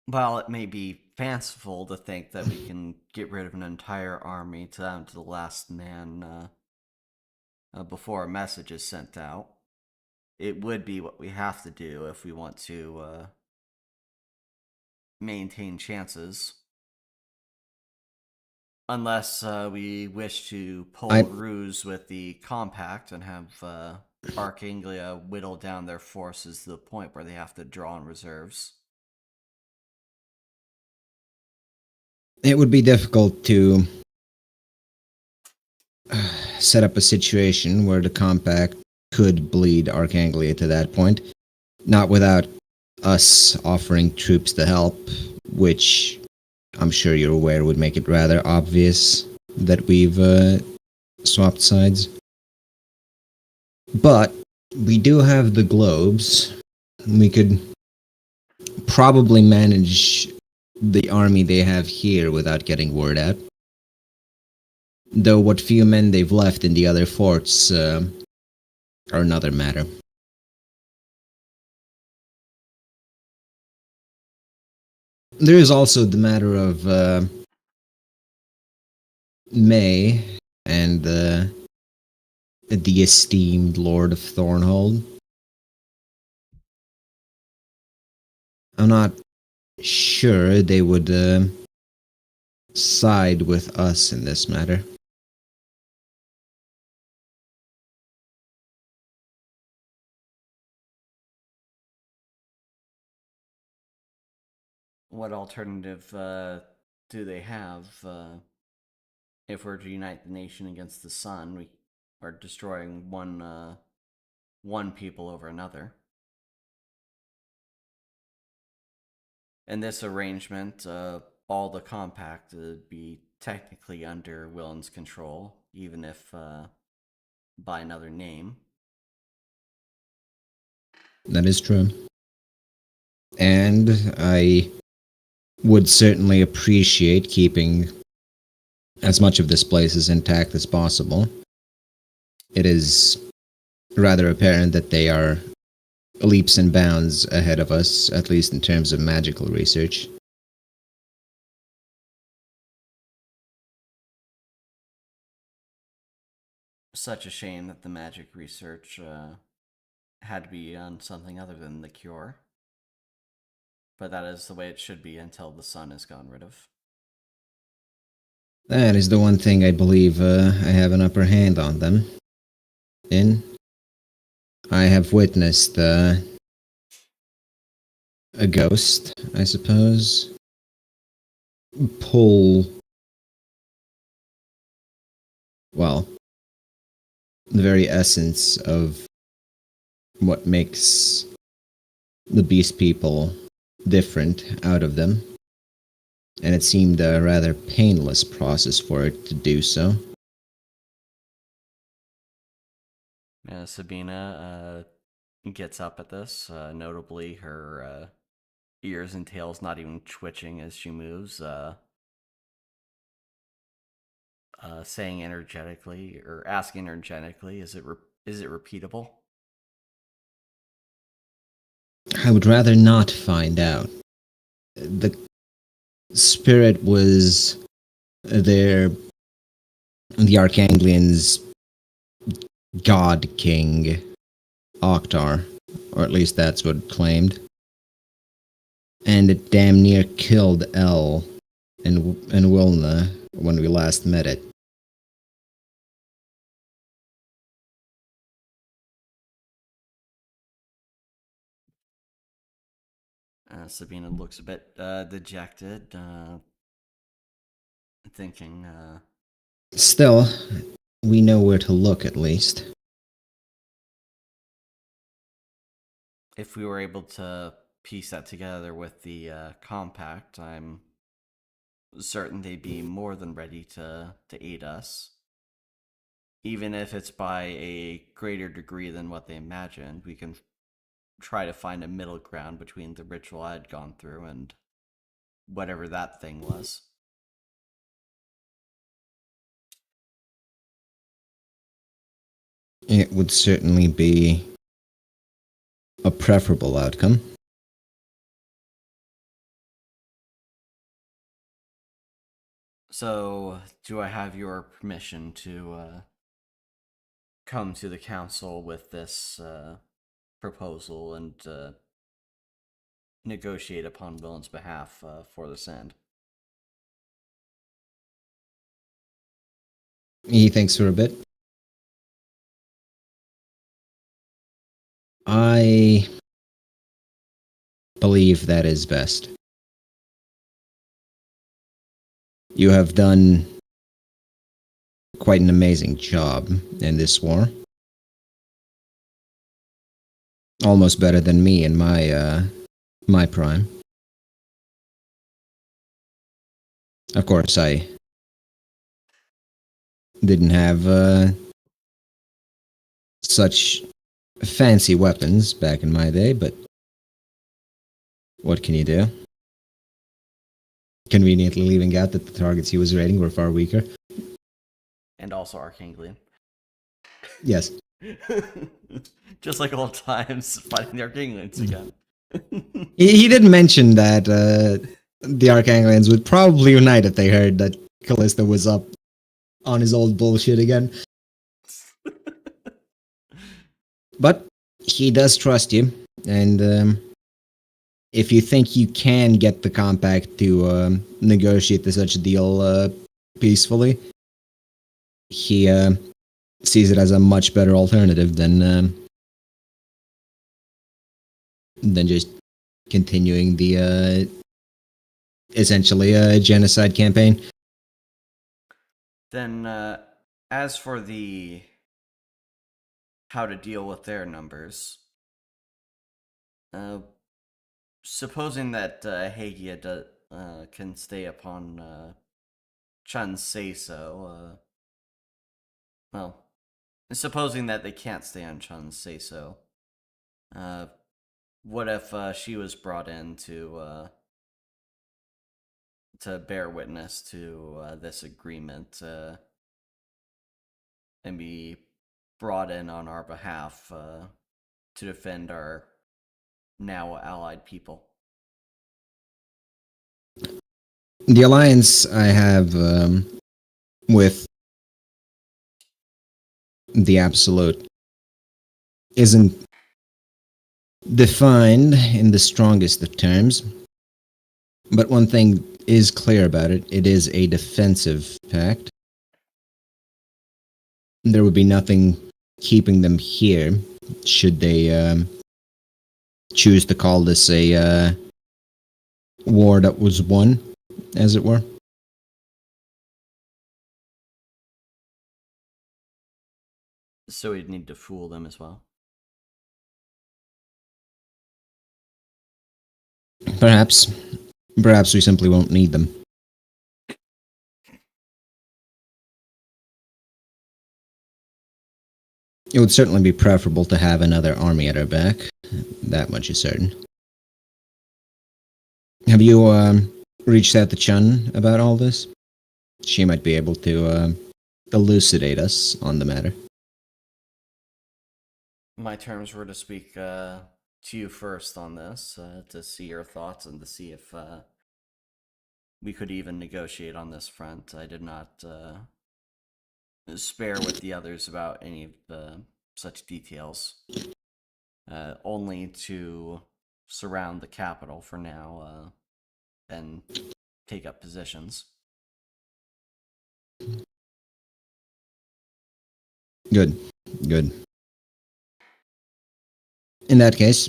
While it may be fanciful to think that we can get rid of an entire army down to the last man before a message is sent out, it would be what we have to do if we want to maintain chances. Unless we wish to pull a ruse with the compact and have Arkaine whittle down their forces to the point where they have to draw on reserves. It would be difficult to set up a situation where the compact could bleed Arkaine to that point, not without us offering troops to help, which I'm sure you're aware would make it rather obvious that we've swapped sides. But we do have the globes. We could probably manage the army they have here without getting word out. Though what few men they've left in the other forts are another matter. There is also the matter of May and the esteemed Lord of Thornhold. I'm not sure they would side with us in this matter. What alternative do they have? If we're to unite the nation against the sun, we are destroying one people over another. In this arrangement, all the compact would be technically under Willen's control, even if by another name. That is true. And I would certainly appreciate keeping as much of this place as intact as possible. It is rather apparent that they are leaps and bounds ahead of us, at least in terms of magical research. Such a shame that the magic research had to be on something other than the cure. But that is the way it should be until the sun is gone rid of. That is the one thing I believe I have an upper hand on them in. I have witnessed a ghost, I suppose, pull, well, the very essence of what makes the beast people different out of them. And it seemed a rather painless process for it to do so. Sabina gets up at this, notably her ears and tails not even twitching as she moves, saying energetically, or asking energetically, is it repeatable? I would rather not find out. The spirit was there, the Arkanglian's god king, Oktar, or at least that's what it claimed. And it damn near killed El and Wilna when we last met it. Sabina looks a bit dejected, thinking, Still, we know where to look at least. if we were able to piece that together with the compact, I'm certain they'd be more than ready to aid us. Even if it's by a greater degree than what they imagined, we can try to find a middle ground between the ritual I had gone through and whatever that thing was. It would certainly be a preferable outcome. So, do I have your permission to come to the council with this proposal and negotiate upon Willen's behalf for the sand? He thinks for a bit. I believe that is best. You have done quite an amazing job in this war. Almost better than me in my prime. Of course, I didn't have such fancy weapons back in my day, but what can you do? Conveniently leaving out that the targets he was raiding were far weaker. And also Arkanglian. Yes. Just like old times, fighting the Arkanglians again. He did mention that the Arkanglians would probably unite if they heard that Callista was up on his old bullshit again. But he does trust you, and if you think you can get the compact to negotiate such a deal peacefully, he sees it as a much better alternative than just continuing the essentially a genocide campaign. Then, as for the how to deal with their numbers, supposing that Hagia can stay upon Chun's say-so, well, supposing that they can't stay on Chun's say-so, what if she was brought in to bear witness to this agreement and be brought in on our behalf to defend our now allied people? The alliance I have with the Absolute isn't defined in the strongest of terms, but one thing is clear about it. It is a defensive pact. There would be nothing keeping them here should they choose to call this a war that was won, as it were. So we'd need to fool them as well. Perhaps we simply won't need them. It would certainly be preferable to have another army at our back. That much is certain. Have you reached out to Chun about all this? She might be able to elucidate us on the matter. My terms were to speak to you first on this to see your thoughts and to see if we could even negotiate on this front. I did not spare with the others about any of such details. Only to surround the capital for now and take up positions. Good. Good. In that case,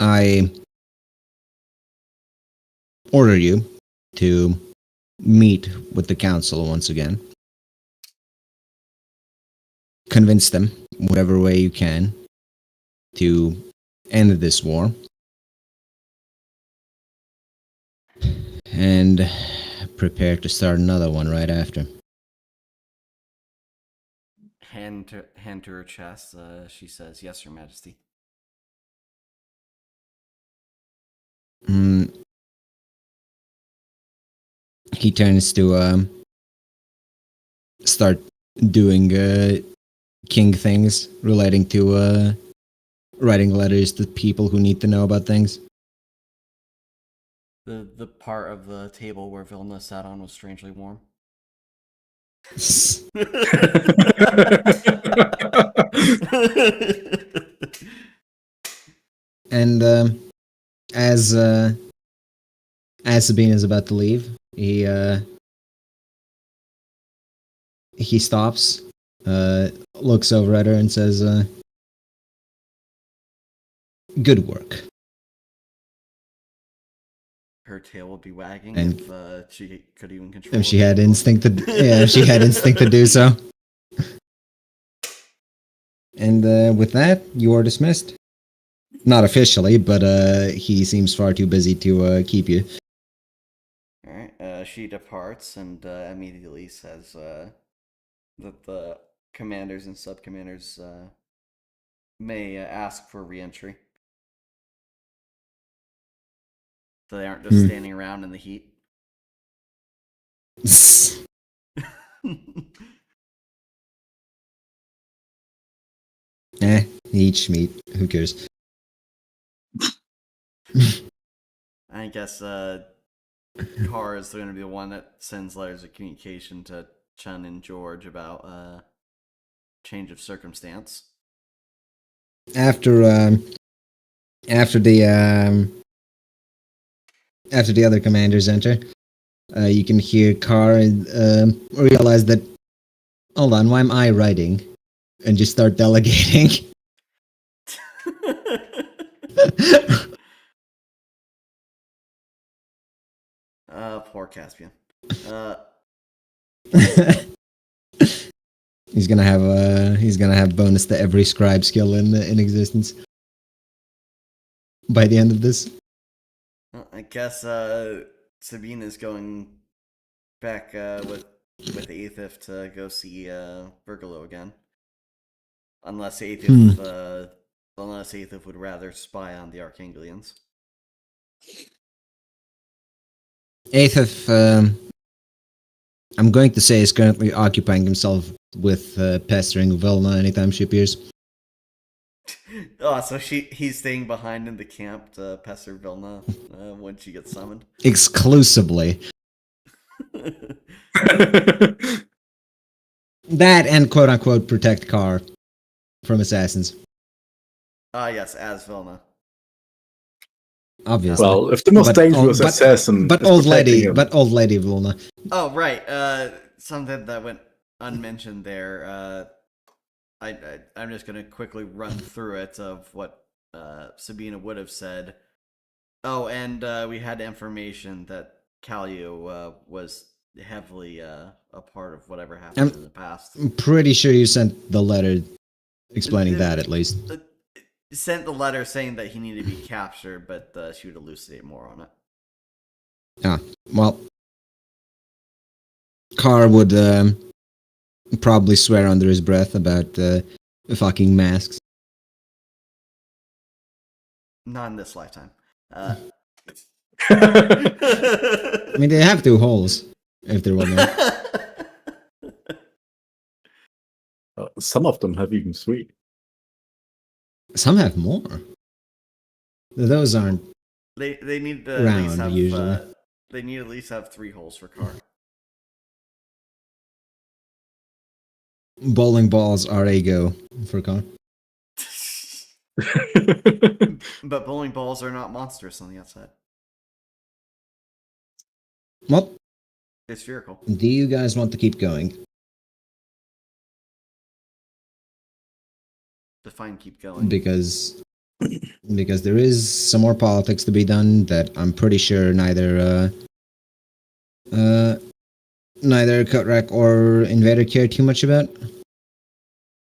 I order you to meet with the council once again. Convince them, whatever way you can, to end this war. And prepare to start another one right after. Hand to her chest, she says, "Yes, Your Majesty." He turns to start doing king things relating to writing letters to people who need to know about things. The part of the table where Vilna sat on was strangely warm. And as Sabina is about to leave, he stops, looks over at her, and says, "Good work." Her tail would be wagging And- if she could even control. If she it. had instinct to, if she had instinct to do so. And with that, you are dismissed. Not officially, but he seems far too busy to keep you. All right. She departs and immediately says that the commanders and sub-commanders may ask for re-entry. So they aren't just standing around in the heat. Eat Schmeat. Who cares? I guess Carr is going to be the one that sends letters of communication to Chun and George about change of circumstance. After the other commanders enter, you can hear Carr realize that, hold on, why am I writing? And just start delegating. Poor Caspian. He's gonna have bonus to every scribe skill in existence by the end of this. Well, I guess Sabina's going back with Aethif to go see Virgilo again. Unless Aethif would rather spy on the Archangelians. Aethif, I'm going to say, is currently occupying himself with pestering Vilna anytime she appears. Oh, so he's staying behind in the camp to pester Vilna when she gets summoned. Exclusively. That and quote-unquote protect Carr from assassins. Yes, as Vilna. Obviously. Well, if the most dangerous assassin but is old protecting lady, him- but old lady Vilna. Oh, right. Something that went unmentioned there. I'm just gonna quickly run through it of what Sabina would have said. Oh, and we had information that Callio was heavily a part of whatever happened in the past. I'm pretty sure you sent the letter explaining that, at least. Sent the letter saying that he needed to be captured, but she would elucidate more on it. Ah, well, Carr would probably swear under his breath about fucking masks. Not in this lifetime. I mean, they have two holes, if there were one. Some of them have even three. Some have more. Those aren't They need to at least round have usually. they need to at least have 3 holes for car. Bowling balls are a go for car. But bowling balls are not monstrous on the outside. Well, They're spherical. do you guys want to keep going? Define keep going. Because there is some more politics to be done that I'm pretty sure neither Kutrak or Invader care too much about.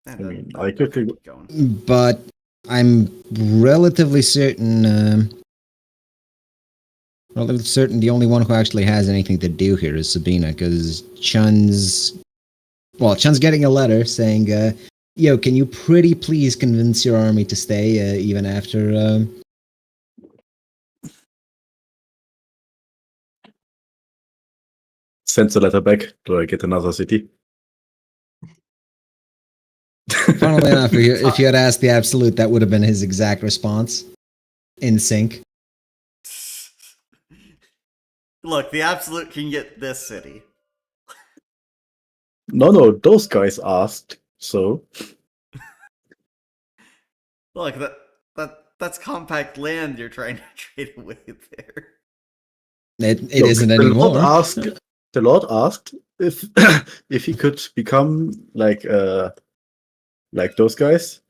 I mean, I could keep going. But I'm relatively certain the only one who actually has anything to do here is Sabina, because Chun's getting a letter saying, yo, can you pretty please convince your army to stay, even after... Send the letter back. Do I get another city? Funnily enough, if you had asked the Absolute, that would have been his exact response. In sync. Look, the Absolute can get this city. No, those guys asked, so... Look, that's compact land you're trying to trade away there. It isn't anymore. The Lord asked if if he could become like those guys.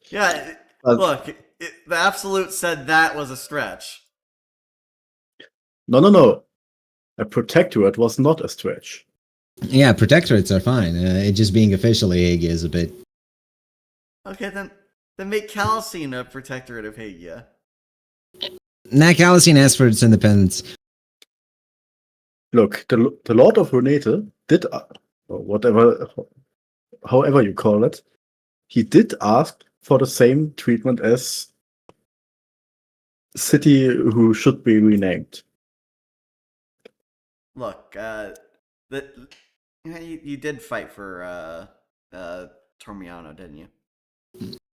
Yeah, look, the Absolute said that was a stretch. No. A protectorate was not a stretch. Yeah, protectorates are fine. It just being officially Hagia is a bit... Okay, then make Calcine a protectorate of Hagia. Nah, Calcine asked for its independence. Look, the Lord of Runete did, or whatever, however you call it, he did ask for the same treatment as city who should be renamed. Look, you did fight for Tormiano, didn't you?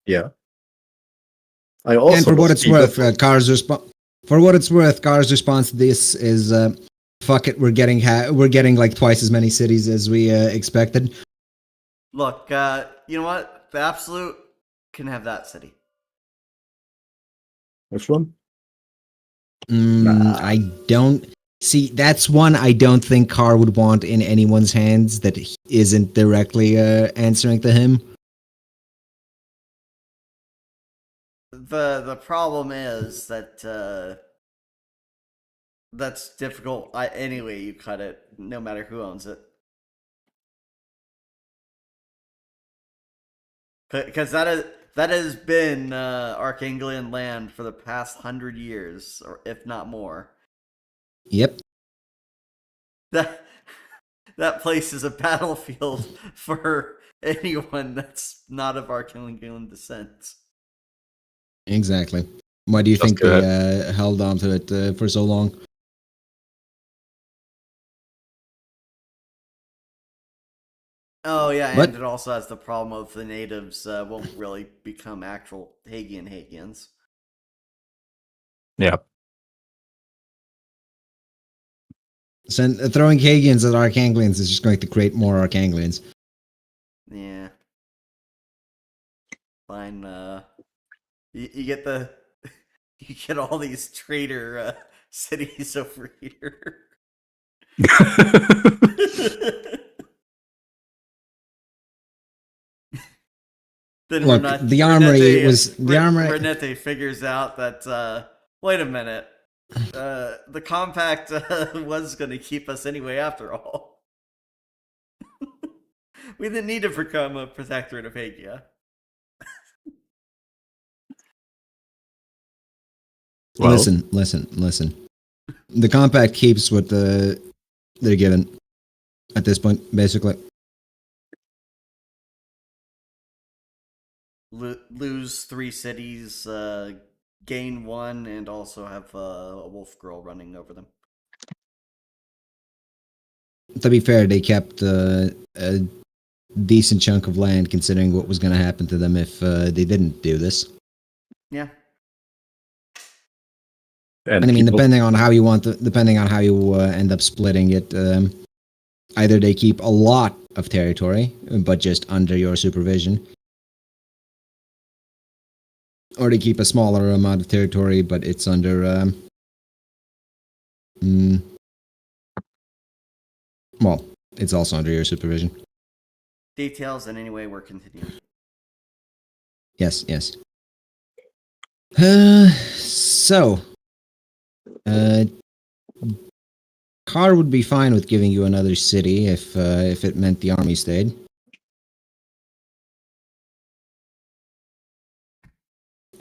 Yeah. I also. And for what it's worth, Car's response to this is, fuck it, we're getting like twice as many cities as we expected. Look, you know what? The Absolute can have that city. Which one? I don't see. That's one I don't think Car would want in anyone's hands that isn't directly answering to him. The problem is that that's difficult. Anyway, you cut it, no matter who owns it, because that has been Arkanglian land for the past 100 years, or if not more. Yep. That place is a battlefield for anyone that's not of Arkanglian descent. Exactly. Why do you think they held on to it for so long? Oh yeah, What? and it also has the problem of the natives won't really become actual Hagians. Yeah. So throwing Hagians at Arkanglians is just going to create more Arkanglians. Yeah. Fine. You get you get all these traitor cities over here. Then Look, the armory Renete figures out that wait a minute, the compact was going to keep us anyway after all. We didn't need to become a protectorate of Hagia. Well, Listen. The compact keeps what they're given at this point, basically. Lose 3 cities, gain 1, and also have a wolf girl running over them. To be fair, they kept a decent chunk of land considering what was going to happen to them if they didn't do this. Yeah. And And I mean, people- depending on how you end up splitting it, either they keep a lot of territory, but just under your supervision, or they keep a smaller amount of territory, but it's under. Well, it's also under your supervision. Details, and anyway, we're continuing. Yes. So, Carr would be fine with giving you another city if it meant the army stayed.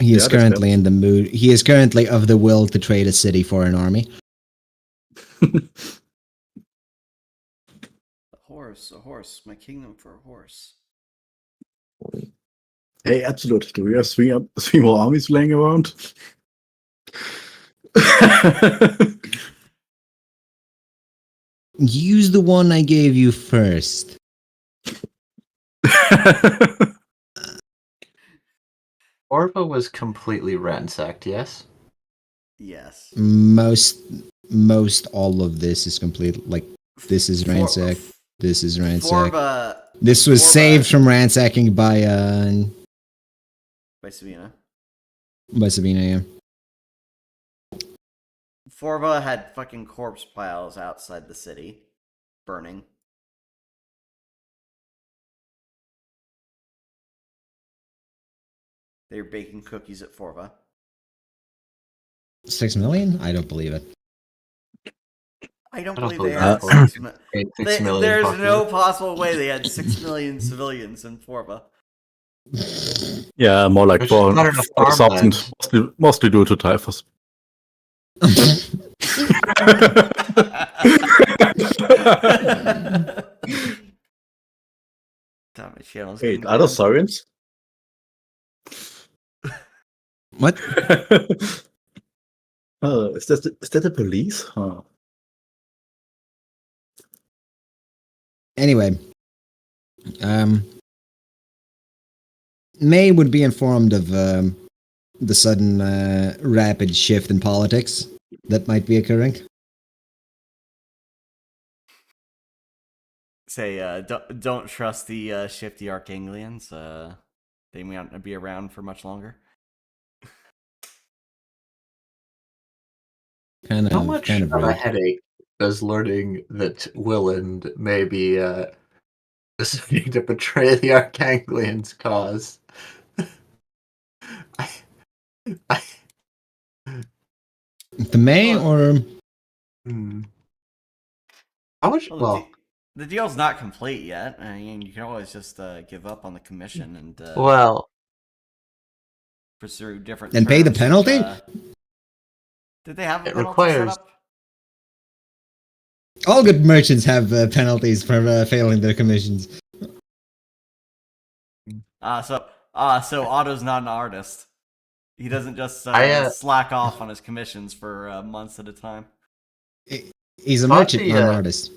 He is Yeah, that's currently in the mood. He is currently of the will to trade a city for an army. A horse. My kingdom for a horse. Hey, Absolute, do we have three more armies laying around? Use the one I gave you first. Orva was completely ransacked, yes? Yes. Most all of this is complete. Like, this is ransacked. This is ransacked. This was saved from ransacking by Sabina. By Sabina, yeah. Forva had fucking corpse piles outside the city, burning. They were baking cookies at Forva. 6 million? I don't believe it. I don't I don't believe they believe had that. 6 million. 6 million There's no population. possible way they had 6 million civilians in Forva. Yeah, more like There's just not enough 4,000, mostly due to typhus. Damn it, channel's Wait, getting are those banned. sirens? What? Is that the police? Huh. Anyway, May would be informed of the sudden rapid shift in politics that might be occurring. Say, don't trust the shifty Arkanglians. They may not be around for much longer. How much kind of of a rude. headache does learning that Willand may be deciding to betray the Arkanglians cause? I The May or How much? Well, Well, the deal's not complete yet. I mean, you can always just give up on the commission and pursue different. And pay the terms penalty? Did they have a It penalty requires- set up? all good merchants have penalties for failing their commissions. So Otto's not an artist. He doesn't just slack off on his commissions for months at a time. He's a Thought merchant, not an artist.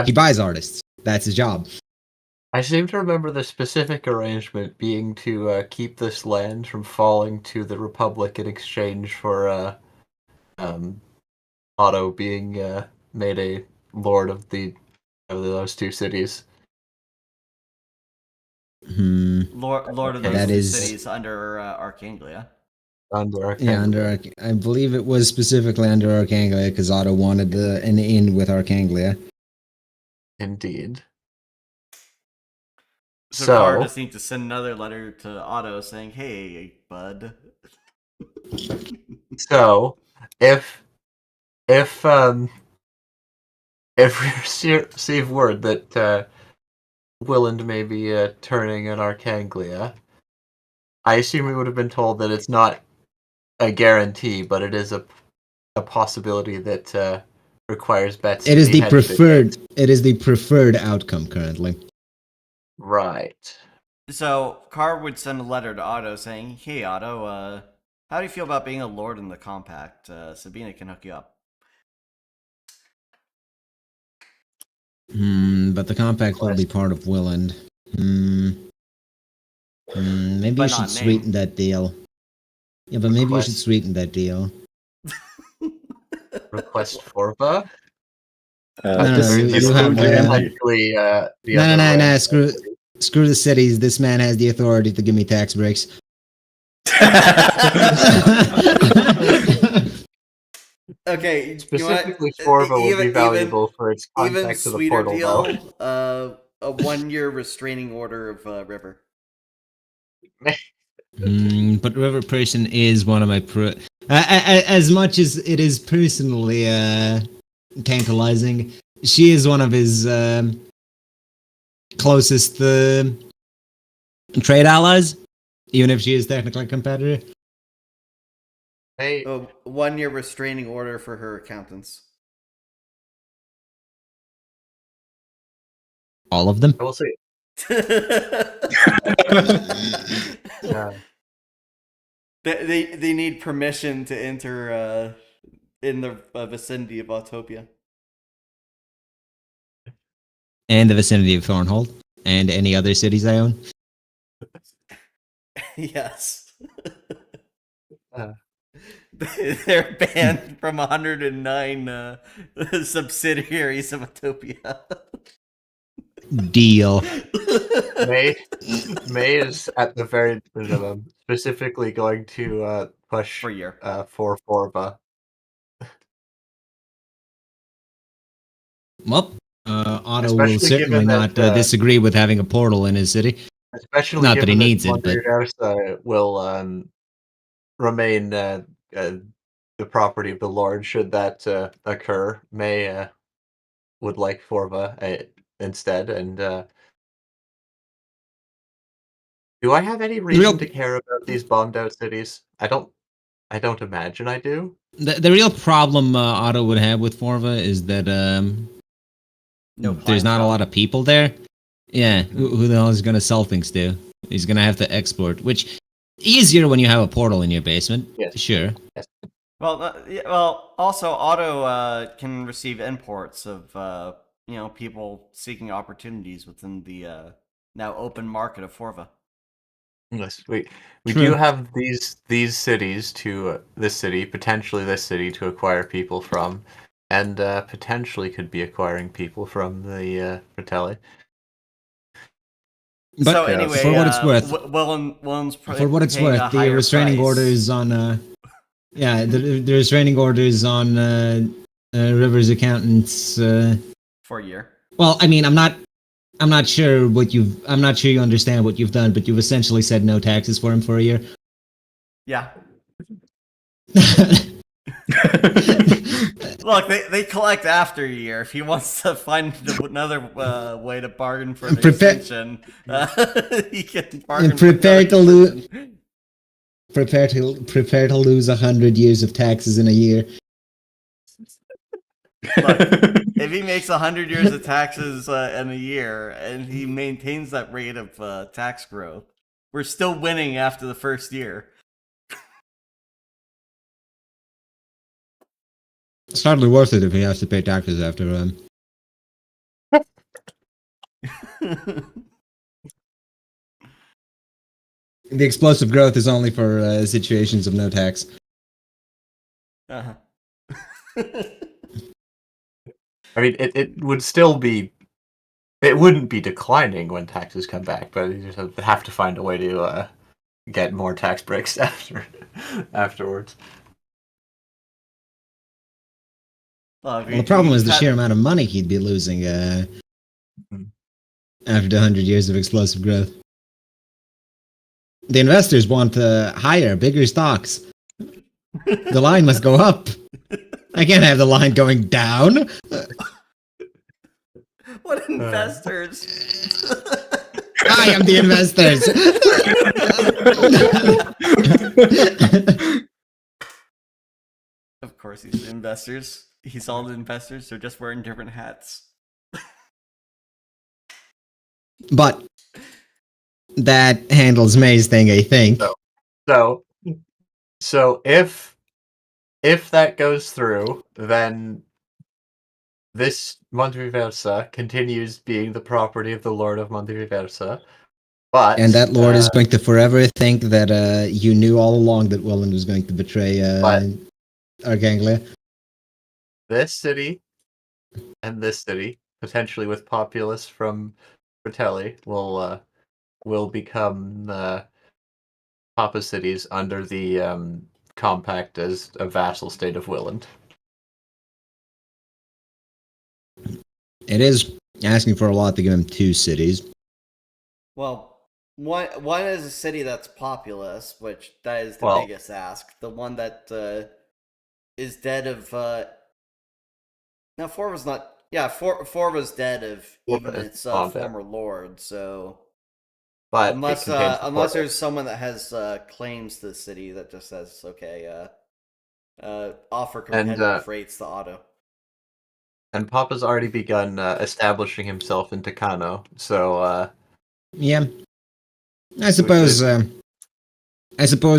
He buys artists. That's his job. I seem to remember the specific arrangement being to keep this land from falling to the Republic in exchange for Otto being made a lord of those two cities. Lord of those That two is- cities under Archanglia. Under Arkaine. Yeah, I believe it was specifically under Archanglia because Otto wanted an in with Archanglia. Indeed. So So- Carr just needs to send another letter to Otto saying, "Hey, bud." So, if we receive word that Willand may be turning in Archanglia, I assume we would have been told that it's not a guarantee, but it is a possibility that requires bets. It to is be the hedged preferred. It is the preferred outcome currently. Right. So Carr would send a letter to Otto saying, "Hey, Otto, how do you feel about being a lord in the compact? Sabina can hook you up." But the compact will be part of Willand. Maybe But you not should name. sweeten that deal. Yeah, but maybe you should Request- sweeten that deal. Request Forba? No, this, you- this you have, totally uh, ended. Technically, the No, other no, no, way. no. Screw the cities. This man has the authority to give me tax breaks. Okay, you Specifically, want Forba would be valuable for its even contact to the sweeter portal, deal. though. A 1-year restraining order of River. But River Person is one of my as much as it is personally tantalizing, she is one of his closest trade allies, even if she is technically a competitor. Hey, A 1-year restraining order for her accountants. All of them. I will say, They need permission to enter in the vicinity of Autopia. And the vicinity of Thornhold. And any other cities I own. Yes. Uh. They're banned from 109 subsidiaries of Autopia. Deal. May is at the very minimum specifically going to push For a year. for Forba. Well, Otto Especially will certainly given not that, disagree with having a portal in his city. Especially Not that he given needs it, but- Monterey will remain the property of the Lord should that occur. May would like Forba instead, and do I have any reason to care about these bombed out cities? I don't imagine I do. The real problem Otto would have with Forva is that there's not a lot of people there. Yeah, who the hell is going to sell things to? He's going to have to export, which easier when you have a portal in your basement. Yes. Sure. Yes. Well, also Otto can receive imports of people seeking opportunities within the now open market of Forva. Yes, we True. do have these cities to potentially this city to acquire people from, and potentially could be acquiring people from the Fratelli. But so anyway, for what it's worth, Willen's for what it's paying a worth, the higher restraining price. orders on the restraining orders on Rivers accountants. For a year. Well, I mean, I'm not sure I'm not sure you understand what you've done, but you've essentially said no taxes for him for a year. Yeah. Look, they collect after a year. If he wants to find another way to bargain for an extension, he can bargain. Prepare to lose. Prepare to lose 100 years of taxes in a year. Look, if he makes 100 years of taxes in a year and he maintains that rate of tax growth, we're still winning after the first year. It's hardly worth it if he has to pay taxes after. The explosive growth is only for situations of no tax. Uh-huh. I mean, it would still be. It wouldn't be declining when taxes come back, but you just have to find a way to get more tax breaks afterwards. Well, The problem is the sheer amount of money he'd be losing after the 100 years of explosive growth. The investors want higher, bigger stocks. The line must go up. I can't have the line going down. What investors? I am the investors. Of course, he's the investors. He's all the investors. They're just wearing different hats. But that handles May's thing, I think. So if that goes through, then this Monteversa continues being the property of the Lord of Monteversa, But And that lord is going to forever think that you knew all along that Welland was going to betray Arkaine. this city and this city, potentially with populace from Fratelli, will become Papa cities under the compact as a vassal state of Willand. It is asking for a lot to give him 2 cities. Well, one is a city that's populous, which that is the Well- biggest ask. The one that is dead of no, 4 was not. Yeah, 4 was dead of even is its bombed out. former lord. So But it unless contains the unless portal. there's someone that has claims to the city that just says okay, offer competitive rates to auto. And Papa's already begun establishing himself in Takano, so Yeah. I suppose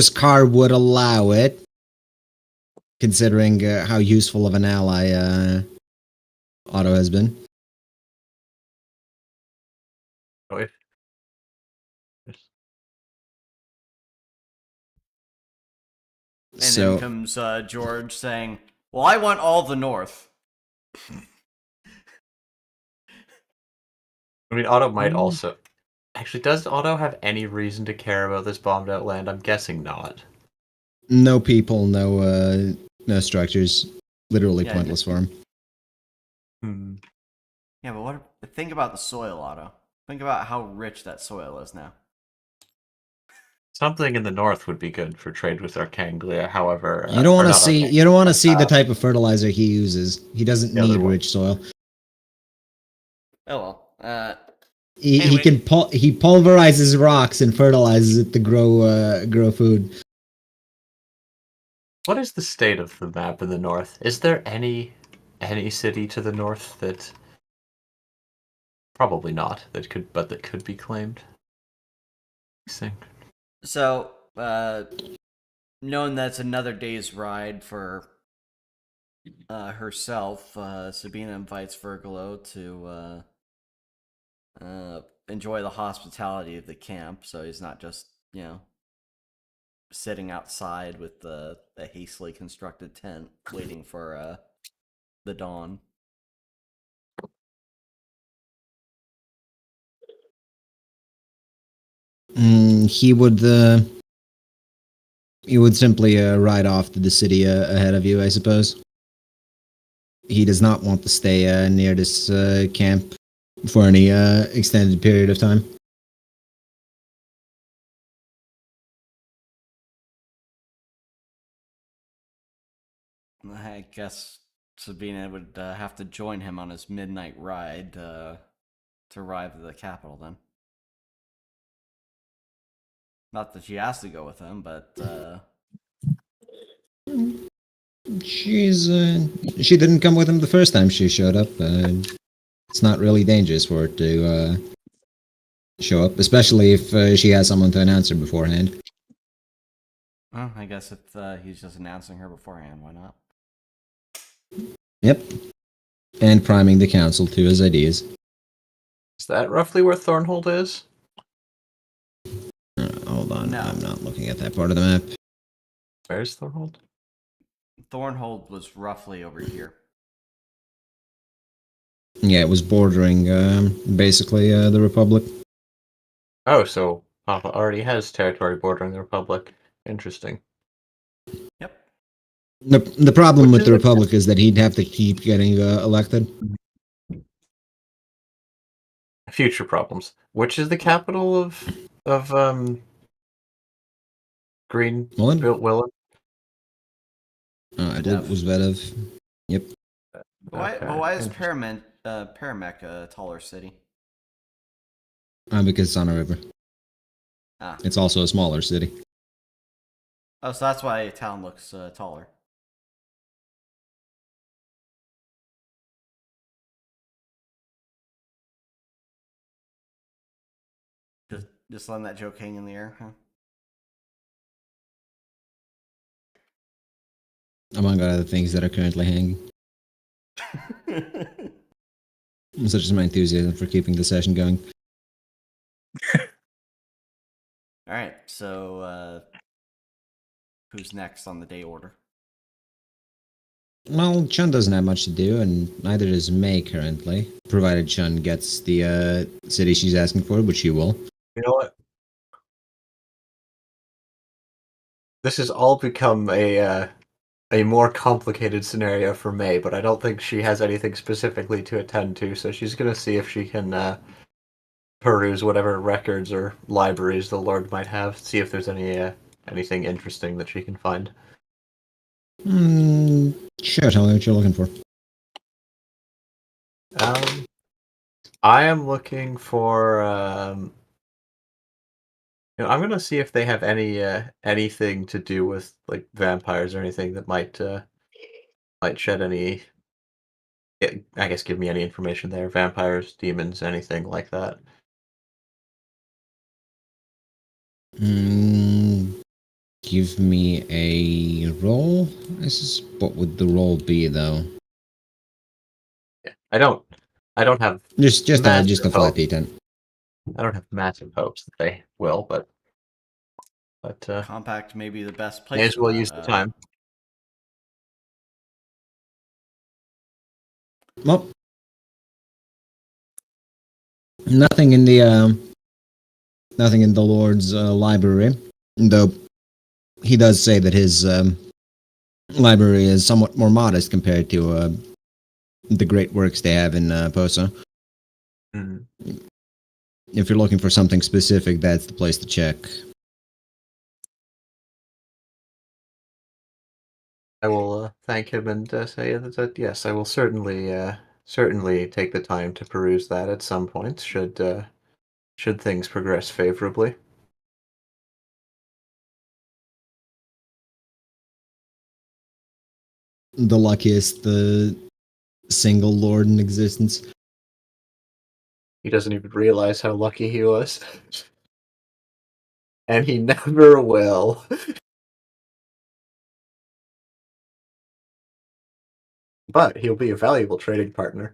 Carr would allow it, considering how useful of an ally Otto has been. wait. And So then comes George saying, "Well, I want all the north." I mean, Otto might also. Actually, does Otto have any reason to care about this bombed out land? I'm guessing not. no people, no structures. Literally Yeah, pointless for him. Hmm. Yeah, but think about the soil, Otto. Think about how rich that soil is now. Something in the north would be good for trade with Arkaine. However, You don't want or to not see. Arkaine, You don't want to see the uh, type of fertilizer he uses. He doesn't the other need one. rich soil. Oh well. He Anyway. can he pulverizes rocks and fertilizes it to grow food. What is the state of the map in the north? Is there any city to the north that? Probably not. That could be claimed. So, knowing that's another day's ride for herself, Sabina invites Virgilo to enjoy the hospitality of the camp, so he's not just, sitting outside with a hastily constructed tent waiting for the dawn. He would simply ride off to the city ahead of you, I suppose. He does not want to stay near this camp for any extended period of time. I guess Sabina would have to join him on his midnight ride to arrive at the capital then. Not that she has to go with him, but She didn't come with him the first time she showed up. It's not really dangerous for her to show up, especially if she has someone to announce her beforehand. well, I guess if he's just announcing her beforehand, why not? Yep. And priming the council to his ideas. Is that roughly where Thornhold is? Hold on, No. I'm not looking at that part of the map. Where's Thornhold? Thornhold was roughly over here. Yeah, it was bordering basically the Republic. Oh, so Papa already has territory bordering the Republic. Interesting. Yep. The problem Which with is the a- Republic is that he'd have to keep getting elected. Future problems. Which is the capital of Green Willen? Built Willen? I believe it was Vedev. Yep. But Okay, why is interesting. Paramec a taller city? Because it's on a river. Ah. It's also a smaller city. Oh, so that's why a town looks taller. Just letting that joke hang in the air, huh? Among other things that are currently hanging. Such as my enthusiasm for keeping the session going. All right, so who's next on the day order? Well, Chun doesn't have much to do, and neither does May currently. Provided Chun gets the city she's asking for, which she will. You know what? This has all become a more complicated scenario for May, but I don't think she has anything specifically to attend to, so she's gonna see if she can peruse whatever records or libraries the Lord might have, see if there's anything interesting that she can find. Sure, tell me what you're looking for. I am looking for. I'm gonna see if they have anything to do with like vampires or anything that might shed any. I guess give me any information there. Vampires, demons, anything like that. Give me a roll. What would the roll be, though? Yeah, I don't have Just a massive flat hopes. D10. I don't have massive hopes that they will, but Compact may be the best place. may as for well that. use the time. Well, nothing in the Lord's library, though he does say that his library is somewhat more modest compared to the great works they have in Posa. Mhm. If you're looking for something specific, that's the place to check. I will thank him and say that yes, I will certainly take the time to peruse that at some point. Should things progress favorably. The luckiest single Lord in existence. He doesn't even realize how lucky he was, and he never will. But he'll be a valuable trading partner.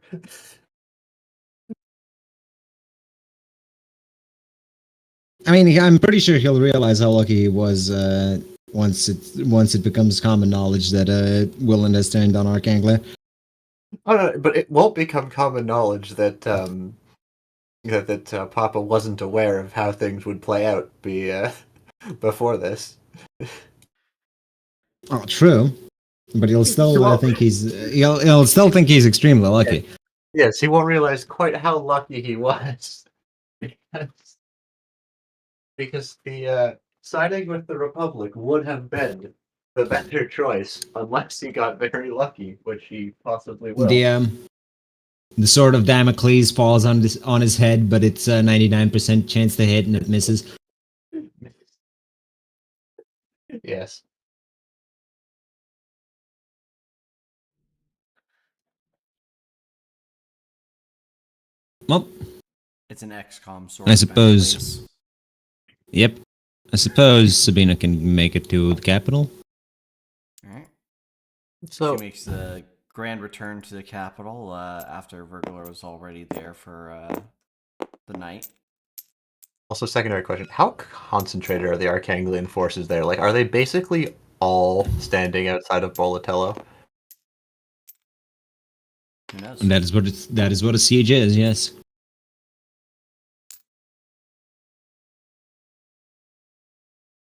I mean, I'm pretty sure he'll realize how lucky he was once it becomes common knowledge that Willand has turned on Arkaine. Oh no, but it won't become common knowledge that Papa wasn't aware of how things would play out before this. Oh, true. But he'll still Well- think he'll still think he's extremely lucky. Yes, he won't realize quite how lucky he was. Because the siding with the Republic would have been the better choice unless he got very lucky, which he possibly will. The sword of Damocles falls on his head, but it's a 99% chance to hit and it misses. Yes. Well, It's an XCOM sword. I suppose. Damocles. Yep. I suppose Sabina can make it to the capital. All right. So She makes the grand return to the capital after Virgula was already there for the night. also secondary question. How concentrated are the Arkanglian forces there? Like, are they basically all standing outside of Bolatello? Who knows? That is what a siege is, yes.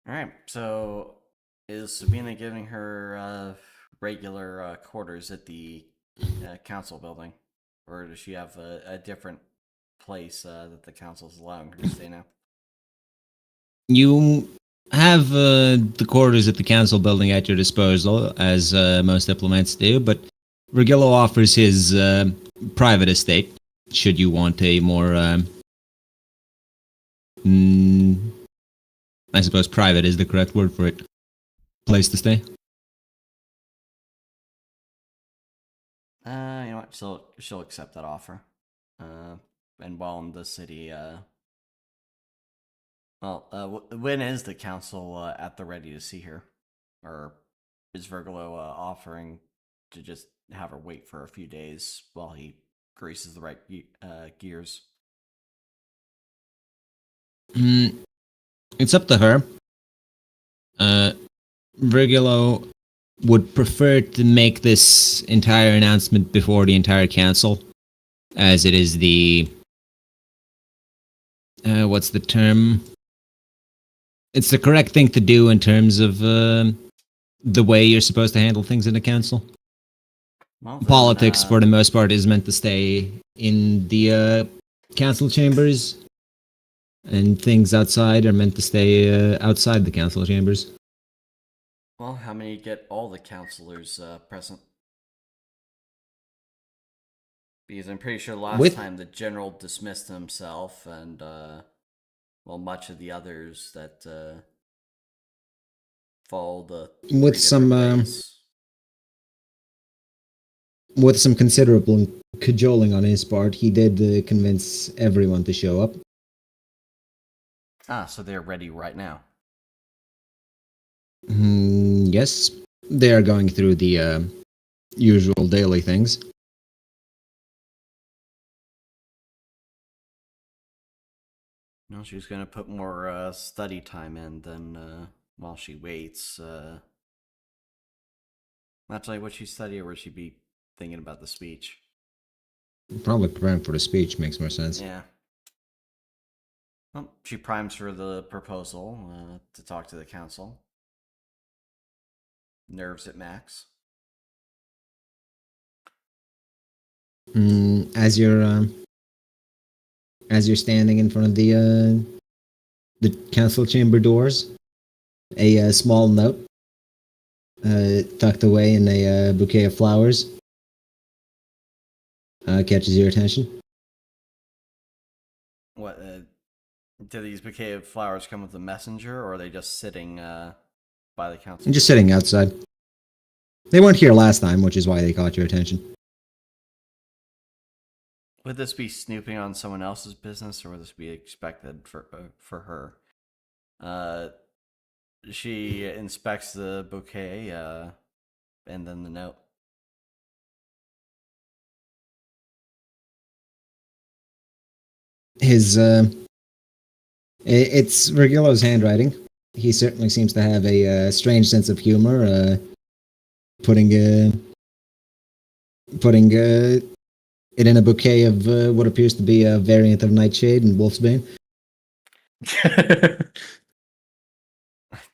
All right. So, is Sabina giving her regular quarters at the council building, or does she have a different place that the council's allowing her to stay now? You have the quarters at the council building at your disposal, as most diplomats do, but Regillo offers his private estate, should you want a more... I suppose private is the correct word for it. Place to stay. You know what? She'll accept that offer. And while in the city, when is the council at the ready to see her, or is Virgilo offering to just have her wait for a few days while he greases the right gears? It It's up to her. Virgilo would prefer to make this entire announcement before the entire council, as it is the what's the term? It's the correct thing to do in terms of the way you're supposed to handle things in the council. Well, then, Politics, for the most part, is meant to stay in the council chambers, and things outside are meant to stay outside the council chambers. Well, how many get all the councilors present? Because I'm pretty sure last time the general dismissed himself, and well, much of the others that follow the with some considerable cajoling on his part, he did convince everyone to show up. Ah, so they're ready right now. Yes, they are going through the usual daily things. No, she's gonna put more study time in than while she waits. Actually, what she study, or would she be thinking about the speech? Probably preparing for the speech makes more sense. Yeah. Well, she primes for the proposal to talk to the council. Nerves at max. As you're standing in front of the council chamber doors, a small note tucked away in a bouquet of flowers catches your attention. What? Do these bouquet of flowers come with a messenger, or are they just sitting by the council? And just sitting outside. They weren't here last time, which is why they caught your attention. Would this be snooping on someone else's business, or would this be expected for her? She inspects the bouquet, and then the note. It's Virgilo's handwriting. He certainly seems to have a strange sense of humor, putting it in a bouquet of what appears to be a variant of Nightshade and Wolfsbane.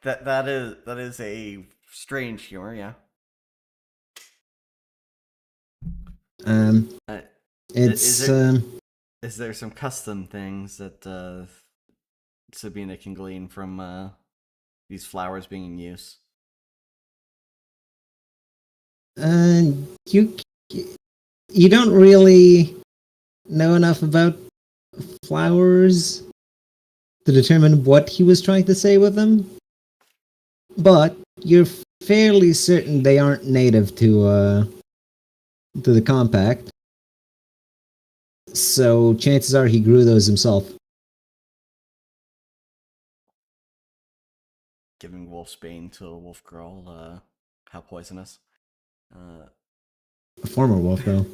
that is a strange humor, yeah. Is there some custom things that Sabina can glean from these flowers being in use? You don't really know enough about flowers to determine what he was trying to say with them, but you're fairly certain they aren't native to the compact. So chances are he grew those himself. Giving Wolfsbane to a wolf girl, how poisonous. A former wolf girl.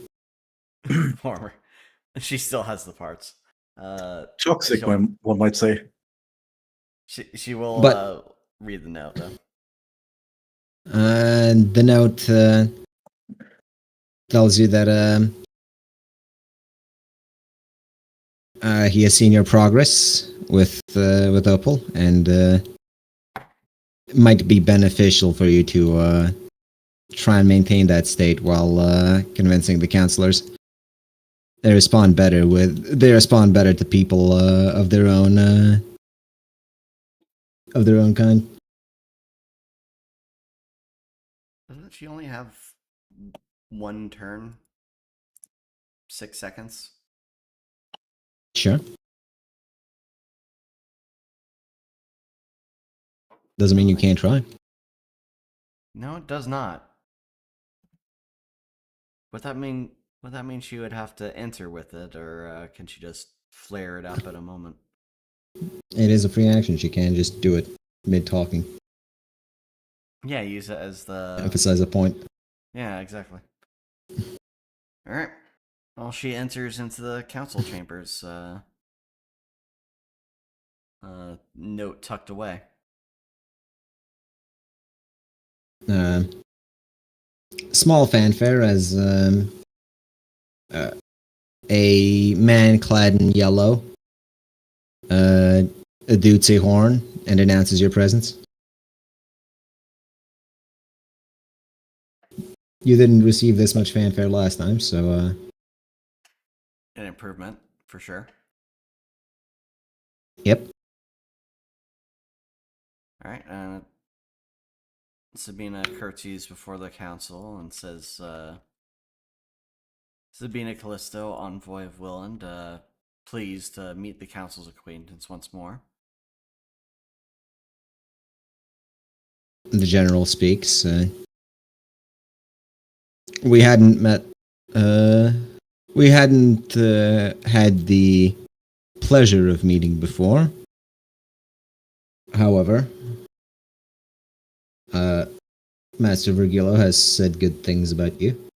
Former. She still has the parts. Toxic, one might say. She will read the note, though. The note tells you that he has seen your progress with Opal, and it might be beneficial for you to try and maintain that state while convincing the counselors. They respond better to people of their own kind. Doesn't she only have one turn? 6 seconds? Sure. Doesn't mean you can't try. No, it does not. Would that mean she would have to enter with it, or can she just flare it up at a moment? It is a free action. She can just do it mid-talking. Yeah, use it as the... Emphasize a point. Yeah, exactly. Alright. Well, she enters into the council chambers. note tucked away. Small fanfare as a man clad in yellow adoots a horn and announces your presence. You didn't receive this much fanfare last time, so An improvement, for sure. yep. Alright, Sabina curtsies before the council and says, Sabina Callisto, envoy of Willand, pleased to meet the council's acquaintance once more. The general speaks. We hadn't met. We hadn't had the pleasure of meeting before. However, Master Virgilio has said good things about you.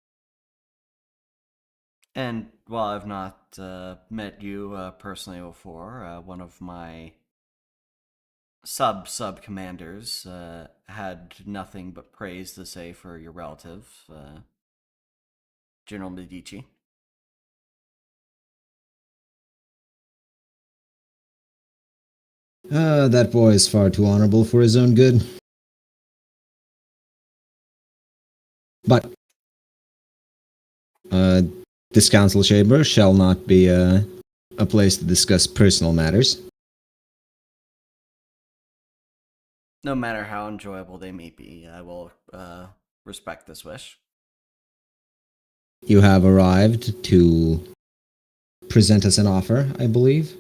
And while I've not met you personally before, one of my sub-commanders had nothing but praise to say for your relative, General Medici. That boy is far too honorable for his own good. But this council chamber shall not be a place to discuss personal matters. No matter how enjoyable they may be, I will respect this wish. You have arrived to present us an offer, I believe.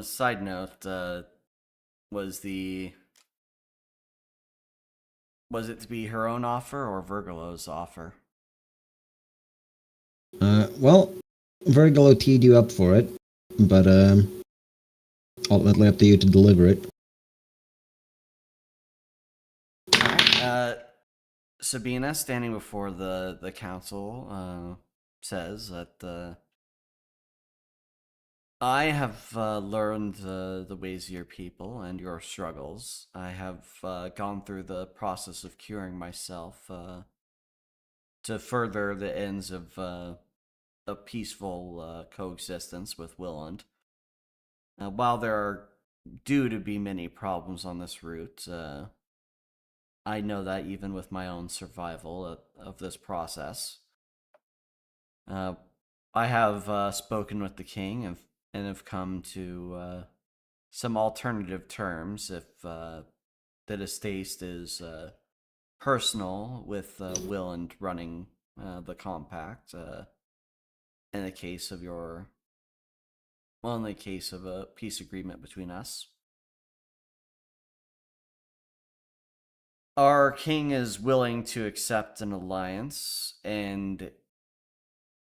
Side note, was it to be her own offer or Virgilo's offer? Well, Virgilo teed you up for it, but ultimately up to you to deliver it. Alright, Sabina, standing before the council, says that I have learned the ways of your people and your struggles. I have gone through the process of curing myself to further the ends of a peaceful coexistence with Willand. While there are due to be many problems on this route, I know that even with my own survival of this process. I have spoken with the king and have come to some alternative terms if the distaste is personal with Willand running the compact in the case of in the case of a peace agreement between us. Our king is willing to accept an alliance and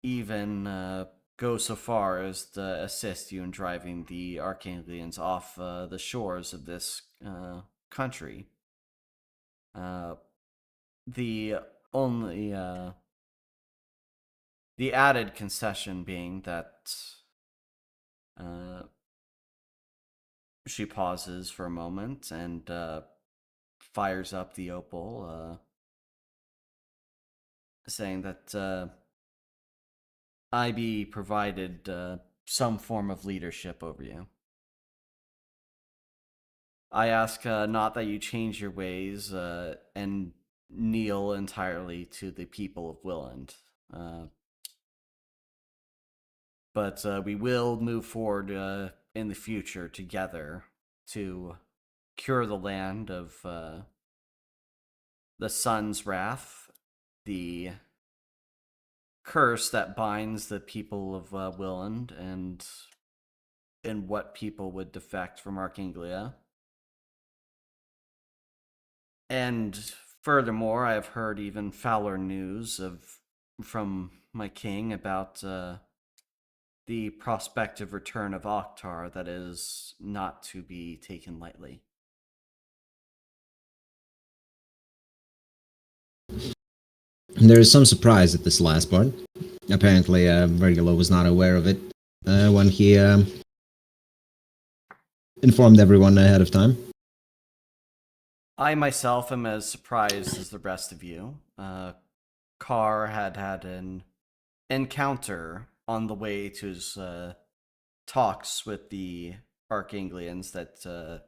even go so far as to assist you in driving the Arkaine off the shores of this country. The only the added concession being that she pauses for a moment and fires up the opal, saying that I be provided some form of leadership over you. I ask not that you change your ways and kneel entirely to the people of Willand, but we will move forward in the future together to cure the land of the sun's wrath, the curse that binds the people of Willand, and what people would defect from Arkaine. And furthermore, I have heard even fouler news from my king about the prospective return of Oktar that is not to be taken lightly. There is some surprise at this last part. Apparently, Virgilo was not aware of it when he informed everyone ahead of time. I myself am as surprised as the rest of you. Carr had an encounter on the way to his talks with the Arkanglians that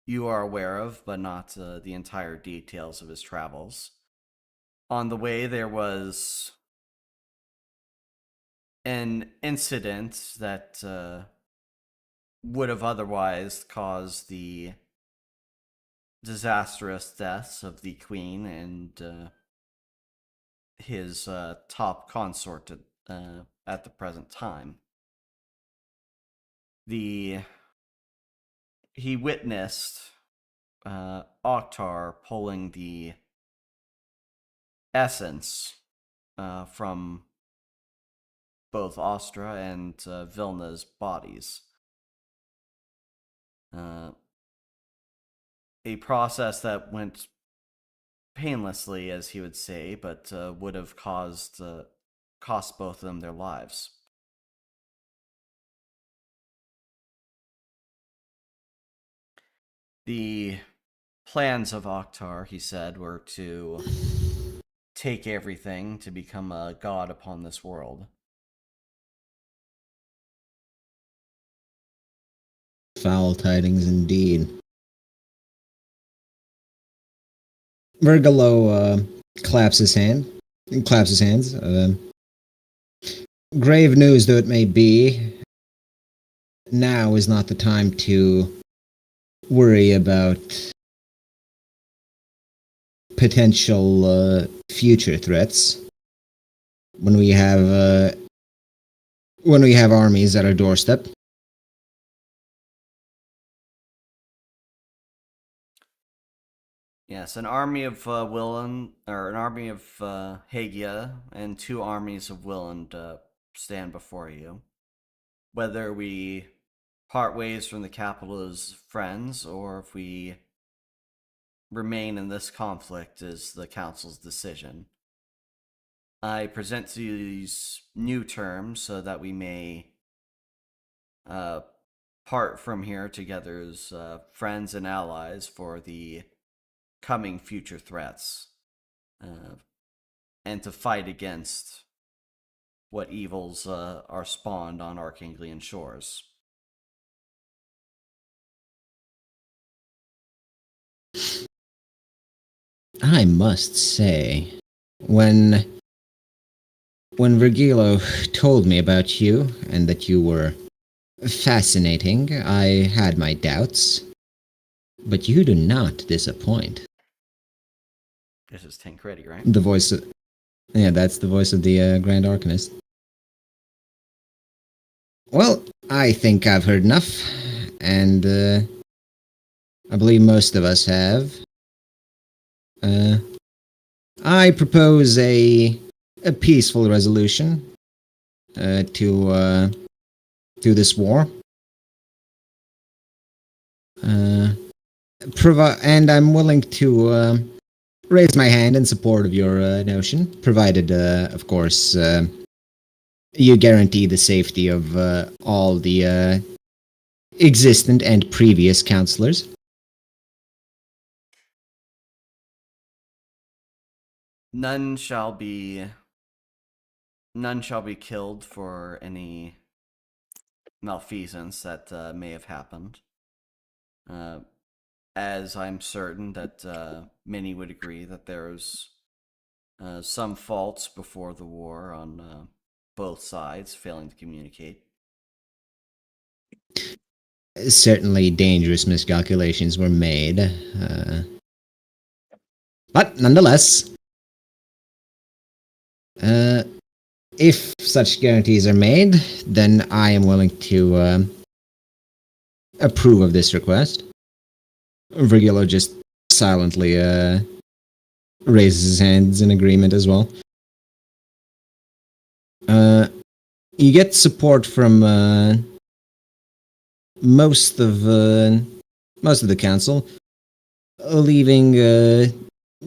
you are aware of, but not the entire details of his travels. On the way, there was an incident that would have otherwise caused the disastrous deaths of the queen and his top consort at the present time. He witnessed Oktar pulling the essence from both Ostra and Vilna's bodies. A process that went painlessly, as he would say, but would have cost both of them their lives. The plans of Oktar, he said, were to take everything to become a god upon this world. Foul tidings indeed. Vergalo claps his hands. Grave news though it may be, now is not the time to worry about potential future threats. When we have armies at our doorstep. Yes, an army of Willand, or an army of Hagia, and 2 armies of Willand stand before you. Whether we part ways from the capital as friends, or if we remain in this conflict, is the council's decision. I present to you these new terms so that we may part from here together as friends and allies for the coming future threats, and to fight against what evils are spawned on Arkanglian shores. I must say, when Virgilo told me about you and that you were fascinating, I had my doubts. But you do not disappoint. This is Tancredi, right? The voice of... Yeah, that's the voice of the Grand Arcanist. Well, I think I've heard enough, and I believe most of us have. I propose a peaceful resolution to this war. And I'm willing to raise my hand in support of your notion, provided, of course, you guarantee the safety of all the existent and previous counselors. None shall be killed for any malfeasance that may have happened. As I'm certain that many would agree that there's some faults before the war on both sides failing to communicate. Certainly dangerous miscalculations were made. But nonetheless, if such guarantees are made, then I am willing to approve of this request. Virgilo just silently raises his hands in agreement as well. You get support from most of the council, leaving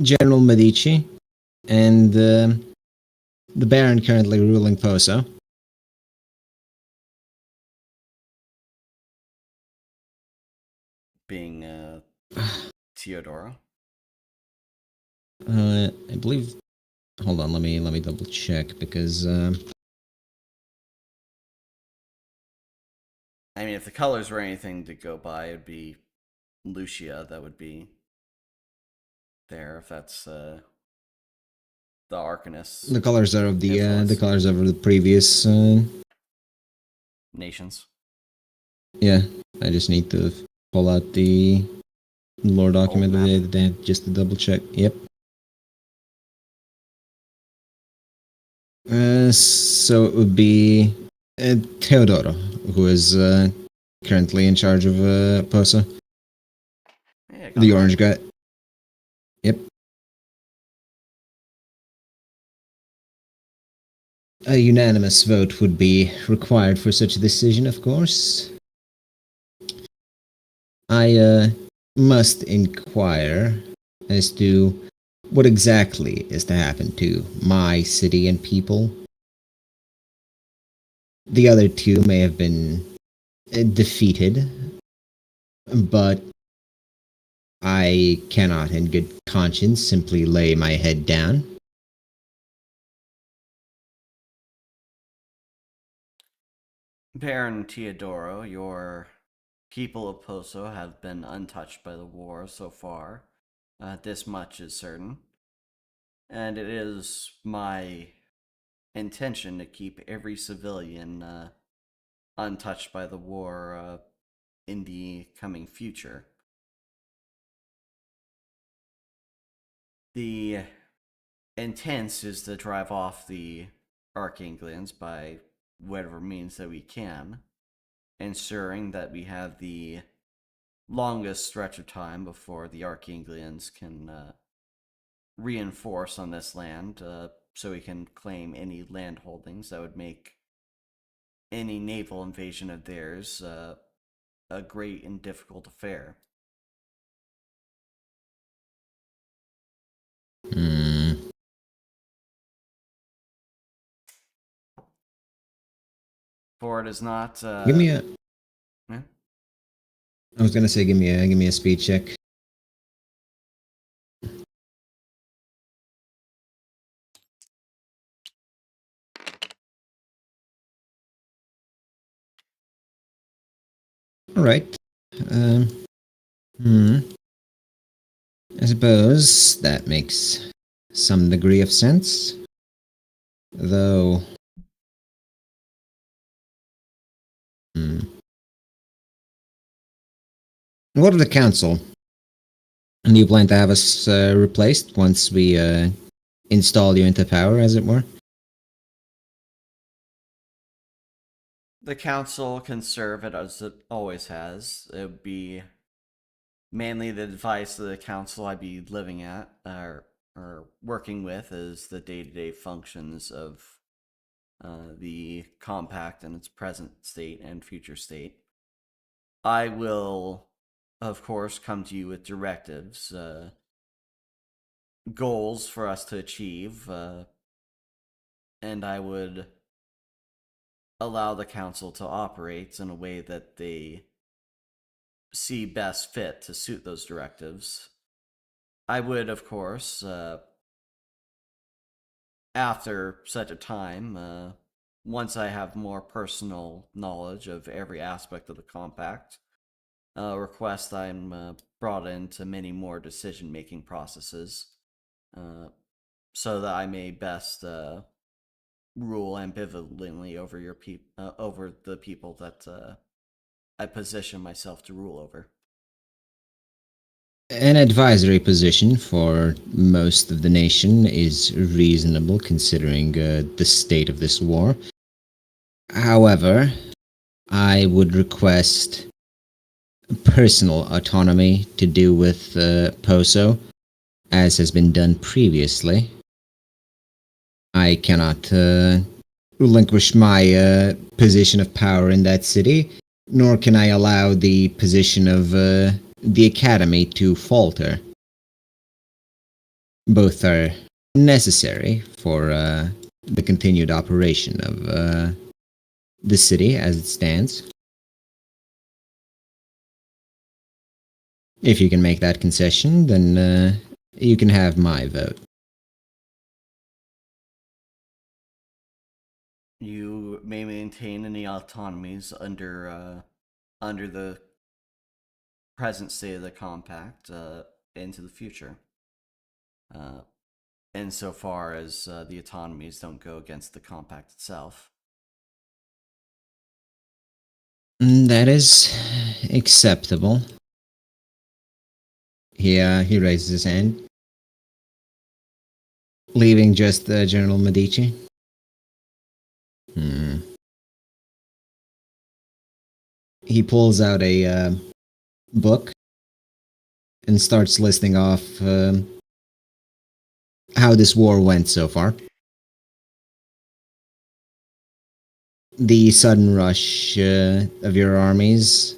General Medici and the Baron currently ruling Poso. Teodoro. I believe. Hold on, let me double check because I mean, if the colors were anything to go by, it'd be Lucia that would be there. If that's the Arcanist the colors are of the influence. colors of the previous. Nations. Yeah, I just need to pull out the lore document map. of the day just to double check. Yep. So it would be Teodoro, who is currently in charge of Posa, Yeah, got the that. orange guy. Yep. A unanimous vote would be required for such a decision, of course. I must inquire as to what exactly is to happen to my city and people. The other two may have been defeated, but I cannot in good conscience simply lay my head down. Baron Teodoro, your people of Poso have been untouched by the war so far. This much is certain. And it is my intention to keep every civilian untouched by the war in the coming future. The intent is to drive off the Arkanglians by whatever means that we can, ensuring that we have the longest stretch of time before the Arkanglians can reinforce on this land, so we can claim any land holdings that would make any naval invasion of theirs a great and difficult affair. For it is not. Give me a. Yeah? I was gonna say, give me a speed check. All right. Hmm. I suppose that makes some degree of sense, though. Hmm. What of the council? Do you plan to have us replaced once we install you into power, as it were? The council can serve it as it always has. It would be mainly the advice of the council I'd be living at or working with is the day-to-day functions of the compact in its present state and future state. I will, of course, come to you with directives, goals for us to achieve, and I would allow the council to operate in a way that they see best fit to suit those directives. I would, of course, after such a time, once I have more personal knowledge of every aspect of the compact, request I'm brought into many more decision-making processes, so that I may best rule ambivalently over over the people that I position myself to rule over. An advisory position for most of the nation is reasonable considering the state of this war. However, I would request personal autonomy to do with Poso, as has been done previously. I cannot relinquish my position of power in that city, nor can I allow the position of the academy to falter. Both are necessary for the continued operation of the city as it stands. If you can make that concession, then you can have my vote. You may maintain any autonomies under the present state of the compact into the future. Insofar as the autonomies don't go against the compact itself. That is acceptable. He raises his hand, leaving just General Medici. He pulls out a book and starts listing off how this war went so far. The sudden rush of your armies,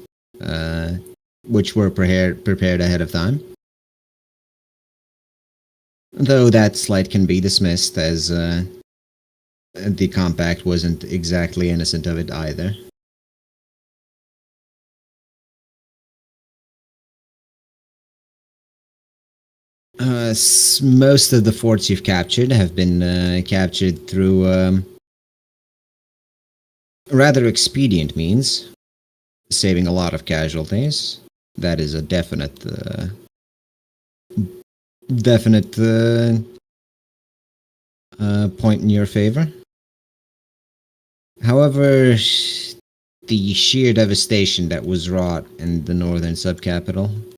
which were prepared ahead of time. Though that slight can be dismissed, as the compact wasn't exactly innocent of it either. Most of the forts you've captured have been captured through rather expedient means, saving a lot of casualties. That is a definite point in your favor. However, the sheer devastation that was wrought in the northern subcapital.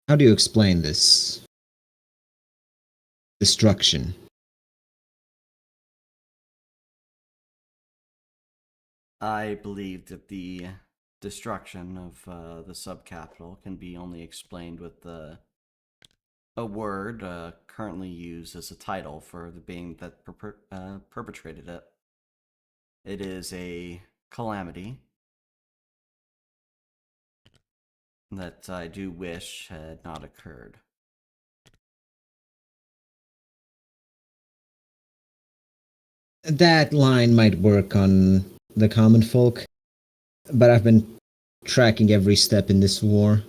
How do you explain this destruction? I believe that the destruction of the subcapital can be only explained with a word currently used as a title for the being that perpetrated it. It is a calamity that I do wish had not occurred. That line might work on the common folk, but I've been tracking every step in this war.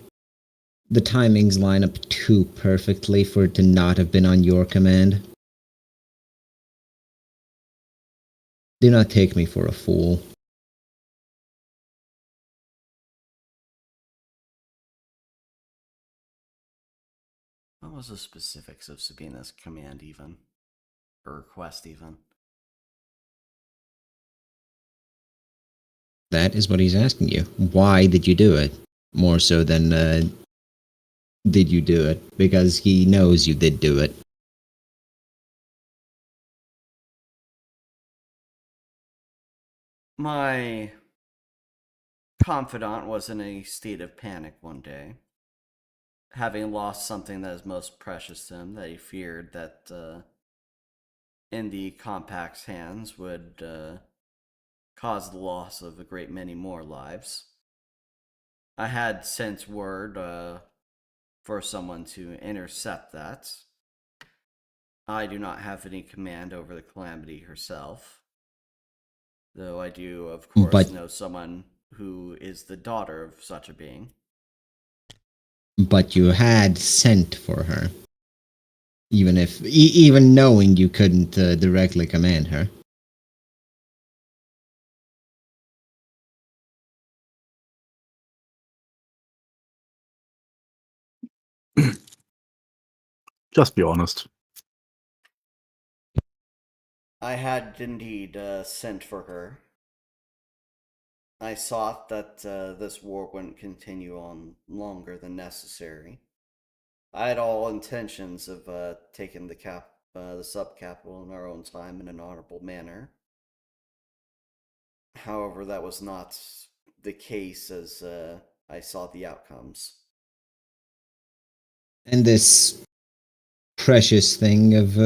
The timings line up too perfectly for it to not have been on your command. Do not take me for a fool. What was the specifics of Sabina's command even? Or request even? That is what he's asking you. Why did you do it? More so than, did you do it? Because he knows you did do it. My confidant was in a state of panic one day, having lost something that is most precious to him, that he feared that in the compact's hands would cause the loss of a great many more lives. I had sent word for someone to intercept that. I do not have any command over the calamity herself, though I do, of course, know someone who is the daughter of such a being. But you had sent for her, even knowing you couldn't directly command her. Just be honest. I had indeed sent for her. I sought that this war wouldn't continue on longer than necessary. I had all intentions of taking the subcapital in our own time in an honorable manner. However, that was not the case as I saw the outcomes. And this precious thing of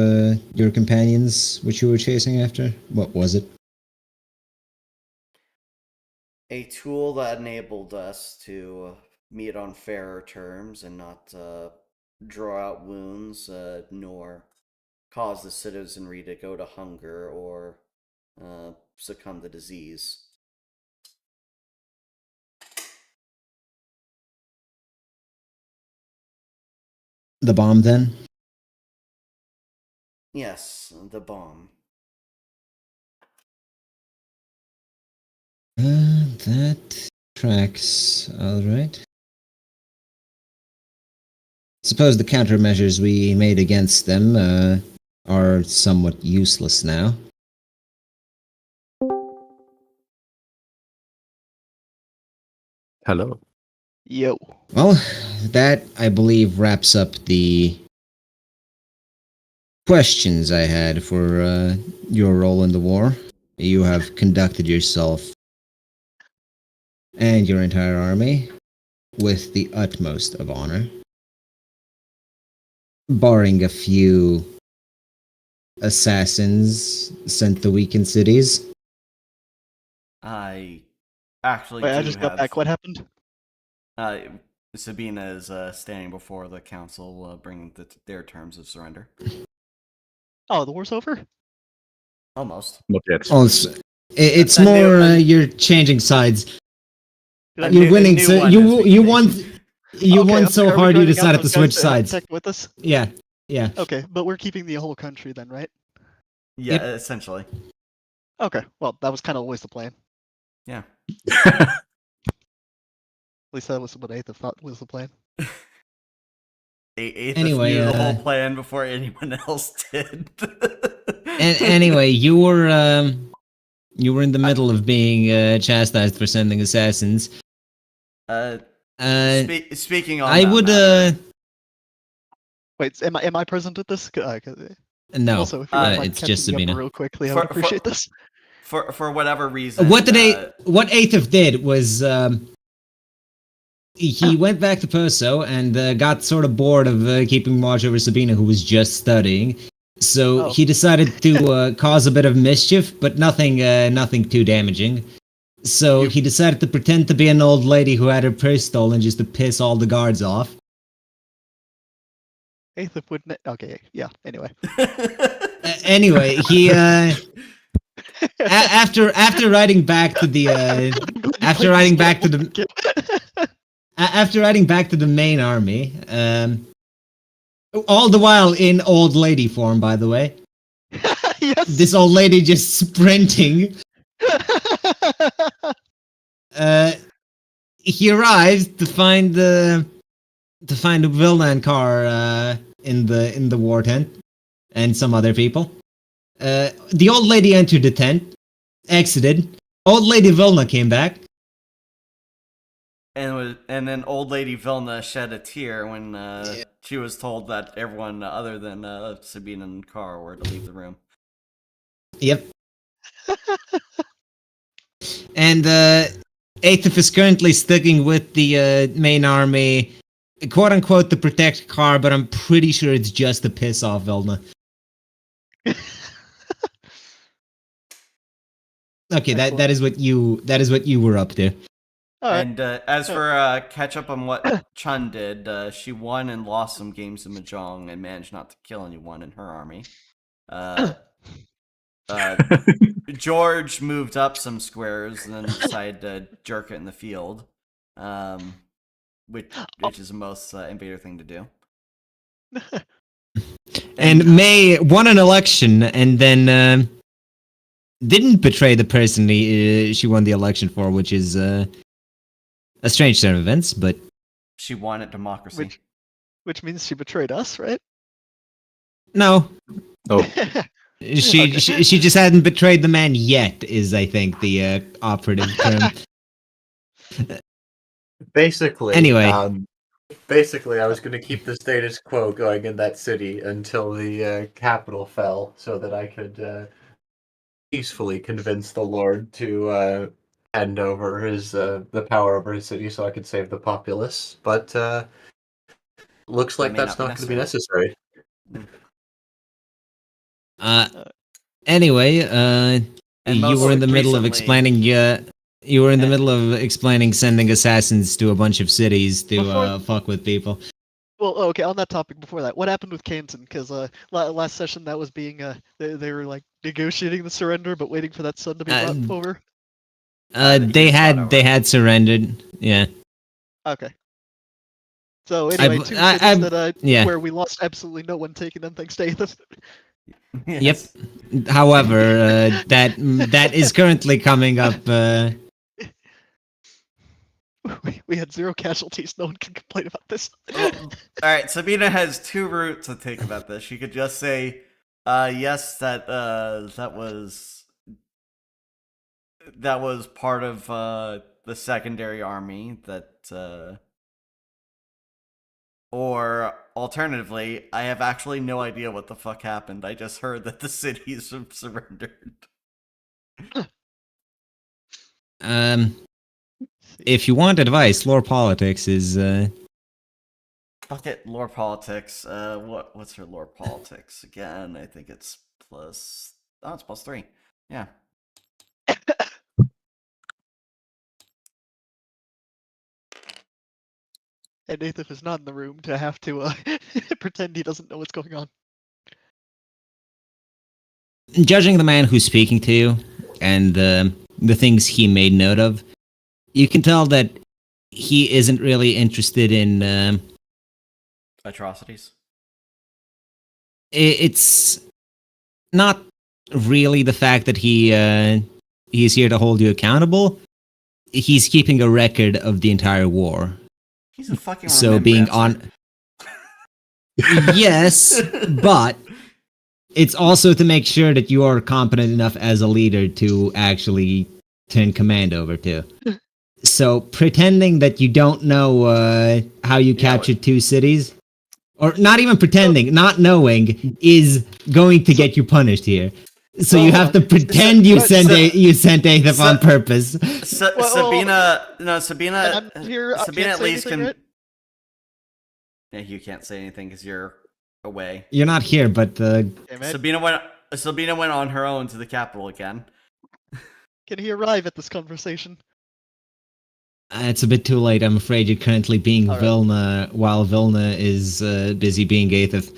your companions, which you were chasing after, what was it? A tool that enabled us to meet on fairer terms and not draw out wounds, nor cause the citizenry to go to hunger or succumb to disease. The bomb, then? Yes, the bomb. That tracks. Alright. Suppose the countermeasures we made against them are somewhat useless now. Hello. Yo. Well, that, I believe, wraps up the questions I had for your role in the war. You have conducted yourself and your entire army with the utmost of honor, barring a few assassins sent to weakened cities. I actually Wait, do I just got have. back. What happened? Sabina is standing before the council, bringing their terms of surrender. Oh, the war's over? Almost. Not yet. Oh, it's A new- more a- you're changing sides. Did I- new- You're winning, new so one you is you being won. made. You Okay, won okay, so are we hard you voting out decided to those switch guys that sides. attacked with us? Yeah, yeah. Okay, but we're keeping the whole country then, right? Yeah, Yep. essentially. Okay, well, that was kind of always the plan. Yeah. At least that was what Aether thought was the plan. Aether Anyway, knew the whole plan before anyone else did. Anyway, you were in the middle of being chastised for sending assassins. Speaking on I that would matter, Wait, am I present at this? no. Also, if you wouldn't mind It's just catching me Sabina. up real quickly, I For- would appreciate this. for whatever reason. What Aethif did was he went back to Perso and got sort of bored of keeping watch over Sabina, who was just studying. So Oh. he decided to cause a bit of mischief, but nothing too damaging. So he decided to pretend to be an old lady who had her purse stolen just to piss all the guards off. Aether would. Okay, yeah. Anyway. Anyway, he after writing back to the after writing back to the after writing back to the main army, all the while in old lady form, by the way. Yes. This old lady just sprinting. He arrives to find a Vilnan car in the war tent and some other people. The old lady entered the tent, exited. Old lady Vilna came back. and then old lady Vilna shed a tear when she was told that everyone other than Sabine and Carl were to leave the room. Yep. And Aethif is currently sticking with the main army, quote unquote, to protect Car, but I'm pretty sure it's just to piss off Vilna. Okay, that is what you were up to. All right. And as for catch up on what Chun did, she won and lost some games of Mahjong and managed not to kill anyone in her army. George moved up some squares and then decided to jerk it in the field, which is the most invader thing to do. And May won an election and then didn't betray the person she won the election for, which is a strange turn of events, but She wanted democracy. Which means she betrayed us, right? no. Oh, She just hadn't betrayed the man yet, is I think the operative term. Basically, Anyway. I was going to keep the status quo going in that city until the capital fell, so that I could peacefully convince the Lord to hand over his the power over his city, so I could save the populace. But looks like may that's not not be going to be necessary. Anyway, And you most were in the middle of recently- explaining. You were in the middle of explaining sending assassins to a bunch of cities to Before- fuck with people. Well, okay. On that topic, before that, what happened with Canton? Because last session that was being they were like negotiating the surrender, but waiting for that sun to be brought over. They had surrendered. Yeah. Okay. So anyway, two cities that yeah. where we lost absolutely no one taking them thanks to Aethys. Yes. Yep. However, that is currently coming up. We had 0 casualties. No one can complain about this. Well, all right, Sabina has 2 routes to take about this. She could just say, "Yes, that was part of the secondary army that." Or alternatively, I have actually no idea what the fuck happened. I just heard that the cities have surrendered. If you want advice, lore politics is. Fuck it, lore politics. What's her lore politics again? I think it's plus. Oh, it's +3. Yeah. And Nathan is not in the room to have to pretend he doesn't know what's going on. Judging the man who's speaking to you and the things he made note of, you can tell that he isn't really interested in Atrocities. It's not really the fact that he's here to hold you accountable. He's keeping a record of the entire war. He's a fucking so being on. Yes, but it's also to make sure that you are competent enough as a leader to actually turn command over to. So pretending that you don't know how you captured 2 cities, or not even pretending, not knowing, is going to get you punished here. So you have to pretend you sent Aethys on purpose. Sabina, I'm here, Sabina at least can. Right? Yeah, you can't say anything because you're away. You're not here, but Sabina went on her own to the capital again. Can he arrive at this conversation? It's a bit too late. I'm afraid you're currently being Vilna while Vilna is busy being Aethys.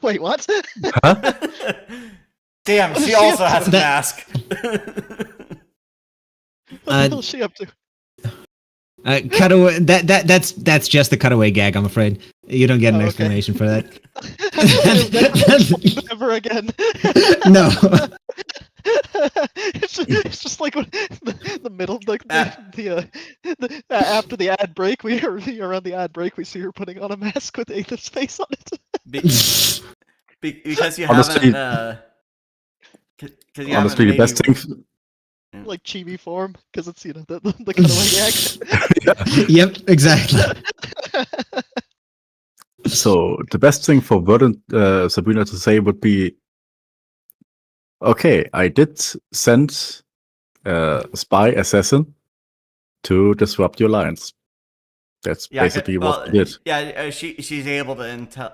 Wait, what? Huh? Damn, she also has a mask. What the hell is she up to? Cutaway. That's just a cutaway gag. I'm afraid you don't get an explanation for that. Never again. No. It's just like when the middle, like after the ad break, around the ad break, we see her putting on a mask with Aethys' face on it. Because you Honestly, haven't. Honestly, the best thing. Like chibi form, because it's the cutaway gag. Yep, exactly. So the best thing for Sabina to say would be, okay, I did send a spy assassin to disrupt your lines. That's basically what he did. Yeah, she's able to intel.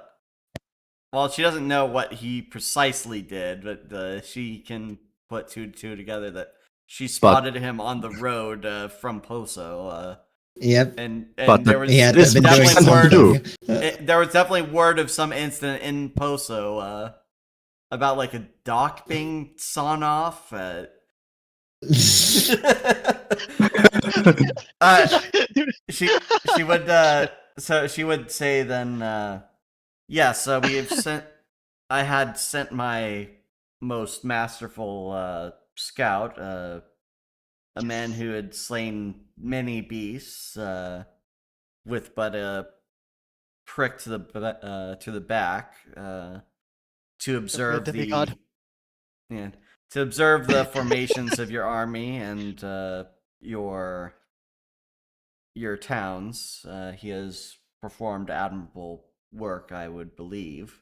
Well, she doesn't know what he precisely did, but she can put 2 and 2 together that she spotted him on the road from Poso. Yep. And but there was there was definitely word of some incident in Poso about like a dock being sawn off. She would say then. Yes, we have sent. I had sent my most masterful scout, a man who had slain many beasts, with but a prick to the back, to observe to observe the formations of your army and your towns. He has performed admirable work, I would believe,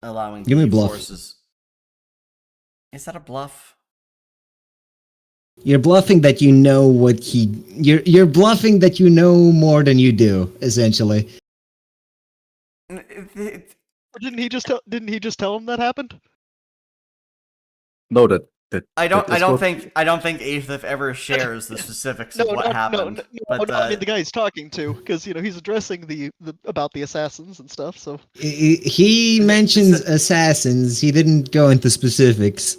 allowing Give me a the bluff. forces. Is that a bluff? You're bluffing that you know what he. You're bluffing that you know more than you do, essentially. Didn't he just tell him that happened? No, that I don't that is what- think Aethith ever shares the specifics No, of what no, happened. no, but no, I mean the guy he's talking to, because he's addressing the about the assassins and stuff. So He mentions assassins. He didn't go into specifics.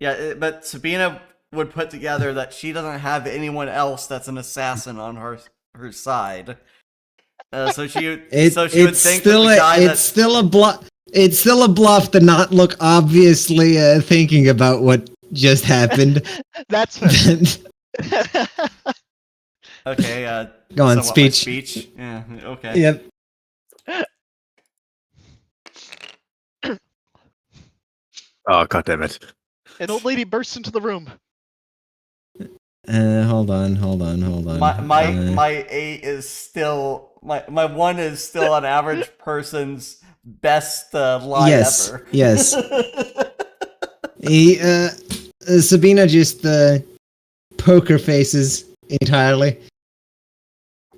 yeah, but Sabina would put together that she doesn't have anyone else that's an assassin on her side. So she would think that the guy it's still a bluff. It's still a bluff to not look obviously thinking about what just happened. that's fair. Okay, Go on, so what, my speech. speech? Yeah, okay. Yep. Oh, god damn it. An old lady bursts into the room. Hold on. My 8 is still my 1 is still an average person's best lie Yes, ever. yes. He Sabina just poker faces entirely.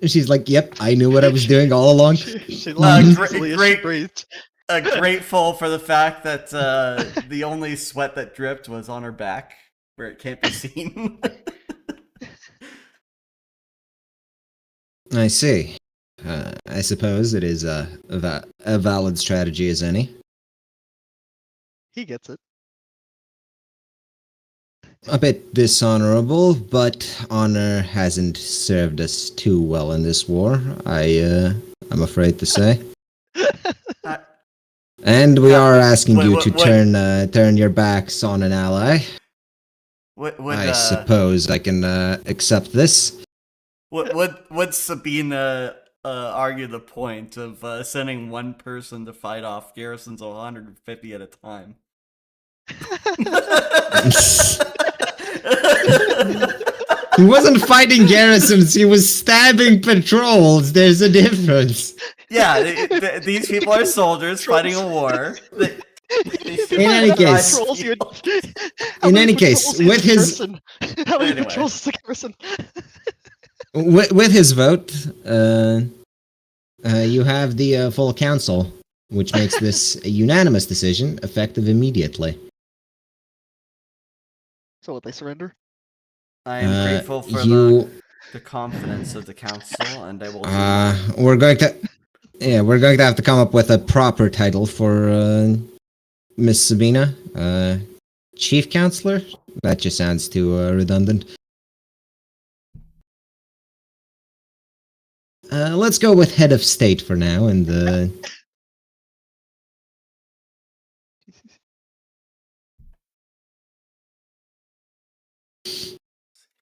She's like, "Yep, I knew what I was doing all along." She laughed great- easily as great- she breathed. Grateful for the fact that the only sweat that dripped was on her back, where it can't be seen. I see. I suppose it is a valid strategy as any. He gets it. A bit dishonorable, but honor hasn't served us too well in this war. I'm afraid to say. And we are asking you to turn your backs on an ally. I suppose I can accept this. Would Sabina argue the point of sending one person to fight off garrisons of 150 at a time? He wasn't fighting garrisons, he was stabbing patrols. There's a difference. Yeah, these people are soldiers fighting a war. In any case, with his how many patrols is the garrison? with his vote, you have the full council, which makes this a unanimous decision, effective immediately. So what, they surrender? I am grateful for the confidence of the council, and I will do my... we're going to have to come up with a proper title for Miss Sabina. Chief Counselor? That just sounds too redundant. Let's go with Head of State for now, and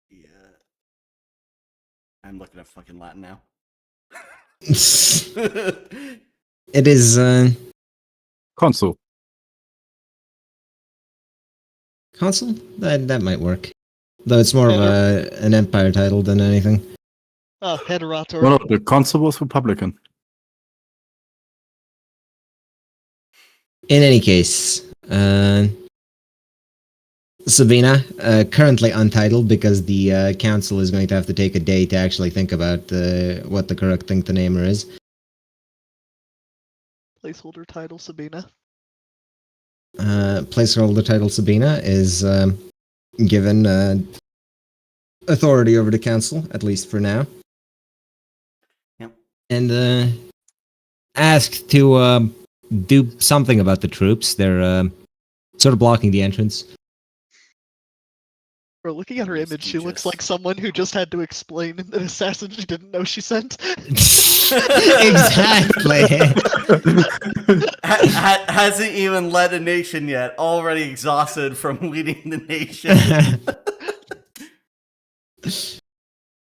Yeah. I'm looking at fucking Latin now. it is Consul. Consul? That might work. Though it's more of an empire title than anything. Oh, Hederator. No, the consul was Republican. In any case, Sabina, currently untitled because the council is going to have to take a day to actually think about what the correct thing to name her is. Placeholder title Sabina. Placeholder title Sabina is given authority over the council, at least for now. Yep. And asked to do something about the troops. They're sort of blocking the entrance. Bro, looking at her image, she looks like someone who just had to explain an assassin she didn't know she sent. Exactly. Hasn't even led a nation yet. Already exhausted from leading the nation.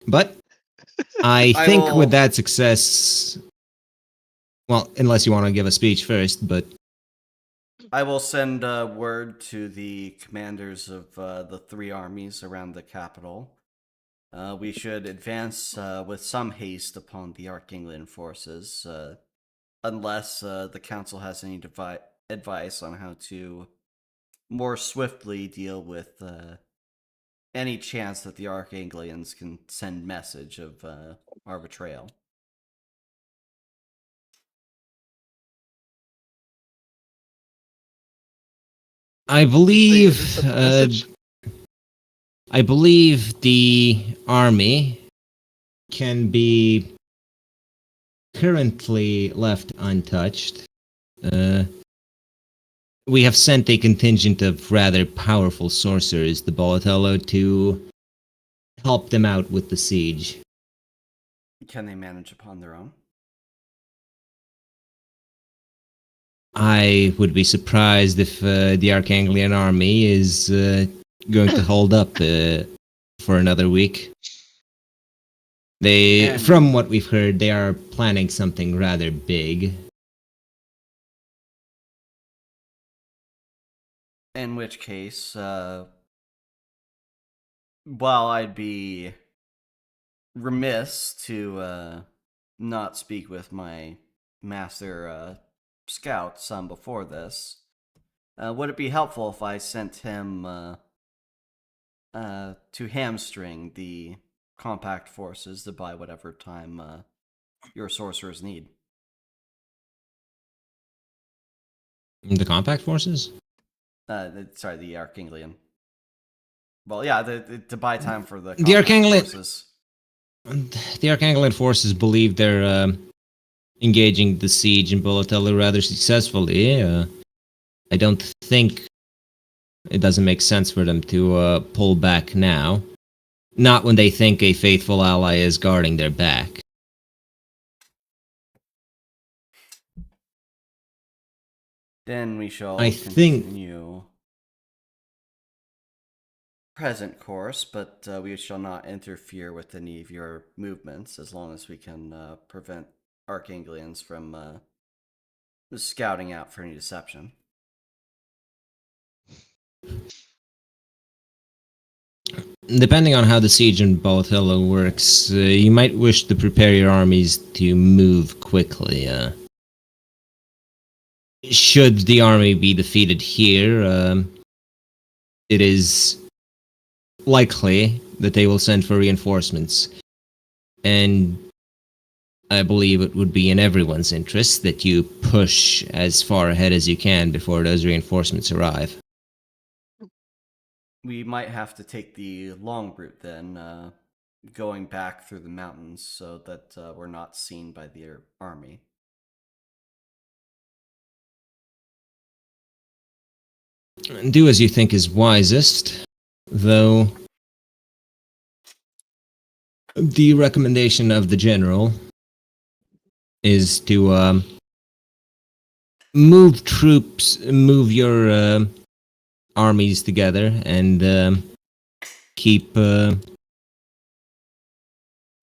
But I think with that success, well, unless you want to give a speech first, but I will send word to the commanders of the 3 armies around the capital. We should advance with some haste upon the Arkaine forces, unless the council has any advice on how to more swiftly deal with any chance that the Arkaine can send message of our betrayal. I They believe. sent the message. I believe the army can be currently left untouched. We have sent a contingent of rather powerful sorcerers to Bolatello to help them out with the siege. Can they manage upon their own? I would be surprised if the Arkanglian army is going to hold up for another week. From what we've heard, they are planning something rather big. In which case, while I'd be remiss to not speak with my master scout son before this, would it be helpful if I sent him to hamstring the compact forces to buy whatever time your sorcerers need? The compact forces? Sorry, the Arkanglian. Well, yeah, to buy time for the The compact Arkanglian forces. The Arkanglian forces believe they're engaging the siege in Bolatello rather successfully. I don't think it doesn't make sense for them to pull back now. Not when they think a faithful ally is guarding their back. Then we shall I think- continue present course, but we shall not interfere with any of your movements as long as we can prevent Arkanglians from scouting out for any deception. Depending on how the siege in Bolatello works, you might wish to prepare your armies to move quickly. Should the army be defeated here, it is likely that they will send for reinforcements. And I believe it would be in everyone's interest that you push as far ahead as you can before those reinforcements arrive. We might have to take the long route then, going back through the mountains so that we're not seen by the army. Do as you think is wisest, though the recommendation of the general is to move your armies together and keep. Why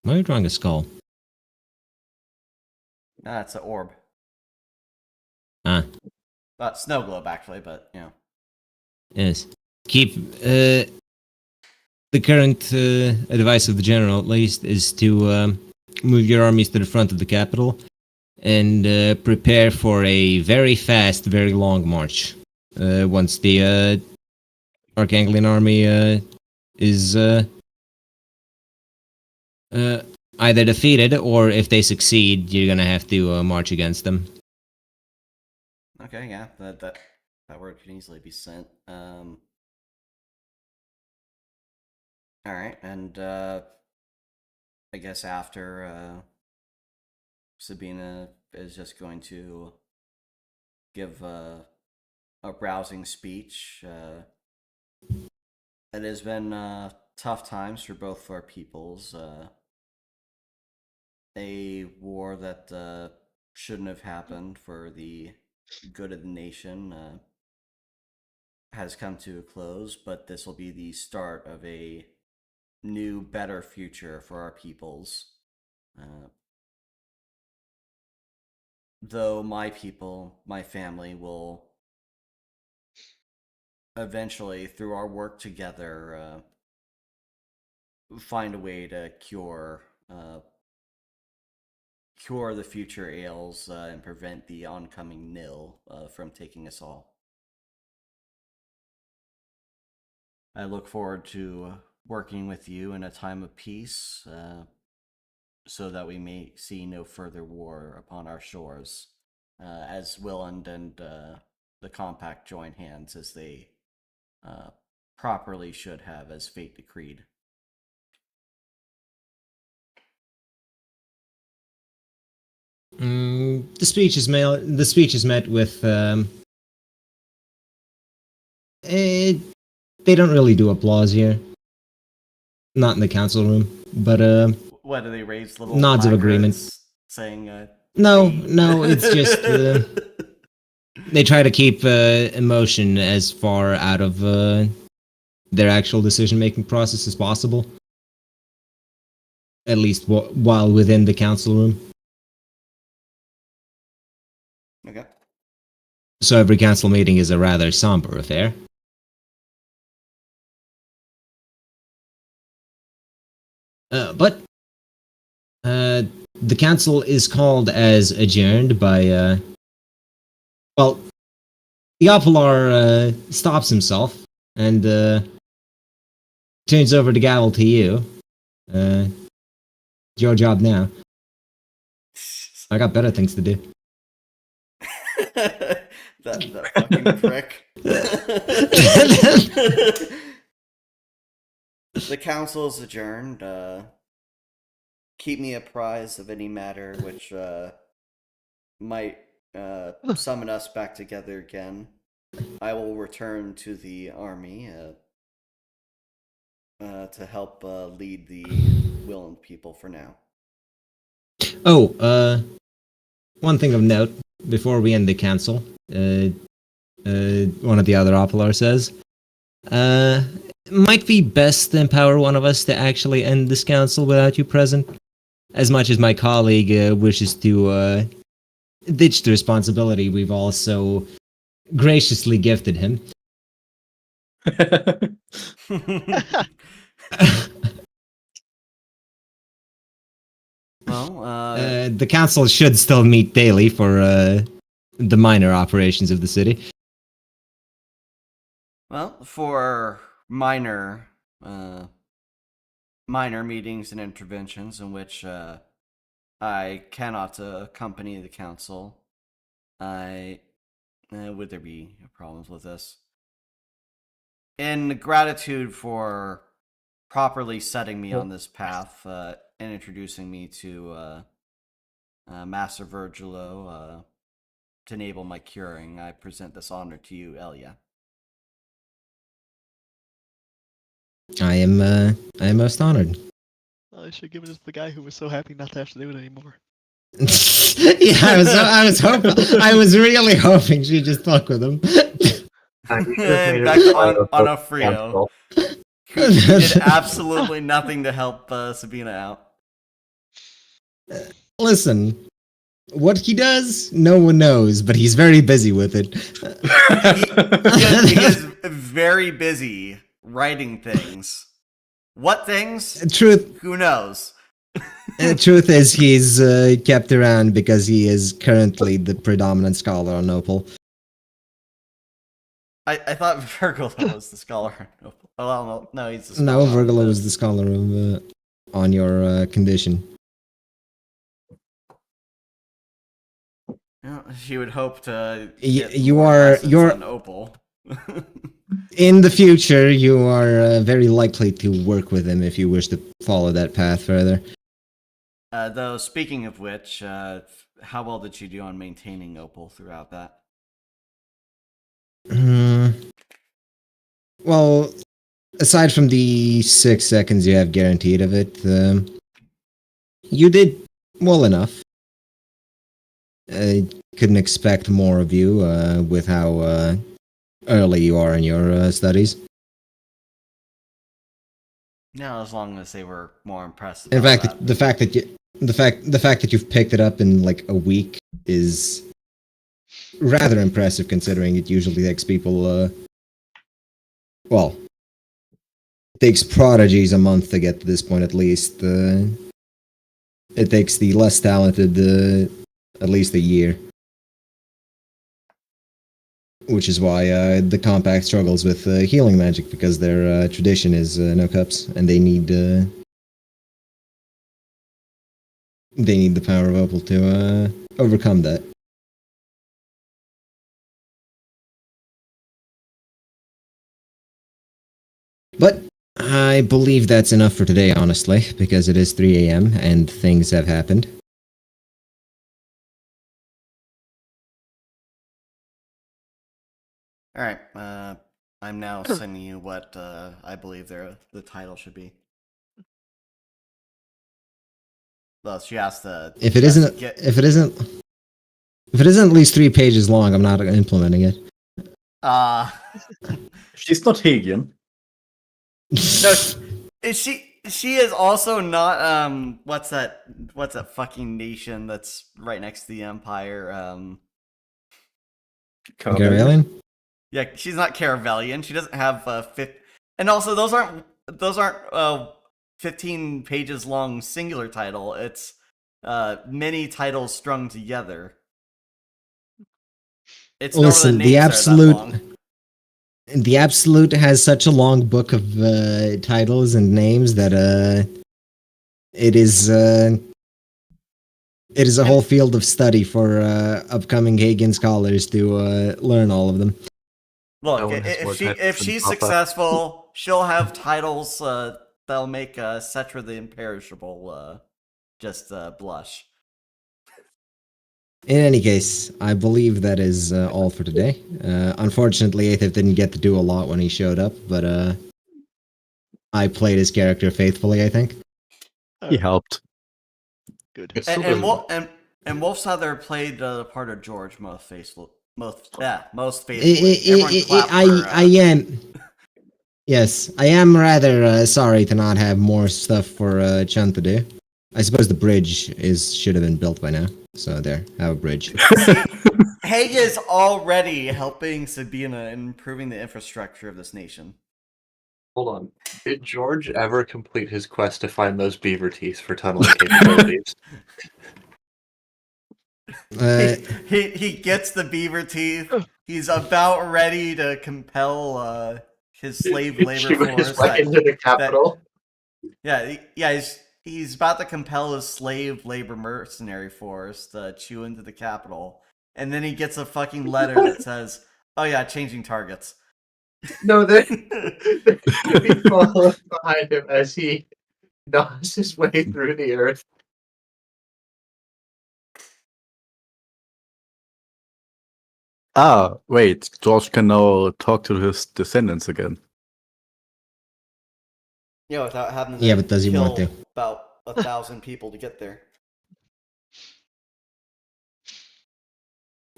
are you drawing a skull? It's an orb. Ah, Snow globe, actually, but, you know. yes. Keep. The current advice of the general, at least, is to move your armies to the front of the capital and prepare for a very fast, very long march. Once the Arkanglian army is either defeated or if they succeed, you're gonna have to march against them. Okay, yeah, that word can easily be sent. All right, and I guess after Sabina is just going to give a rousing speech. It has been tough times for both our peoples. A war that shouldn't have happened for the good of the nation has come to a close, but this will be the start of a new, better future for our peoples. Though my people, my family, will eventually, through our work together, find a way to cure the future ails and prevent the oncoming nil from taking us all. I look forward to working with you in a time of peace, so that we may see no further war upon our shores, as Willand and the Compact join hands as they properly should have as fate decreed. The speech is met with. They don't really do applause here. Not in the council room, but What do they raise little nods of agreement. placards saying? No, "Hey." no, it's just they try to keep emotion as far out of their actual decision-making process as possible. At least while within the council room. Okay. So every council meeting is a rather somber affair. But the council is called as adjourned by well, the Opolar stops himself and turns over the gavel to you. Your job now. I got better things to do. that fucking prick. The council is adjourned. Keep me apprised of any matter which might summon us back together again. I will return to the army to help lead the Willand people for now. Oh, one thing of note before we end the council, one of the other Opolar says, might be best to empower one of us to actually end this council without you present. As much as my colleague wishes to ditch the responsibility we've also graciously gifted him. Well, The council should still meet daily for the minor operations of the city. well, for minor meetings and interventions in which I cannot accompany the council, would there be problems with this? In gratitude for properly setting me on this path and introducing me to Master Virgilo to enable my curing, I present this honor to you, Elia. I am most honored. I should give it to the guy who was so happy not to have to do it anymore. Yeah, I was really hoping she'd just fuck with him. And back to Onofrio, who did absolutely nothing to help Sabina out. Listen, what he does, no one knows, but he's very busy with it. He is very busy writing things. What things? Truth Who knows? Truth is, he's kept around because he is currently the predominant scholar on Opal. I thought Virgil was the scholar. Oh, no, he's the scholar. No, Virgil was the scholar of, on your condition. Yeah, she would hope to. You're on Opal. in the future. You are very likely to work with him if you wish to follow that path further. Though, speaking of which, how well did you do on maintaining Opal throughout that? Well, aside from the 6 seconds you have guaranteed of it, you did well enough. I couldn't expect more of you with how early you are in your studies. No, as long as they were more impressed. In fact, the fact that you've picked it up in like a week is rather impressive, considering it usually takes people. Well, it takes prodigies a month to get to this point, at least. It takes the less talented at least a year. Which is why the Compact struggles with healing magic, because their tradition is no cups, and they need the power of Opal to overcome that. But I believe that's enough for today, honestly, because it is 3 a.m. and things have happened. All right. I'm now sending you what I believe the title should be. Well, she asked the. If it isn't at least 3 pages long, I'm not implementing it. She's not Hagian. No, she is also not what's that fucking nation that's right next to the Empire? Caravalian? Yeah, she's not Caravellian. She doesn't have and also those aren't 15 pages long singular title. It's many titles strung together. It's Listen, the Absolute has such a long book of titles and names that it is a whole field of study for upcoming Hagen scholars to learn all of them. Look, if she's successful, she'll have titles that'll make Cetra the Imperishable just blush. In any case, I believe that is all for today. Unfortunately, Aethif didn't get to do a lot when he showed up, but I played his character faithfully, I think. He helped. Good. And Wolfsother played the part of George most faithfully. I am. Yes, I am rather sorry to not have more stuff for Chun to do. I suppose the bridge should have been built by now. So there, have a bridge. Haig is already helping Sabina in improving the infrastructure of this nation. Hold on. Did George ever complete his quest to find those beaver teeth for tunneling capabilities? He gets the beaver teeth. He's about ready to compel his slave labor force into the capital. He's about to compel his slave labor mercenary force to chew into the capital, and then he gets a fucking letter that says, "Oh yeah, changing targets." No, they follow behind him as he gnaws his way through the earth. Ah, wait. George can now talk to his descendants again. Yeah, without having to but does he want to? About 1,000 people to get there.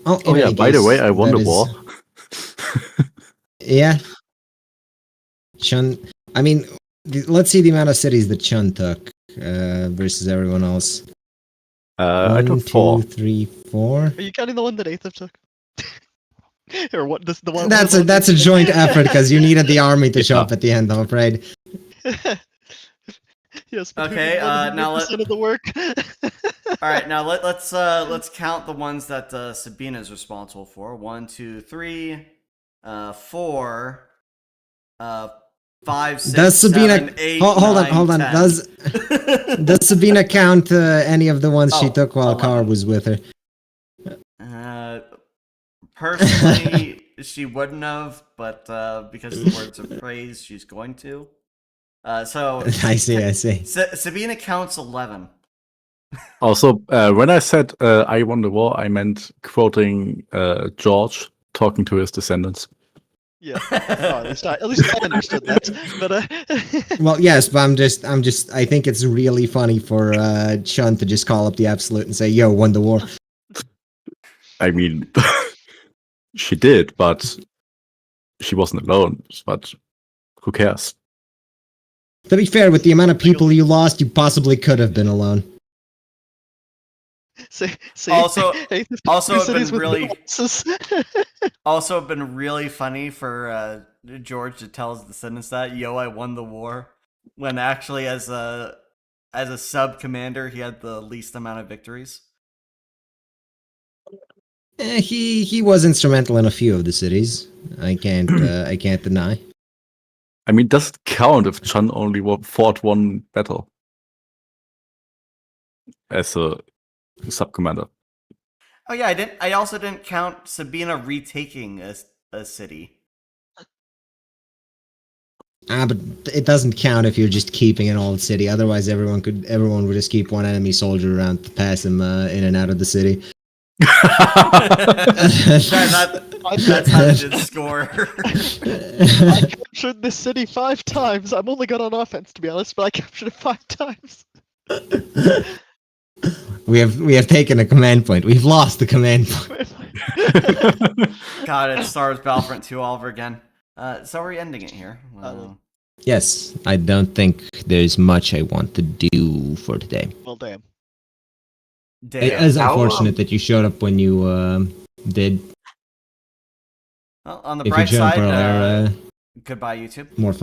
Oh yeah, by the way, I won the war. Yeah. Chun. I mean, let's see the amount of cities that Chun took versus everyone else. I took 4. 2, 3, 4. Are you counting the one that Aethif took? Or what? The one? That's a joint effort because you needed the army to show up at the end. I'm afraid. Yes. Okay. Now let's of the work. All right. Now let's count the ones that Sabina is responsible for. 1, 2, 3, 4, 5, 6, does Sabina 7, 8, hold 9, on 10. Does Sabina count any of the ones she took while 11. Carr was with her? Personally, she wouldn't have, but because of the words of praise, she's going to. So I see. Sabina counts 11. Also, when I said I won the war, I meant quoting George talking to his descendants. Yeah. Oh, at least I understood that. But well, yes, but I'm just. I think it's really funny for Chun to just call up the Absolute and say, "Yo, won the war." I mean, she did, but she wasn't alone. But who cares? To be fair, with the amount of people you lost, you possibly could have been alone. Also, also been really funny for George to tell his descendants that, "Yo, I won the war," when actually, as a sub commander, he had the least amount of victories. He was instrumental in a few of the cities. I can't deny. I mean, does it count if Chun only fought one battle as a sub-commander? Oh yeah, I also didn't count Sabina retaking a city. But it doesn't count if you're just keeping an old city. Otherwise, everyone would just keep one enemy soldier around to pass him in and out of the city. That's how they did score. I captured this city 5 times. I'm only good on offense, to be honest, but I captured it 5 times. We have taken a command point. We've lost the command point. God, it Star Wars Battlefront 2 all over again. So we're ending it here. Yes, I don't think there's much I want to do for today. Well, damn. It is unfortunate that you showed up when you did. Well, on the If you bright jump side, earlier, goodbye YouTube. more